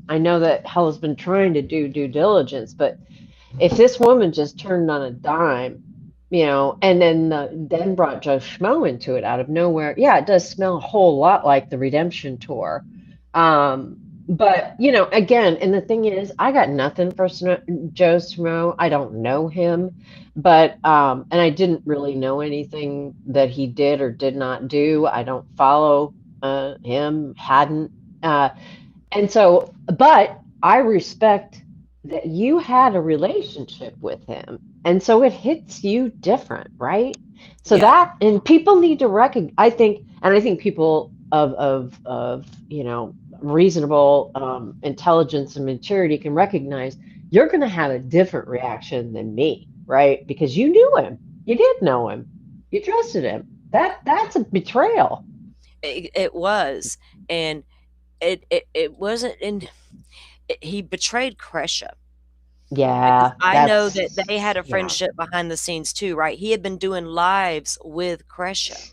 I know that Hella's been trying to do due diligence, but if this woman just turned on a dime, and then brought Joe Schmo into it out of nowhere, yeah, it does smell a whole lot like the Redemption Tour. But again, and the thing is, I got nothing for Joe Schmo. I don't know him, but and I didn't really know anything that he did or did not do. I don't follow him, hadn't, and so, but I respect that you had a relationship with him, and so it hits you different, right? So
Yeah.
and people need to recognize, I think people of reasonable intelligence and maturity can recognize you're going to have a different reaction than me, right? Because you knew him, you did know him, you trusted him. That's a betrayal.
It was, and it wasn't in. He betrayed Kresha.
Yeah,
I know that they had a friendship behind the scenes too, right? He had been doing lives with Kresha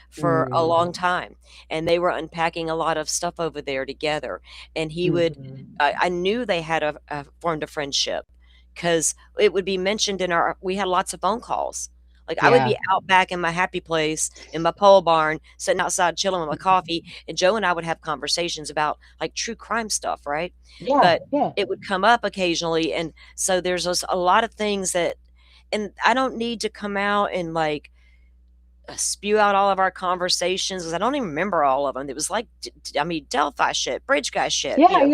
for a long time, and they were unpacking a lot of stuff over there together. And he would, I knew they had formed a friendship because it would be mentioned in we had lots of phone calls. Like I would be out back in my happy place in my pole barn, sitting outside chilling with my coffee, and Joe and I would have conversations about like true crime stuff, right? But it would come up occasionally, and so there's a lot of things that, and I don't need to come out and like spew out all of our conversations because I don't even remember all of them. It was like, Delphi shit, bridge guy shit.
Yeah.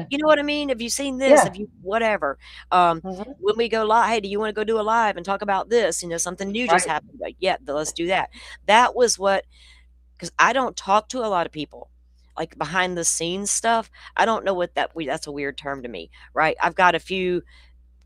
You know what I mean? Have you seen this? Have you whatever?
Mhm.
When we go live, hey, do you want to go do a live and talk about this? Something new just happened. Like, yeah, let's do that. That was because I don't talk to a lot of people. Like behind the scenes stuff. I don't know what that's a weird term to me, right? I've got a few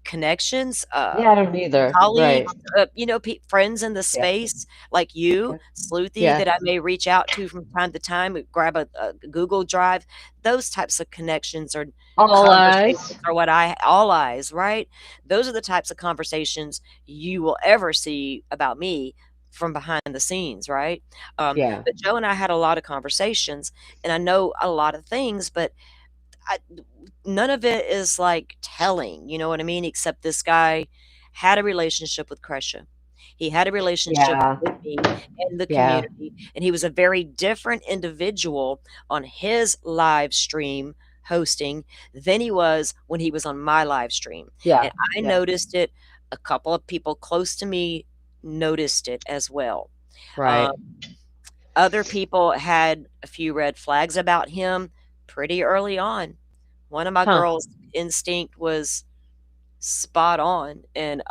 connections,
Yeah, I don't either.
colleagues,
Right.
friends in the space like you, Sleuthy,
Yeah.
that I may reach out to from time to time, grab a Google Drive. Those types of connections or
All eyes.
conversations are what all eyes, right? Those are the types of conversations you will ever see about me from behind the scenes, right?
Yeah.
But Joe and I had a lot of conversations, and I know a lot of things, but none of it is like telling, you know what I mean? Except this guy had a relationship with Kresha. He had a relationship
Yeah.
with me and the
Yeah.
community, and he was a very different individual on his live stream hosting than he was when he was on my live stream.
Yeah.
And I
Yeah.
noticed it. A couple of people close to me noticed it as well.
Right.
Other people had a few red flags about him pretty early on. One of my girls' instinct was spot on, and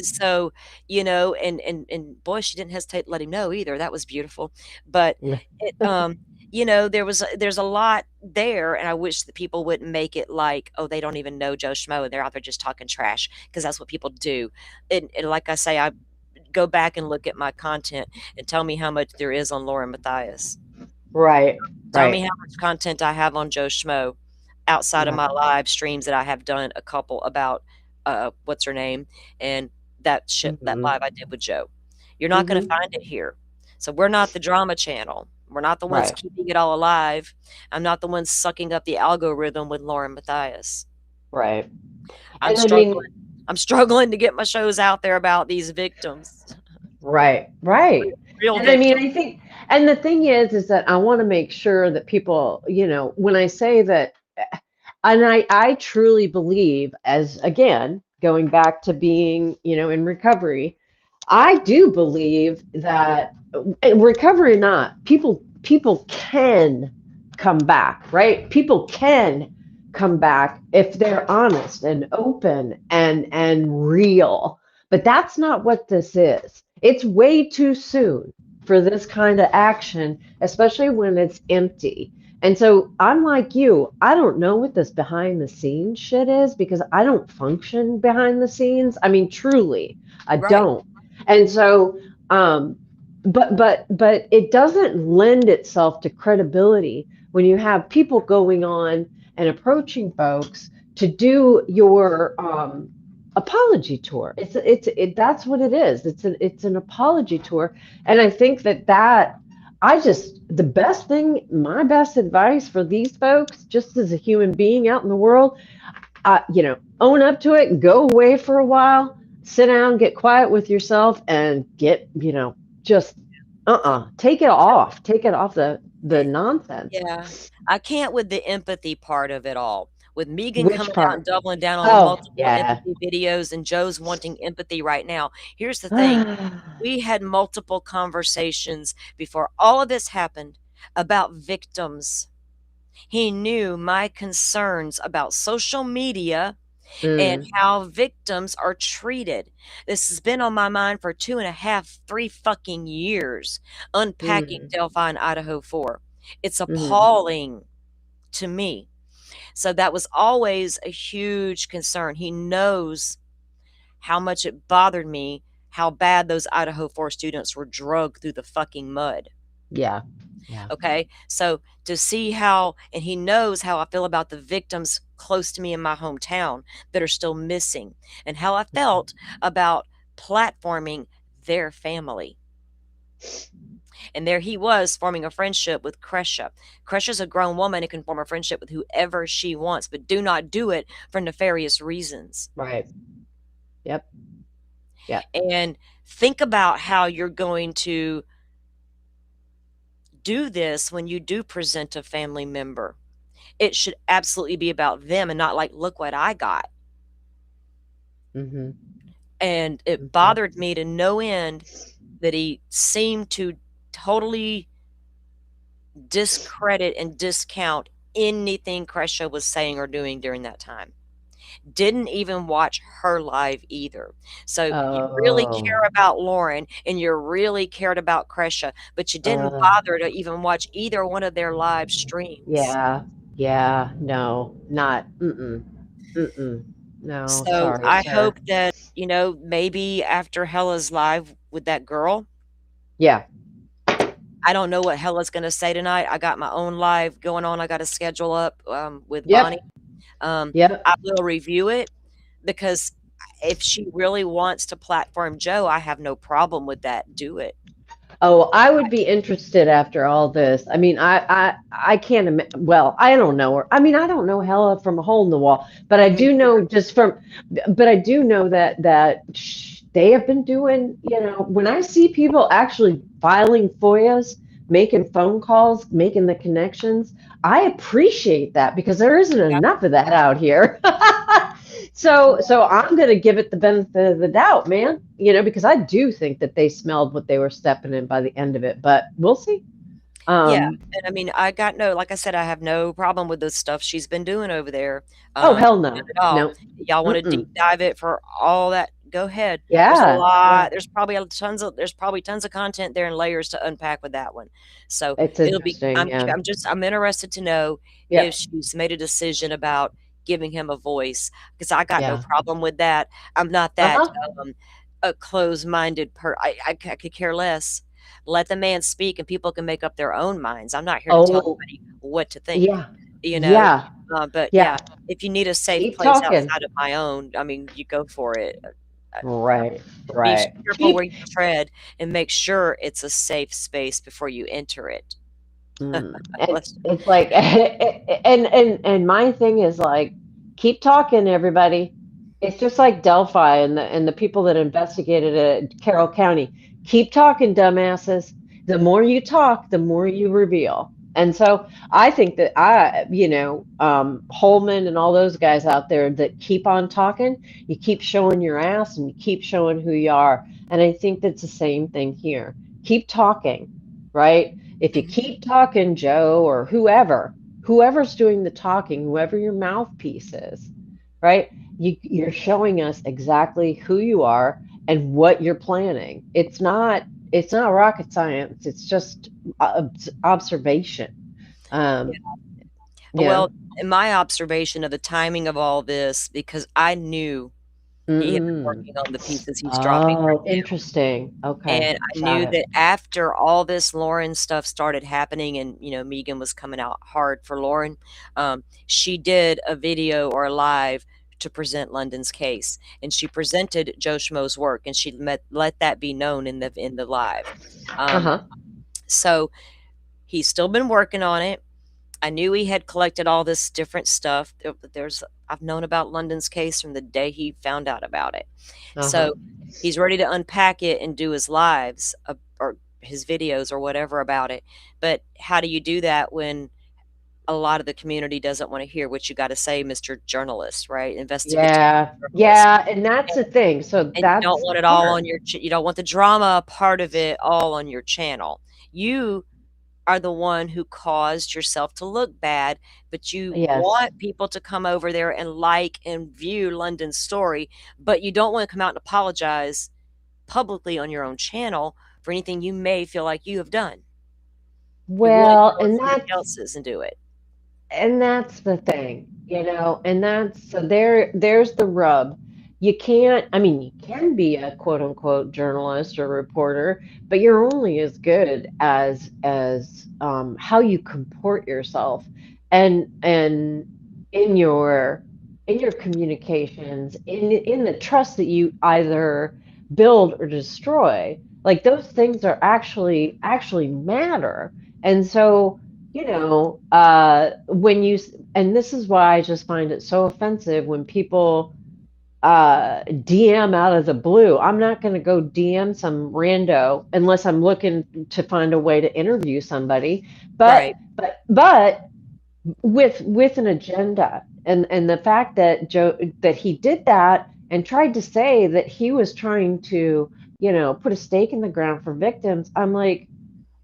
so, and boy, she didn't hesitate to let him know either. That was beautiful. But it, there's a lot there, and I wish that people wouldn't make it like, oh, they don't even know Joe Schmo, and they're out there just talking trash, because that's what people do. And like I say, I go back and look at my content and tell me how much there is on Lauren Matthias.
Right.
Tell me how much content I have on Joe Schmo outside of
Yeah.
my live streams that I have done a couple about what's her name, and that
Mhm.
live I did with Joe. You're not going to
Mhm.
find it here. So we're not the drama channel. We're not the ones
Right.
keeping it all alive. I'm not the one sucking up the algorithm with Lauren Matthias.
Right.
I'm
And I mean,
struggling. I'm struggling to get my shows out there about these victims.
right, right.
Real
And I mean,
victims.
I think, and the thing is that I want to make sure that people, when I say that, and I truly believe, as again, going back to being, in recovery, I do believe that recovery or not, people can come back, right? People can come back if they're honest and open and real. But that's not what this is. It's way too soon for this kind of action, especially when it's empty. And so I'm like you, I don't know what this behind the scenes shit is because I don't function behind the scenes. I mean, truly, I
Right.
don't. And so, but it doesn't lend itself to credibility when you have people going on and approaching folks to do your apology tour. That's what it is. It's an apology tour, and I think that the best thing, my best advice for these folks, just as a human being out in the world, own up to it, go away for a while, sit down, get quiet with yourself, and get, just take it off. Take it off the nonsense.
Yeah. I can't with the empathy part of it all. With Megan
Which
coming out and
part?
doubling down on the
Oh,
multiple
yeah.
empathy videos and Joe's wanting empathy right now. Here's the thing. We had multiple conversations before all of this happened about victims. He knew my concerns about social media and how victims are treated. This has been on my mind for 2.5, 3 fucking years, unpacking Delphi Idaho 4. It's appalling to me. So that was always a huge concern. He knows how much it bothered me, how bad those Idaho 4 students were drugged through the fucking mud.
Yeah. Yeah.
Okay. So to see how, and he knows how I feel about the victims close to me in my hometown that are still missing, and how I felt about platforming their family. And there he was forming a friendship with Kresha. Kresha's a grown woman and can form a friendship with whoever she wants, but do not do it for nefarious reasons.
Right. Yep. Yeah.
And think about how you're going to do this when you do present a family member. It should absolutely be about them and not like, look what I got. And it bothered me to no end that he seemed to totally discredit and discount anything Kresha was saying or doing during that time. Didn't even watch her live either. So you really care about Lauren and you really cared about Kresha, but you didn't bother to even watch either one of their live streams.
Yeah. Yeah. No, not. No.
So
Sorry,
I
sir.
hope that, maybe after Hella's live with that girl.
Yeah.
I don't know what Hella's going to say tonight. I got my own live going on. I got a schedule up with
Yep.
Bonnie.
Yep.
I will review it because if she really wants to platform Joe, I have no problem with that. Do it.
Oh, I would be interested after all this. I mean, I can't well, I don't know her. I mean, I don't know Hella from a hole in the wall, but I do know but I do know that they have been doing, when I see people actually filing FOIAs, making phone calls, making the connections, I appreciate that because there isn't enough of that out here. So I'm going to give it the benefit of the doubt, man, because I do think that they smelled what they were stepping in by the end of it, but we'll see.
Yeah. And I mean, like I said, I have no problem with the stuff she's been doing over there.
Oh, hell no.
Not at all.
No.
Y'all want to deep dive it for all that? Go ahead.
Yeah.
There's a lot. There's probably tons of content there and layers to unpack with that one. So it'll be, I'm interested to know if she's made a decision about giving him a voice, because I got no problem with that. I'm not that a closed-minded I could care less. Let the man speak and people can make up their own minds. I'm not here to tell anybody what to think.
Yeah.
you know.
Yeah.
But
Yeah.
if you need a safe
Keep
place
talking.
outside of my own, I mean, you go for it.
Right.
Be
Right.
careful where you tread and make sure it's a safe space before you enter it.
And
Let's-
it's like, and my thing is like, keep talking, everybody. It's just like Delphi and the people that investigated it at Carroll County. Keep talking, dumbasses. The more you talk, the more you reveal. And so I think that Holman and all those guys out there that keep on talking, you keep showing your ass and you keep showing who you are. And I think that's the same thing here. Keep talking, right? If you keep talking, Joe, or whoever's doing the talking, whoever your mouthpiece is, right? You're showing us exactly who you are and what you're planning. It's not rocket science. It's just observation. Yeah.
Well, in my observation of the timing of all this, because I knew he had been working on the pieces he's dropping right
Oh,
now.
interesting. Okay.
And I knew that after all this Lauren stuff started happening and, Megan was coming out hard for Lauren, she did a video or a live to present London's case. And she presented Joe Schmo's work and she let that be known in the live. So he's still been working on it. I knew he had collected all this different stuff. I've known about London's case from the day he found out about it. So he's ready to unpack it and do his lives or his videos or whatever about it. But how do you do that when a lot of the community doesn't want to hear what you got to say, Mr. Journalist, right? Investigative.
Yeah, and that's the thing. So
and you don't want it all on your. You don't want the drama part of it all on your channel. You are the one who caused yourself to look bad, but you want people to come over there and like and view London's story, but you don't want to come out and apologize publicly on your own channel for anything you may feel like you have done.
Well, and
else's and do it.
And that's the thing, and there's the rub. You can be a quote unquote journalist or reporter, but you're only as good as how you comport yourself and in your communications, in the trust that you either build or destroy. Like those things are actually matter. And so, and this is why I just find it so offensive when people DM out of the blue. I'm not going to go DM some rando unless I'm looking to find a way to interview somebody, but with an agenda. And the fact that that he did that and tried to say that he was trying to, put a stake in the ground for victims. I'm like,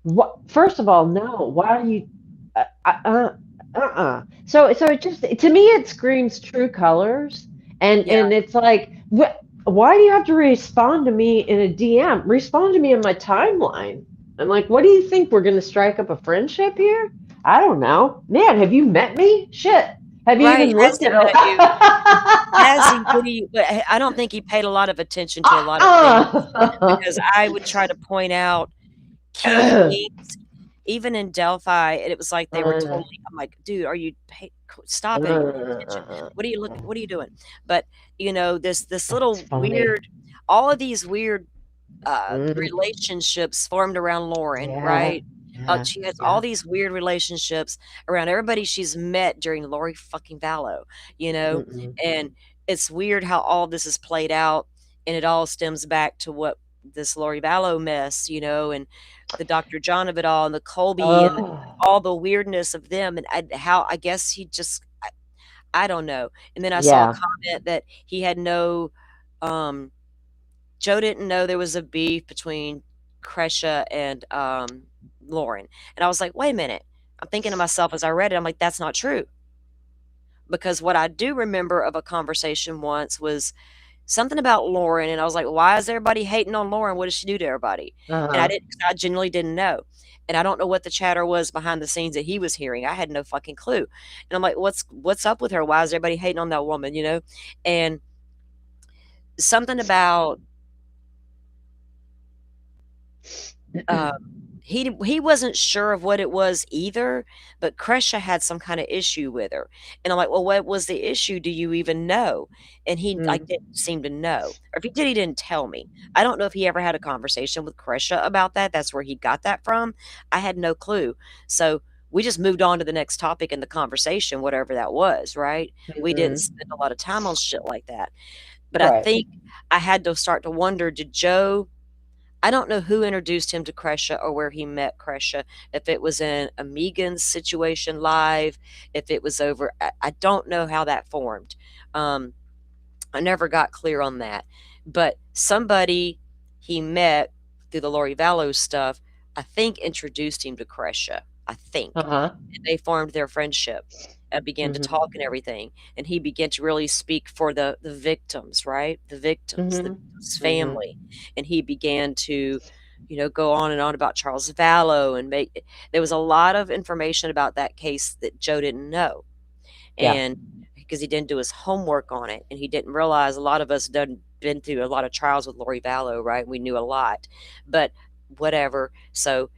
what? First of all, no. Why do you? So it just, to me, it screams true colors, and it's like, why do you have to respond to me in a DM? Respond to me in my timeline. I'm like, what do you think? We're going to strike up a friendship here? I don't know, man. Have you met me? Shit. Have you even looked at
you? But I don't think he paid a lot of attention to a lot of things because I would try to point out key things, even in Delphi, and it was like they were totally. I'm like, dude, are you? Stop it! What are you looking? What are you doing? But this little weird, all of these weird relationships formed around Lauren, right? She has all these weird relationships around everybody she's met during Lori fucking Vallow, and it's weird how all this is played out, and it all stems back to what this Lori Vallow mess, and the Dr. John of it all, and the Colby, and all the weirdness of them, and how I guess he just, I don't know. And then I saw a comment that he had no, Joe didn't know there was a beef between Kresha and Lauren. And I was like, wait a minute. I'm thinking to myself as I read it, I'm like, that's not true. Because what I do remember of a conversation once was something about Lauren, and I was like, why is everybody hating on Lauren? What does she do to everybody? And I genuinely didn't know. And I don't know what the chatter was behind the scenes that he was hearing. I had no fucking clue. And I'm like, what's up with her? Why is everybody hating on that woman, And something about he wasn't sure of what it was either, but Kresha had some kind of issue with her. And I'm like, well, what was the issue? Do you even know? And he like didn't seem to know. Or if he did, he didn't tell me. I don't know if he ever had a conversation with Kresha about that. That's where he got that from. I had no clue. So we just moved on to the next topic in the conversation, whatever that was, right? We didn't spend a lot of time on shit like that. But I
Right.
think I had to start to wonder, did Joe, I don't know who introduced him to Kresha or where he met Kresha, if it was in a Megan's situation live, if it was over, I don't know how that formed. I never got clear on that. But somebody he met through the Lori Vallow stuff, I think introduced him to Kresha. I think.
Uh-huh.
And they formed their friendship and began to talk and everything. And he began to really speak for the victims, right? The victims, the victims' family. And he began to, go on and on about Charles Vallow and there was a lot of information about that case that Joe didn't know.
Yeah.
And because he didn't do his homework on it, and he didn't realize a lot of us done been through a lot of trials with Lori Vallow, right? We knew a lot, but whatever. So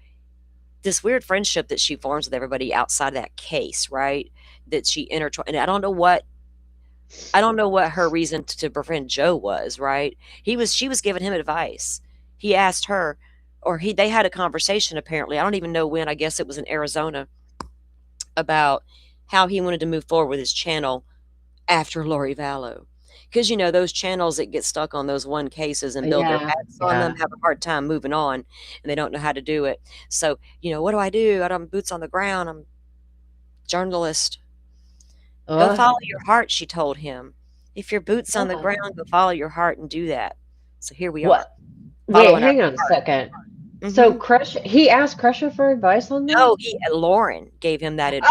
this weird friendship that she forms with everybody outside of that case, right? That she intertwined, and I don't know what her reason to befriend Joe was, right? She was giving him advice. He asked her, or they had a conversation apparently. I don't even know when. I guess it was in Arizona, about how he wanted to move forward with his channel after Lori Vallow. Because those channels that get stuck on those one cases and build their backs on them have a hard time moving on, and they don't know how to do it. So, what do? I'm boots on the ground. I'm journalist. Go follow your heart, she told him. If your boots on the ground, go follow your heart and do that. So here we are.
Wait, hang on a second. So Kresha, he asked Kresha for advice on that?
No, Lauren gave him that advice.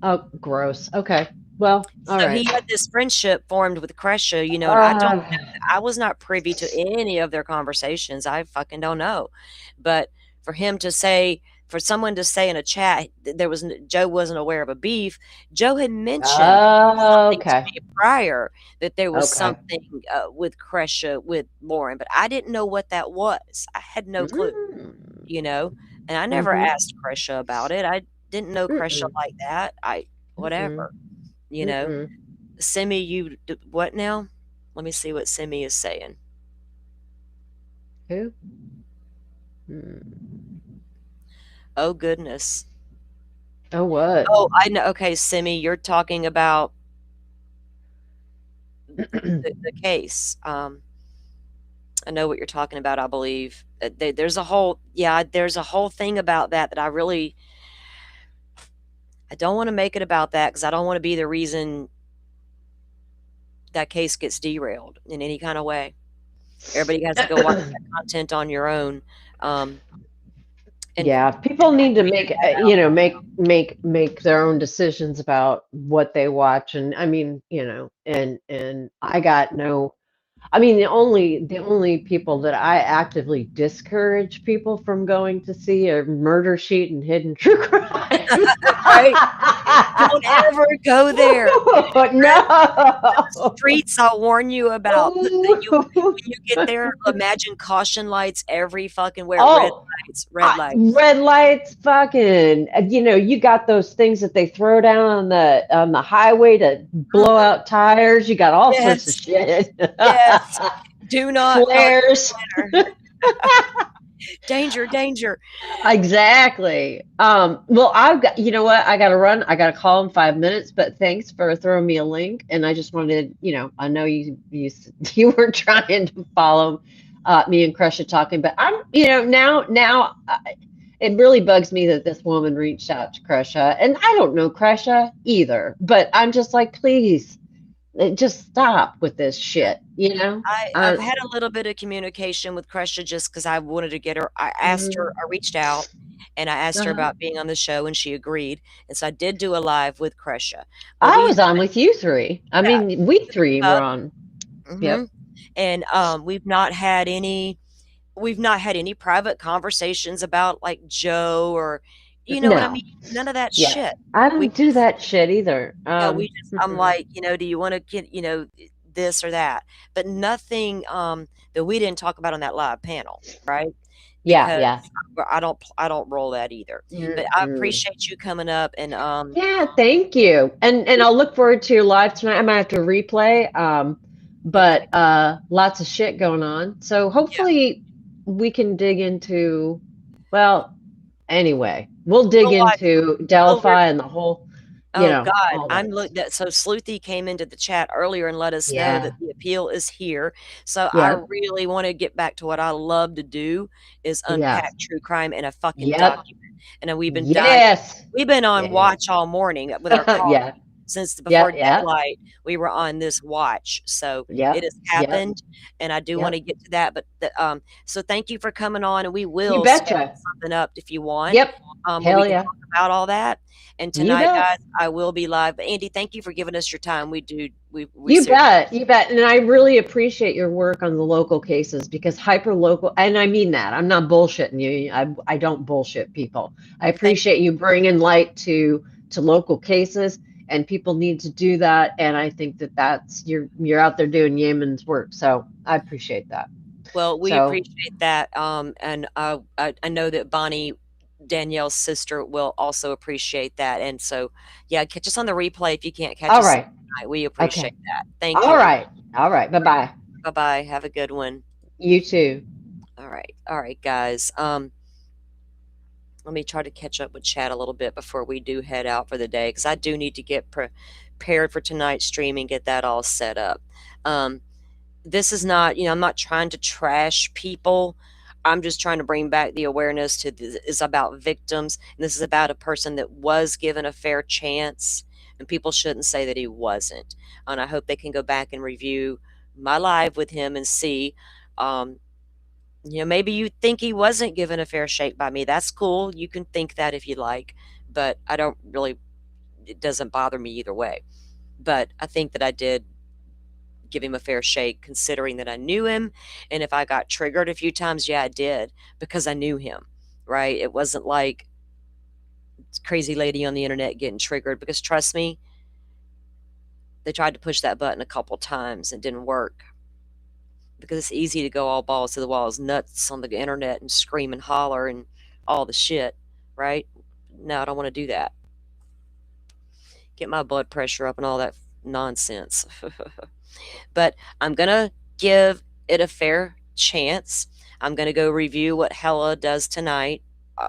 Oh, gross. Okay. Well, all right.
He had this friendship formed with Kresha, and I was not privy to any of their conversations. I fucking don't know. But for someone to say in a chat, Joe wasn't aware of a beef. Joe had mentioned something to me prior that there was something with Kresha with Lauren, but I didn't know what that was. I had no clue, and I never asked Kresha about it. I didn't know Kresha like that. Whatever. Simi, you what now? Let me see what Simi is saying.
Who?
Oh goodness.
Oh what?
Oh, I know. Okay, Simi, you're talking about the case. I know what you're talking about. I believe there's a whole thing about that I don't want to make it about that because I don't want to be the reason that case gets derailed in any kind of way. Everybody has to go watch that content on your own.
People need to make their own decisions about what they watch, and I mean, and I got no. I mean, the only people that I actively discourage people from going to see are Murder Sheet and Hidden True Crime.
Right? Don't ever go there.
No.
Streets, I'll warn you about. When you get there, imagine caution lights every fucking where. Red lights.
Red lights, fucking. You got those things that they throw down on the highway to blow out tires. You got all sorts of shit.
Yes. Do not
flares.
Danger.
Exactly. Well, I've got, I got to run. I got to call in 5 minutes, but thanks for throwing me a link. And I just wanted, I know you were trying to follow me and Kresha talking, but I'm, now it really bugs me that this woman reached out to Kresha, and I don't know Kresha either, but I'm just like, please, just stop with this shit.
I've had a little bit of communication with Kresha just because I wanted to get her. I asked her, I reached out and I asked her about being on the show, and she agreed. And so I did do a live with Kresha.
I was on with you three. I mean, we three were on.
Yep. And we've not had any private conversations about like Joe or what I mean? None of that shit.
I don't do that shit either.
I'm like, do you want to get, this or that? But nothing that we didn't talk about on that live panel, right?
Yeah,
because
yeah.
I don't roll that either. But I
Mm-mm.
appreciate you coming up and
Yeah, thank you. And I'll look forward to your live tonight. I might have to replay. But lots of shit going on. So hopefully we can dig into, well, anyway, we'll dig
We'll watch.
into
We'll
Delphi and the whole,
Oh God,
all
I'm
that.
looked at. So Sleuthy came into the chat earlier and let us know that
Yeah.
the appeal is here. So I
Yep.
really want to get back to what I love to do is
Yeah.
unpack true crime in a fucking
Yep.
document. And we've been
Yes.
we've been on
Yeah.
watch all morning with our coffee.
Yeah.
Since before
Yeah.
daylight, we were on this watch. So
Yep.
it has
Yep.
happened, and I do want to
Yep.
get to that. But so thank you for coming on, and we
You
will schedule
betcha.
something up if you want.
Yep.
Where we
Hell
can
yeah.
talk about all that. And
You
tonight,
bet.
guys, I will be live. But Andy, thank you for giving us your time. We
You
seriously-
bet. You bet. And I really appreciate your work on the local cases because hyper local, and I mean that. I'm not bullshitting you. I don't bullshit people. I appreciate you bringing light to local cases, and people need to do that. And I think that's you're out there doing yeoman's work. So I appreciate that.
Well, we
So-
appreciate that. And I know that Bonnie, Danielle's sister, will also appreciate that. And so, yeah, catch us on the replay if you can't catch
All
us
right.
tonight. We appreciate that. Thank you.
All right. All right. Bye-bye.
Bye-bye. Have a good one.
You too.
All right, guys. Let me try to catch up with chat a little bit before we do head out for the day, because I do need to get prepared for tonight's stream and get that all set up. This is not, I'm not trying to trash people. I'm just trying to bring back the awareness to this is about victims. And this is about a person that was given a fair chance, and people shouldn't say that he wasn't. And I hope they can go back and review my live with him and see, maybe you think he wasn't given a fair shake by me. That's cool. You can think that if you like, but I don't really, it doesn't bother me either way. But I think that I did give him a fair shake, considering that I knew him. And if I got triggered a few times, yeah, I did, because I knew him, right? It wasn't like crazy lady on the internet getting triggered, because trust me, they tried to push that button a couple times and it didn't work. Because it's easy to go all balls to the walls, nuts on the internet and scream and holler and all the shit, right? No, I don't want to do that. Get my blood pressure up and all that nonsense. But I'm going to give it a fair chance. I'm going to go review what Hella does tonight,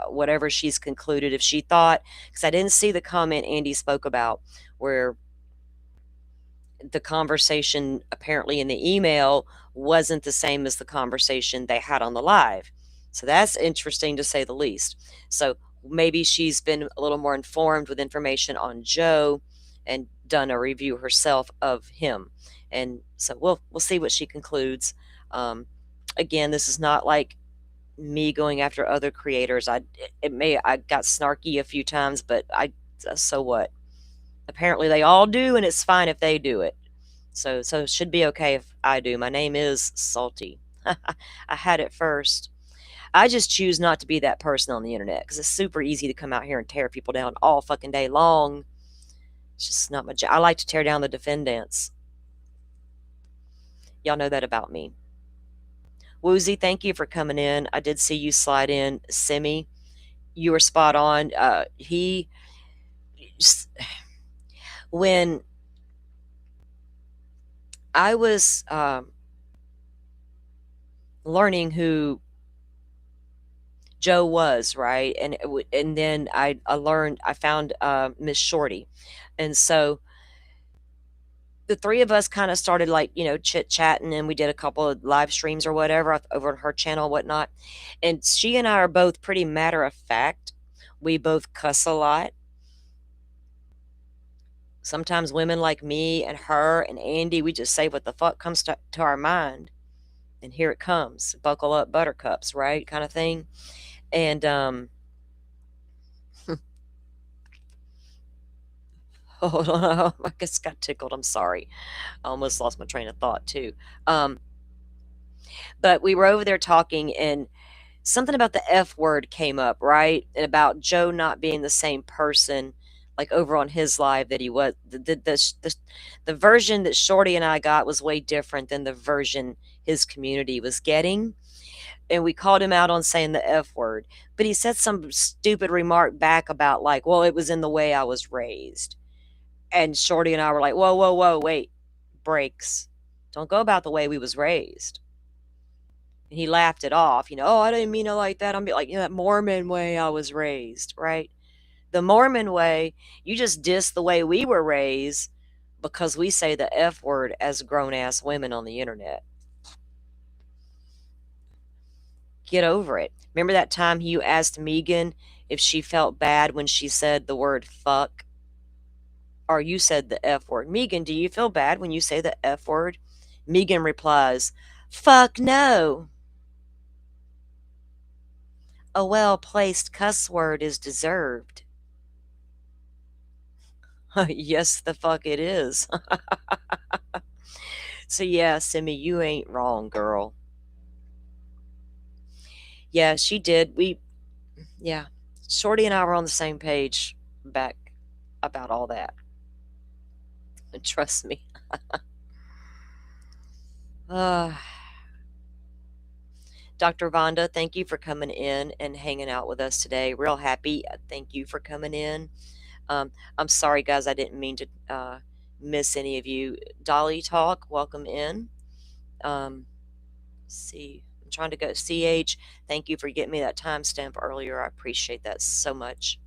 whatever she's concluded. If she thought, because I didn't see the comment Andy spoke about, where the conversation apparently in the email wasn't the same as the conversation they had on the live. So that's interesting to say the least. So maybe she's been a little more informed with information on Joe and done a review herself of him. And so we'll see what she concludes. Again, this is not like me going after other creators. I got snarky a few times, but so what? Apparently they all do, and it's fine if they do it. So it should be okay if I do. My name is Salty. I had it first. I just choose not to be that person on the internet, because it's super easy to come out here and tear people down all fucking day long. It's just not my job. I like to tear down the defendants. Y'all know that about me. Woozy, thank you for coming in. I did see you slide in. Simi, you were spot on. When I was learning who Joe was, right, and then I found Miss Shorty, and so the three of us kind of started chit chatting, and we did a couple of live streams or whatever over on her channel, whatnot. And she and I are both pretty matter of fact. We both cuss a lot. Sometimes women like me and her and Andy, we just say what the fuck comes to our mind. And here it comes. Buckle up, buttercups, right? Kind of thing. And hold on, I just got tickled. I'm sorry. I almost lost my train of thought too. But we were over there talking, and something about the F word came up, right? And about Joe not being the same person, like over on his live that he was. The version that Shorty and I got was way different than the version his community was getting. and we called him out on saying the F word, but he said some stupid remark back about like, well, it was in the way I was raised. And Shorty and I were like, whoa, whoa, whoa, wait, breaks. Don't go about the way we was raised. And he laughed it off, oh, I didn't mean it like that. I'm like, that Mormon way I was raised, right? The Mormon way, you just diss the way we were raised because we say the F word as grown-ass women on the internet. Get over it. Remember that time you asked Megan if she felt bad when she said the word fuck? Or you said the F word. Megan, do you feel bad when you say the F word? Megan replies, fuck no. A well-placed cuss word is deserved. Yes, the fuck it is. So yeah, Simi, you ain't wrong, girl. Yeah, she did. Yeah, Shorty and I were on the same page back about all that. And trust me. Dr. Vonda, thank you for coming in and hanging out with us today. Real happy. Thank you for coming in. I'm sorry, guys, I didn't mean to miss any of you. Dolly Talk, welcome in. See, I'm trying to go. CH, thank you for getting me that timestamp earlier. I appreciate that so much.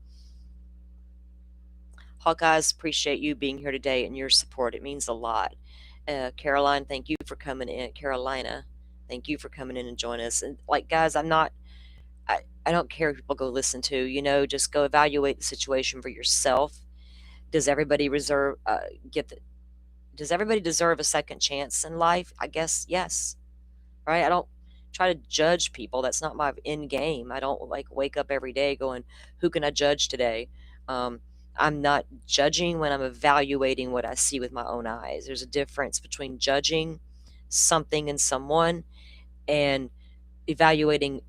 Hawkeyes, appreciate you being here today and your support. It means a lot. Caroline, thank you for coming in. Carolina, thank you for coming in and joining us. And like, guys, I don't care if people go listen to, just go evaluate the situation for yourself. Does everybody deserve a second chance in life? I guess yes. Right? I don't try to judge people. That's not my end game. I don't like wake up every day going, who can I judge today? I'm not judging when I'm evaluating what I see with my own eyes. There's a difference between judging something and someone and evaluating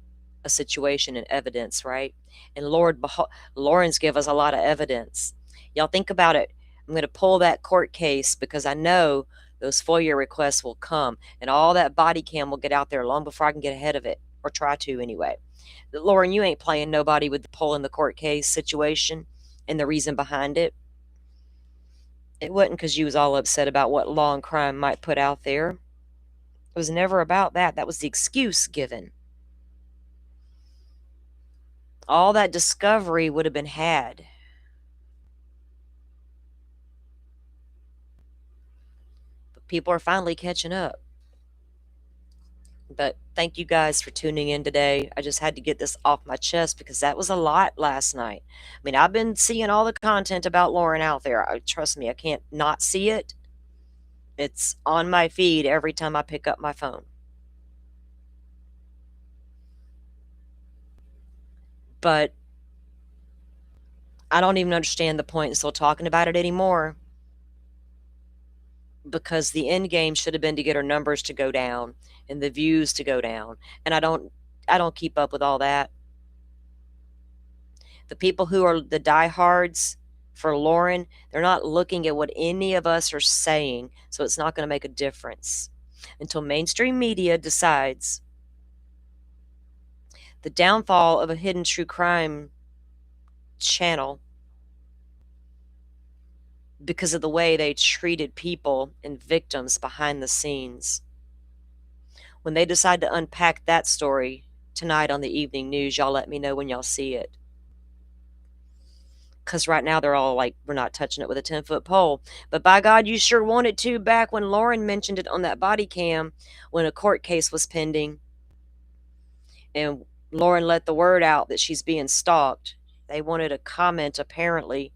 a situation and evidence, right? And Lauren's give us a lot of evidence. Y'all think about it. I'm going to pull that court case because I know those FOIA requests will come and all that body cam will get out there long before I can get ahead of it, or try to anyway. Lauren, you ain't playing nobody with the pulling the court case situation and the reason behind it. It wasn't because you was all upset about what law and crime might put out there. It was never about that. That was the excuse given. All that discovery would have been had. But people are finally catching up. But thank you guys for tuning in today. I just had to get this off my chest because that was a lot last night. I mean, I've been seeing all the content about Lauren out there. Trust me, I can't not see it. It's on my feed every time I pick up my phone. But I don't even understand the point in still talking about it anymore, because the end game should have been to get her numbers to go down and the views to go down. And I don't keep up with all that. The people who are the diehards for Lauren, they're not looking at what any of us are saying, so it's not going to make a difference until mainstream media decides the downfall of a hidden true crime channel because of the way they treated people and victims behind the scenes. When they decide to unpack that story tonight on the evening news, y'all let me know when y'all see it. Because right now they're all like, we're not touching it with a 10-foot pole. But by God, you sure wanted to back when Lauren mentioned it on that body cam when a court case was pending. And Lauren let the word out that she's being stalked. They wanted a comment, apparently,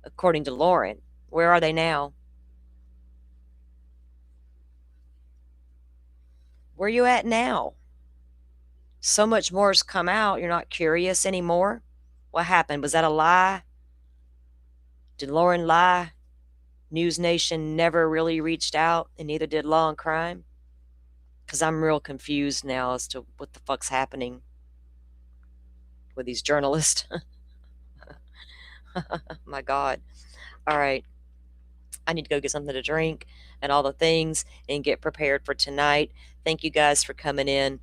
according to Lauren. Where are they now? Where are you at now? So much more has come out. You're not curious anymore. What happened? Was that a lie? Did Lauren lie? News Nation never really reached out, and neither did Law and Crime? Because I'm real confused now as to what the fuck's happening with these journalists. My God. All right. I need to go get something to drink and all the things and get prepared for tonight. Thank you guys for coming in.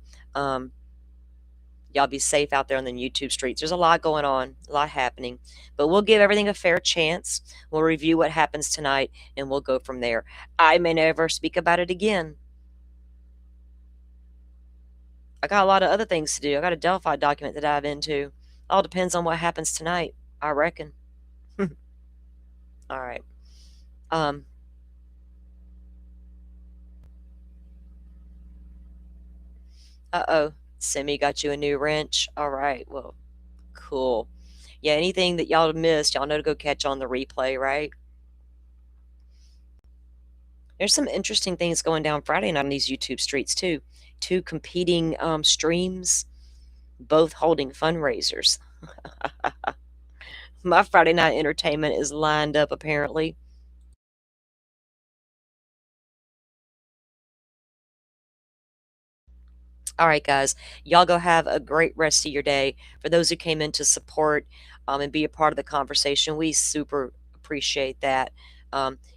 Y'all be safe out there on the YouTube streets. There's a lot going on, a lot happening, but we'll give everything a fair chance. We'll review what happens tonight, and we'll go from there. I may never speak about it again. I got a lot of other things to do. I got a Delphi document to dive into. All depends on what happens tonight, I reckon. All right. Uh-oh. Simi got you a new wrench. All right. Well, cool. Yeah, anything that y'all missed, y'all know to go catch on the replay, right? There's some interesting things going down Friday night on these YouTube streets, too. 2 competing streams, both holding fundraisers. My Friday night entertainment is lined up, apparently. All right, guys, y'all go have a great rest of your day. For those who came in to support and be a part of the conversation, we super appreciate that.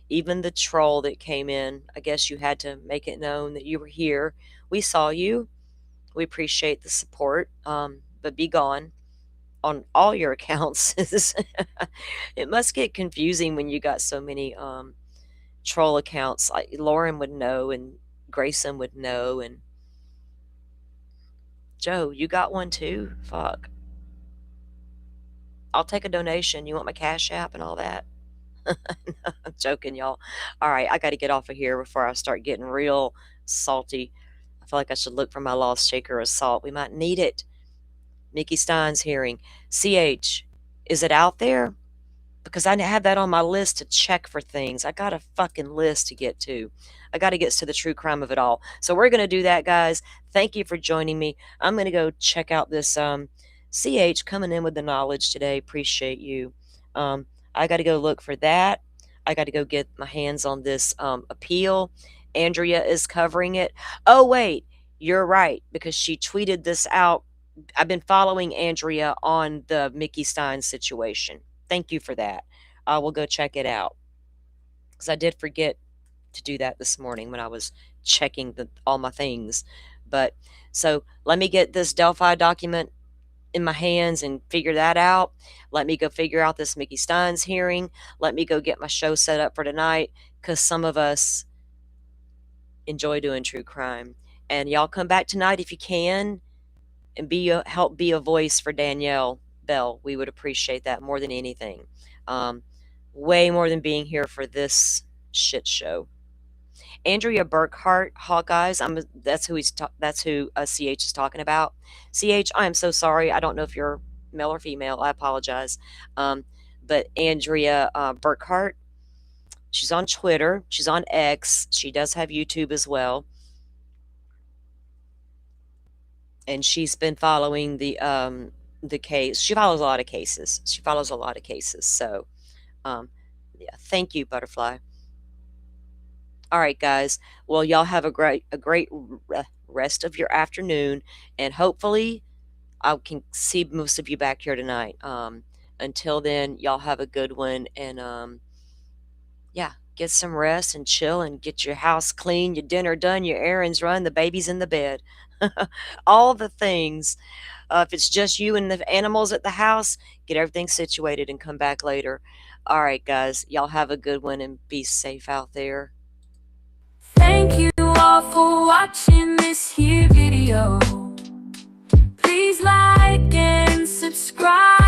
Even the troll that came in, I guess you had to make it known that you were here. We saw you. We appreciate the support, but be gone on all your accounts. It must get confusing when you got so many troll accounts. Like Lauren would know, and Grayson would know, and Joe, you got one too? Fuck. I'll take a donation. You want my Cash App and all that? I'm joking, y'all. All right, I got to get off of here before I start getting real salty. I feel like I should look for my lost shaker of salt. We might need it. Mickey Stein's hearing. CH, is it out there? Because I have that on my list to check for things. I got a fucking list to get to. I got to get to the true crime of it all. So we're going to do that, guys. Thank you for joining me. I'm going to go check out this CH coming in with the knowledge today. Appreciate you. I got to go look for that. I got to go get my hands on this appeal. Andrea is covering it. Oh, wait, you're right, because she tweeted this out. I've been following Andrea on the Mickey Stein situation. Thank you for that. I will go check it out, because I did forget to do that this morning when I was checking all my things. But so let me get this Delphi document in my hands and figure that out. Let me go figure out this Mickey Stein's hearing. Let me go get my show set up for tonight, because some of us enjoy doing true crime. And y'all come back tonight if you can, and help be a voice for Danielle Bell. We would appreciate that more than anything. Way more than being here for this shit show. Andrea Burkhart, Hawkeyes. That's who CH is talking about. CH, I am so sorry. I don't know if you're male or female. I apologize. But Andrea Burkhart, she's on Twitter. She's on X. She does have YouTube as well. And she's been following the case. She follows a lot of cases. So, yeah. Thank you, Butterfly. All right, guys. Well, y'all have a great rest of your afternoon, and hopefully I can see most of you back here tonight. Until then, y'all have a good one, and yeah, get some rest and chill and get your house clean, your dinner done, your errands run, the baby's in the bed. All the things. If it's just you and the animals at the house, get everything situated and come back later. All right, guys. Y'all have a good one and be safe out there.
Thank you all for watching this here video. Please like and subscribe.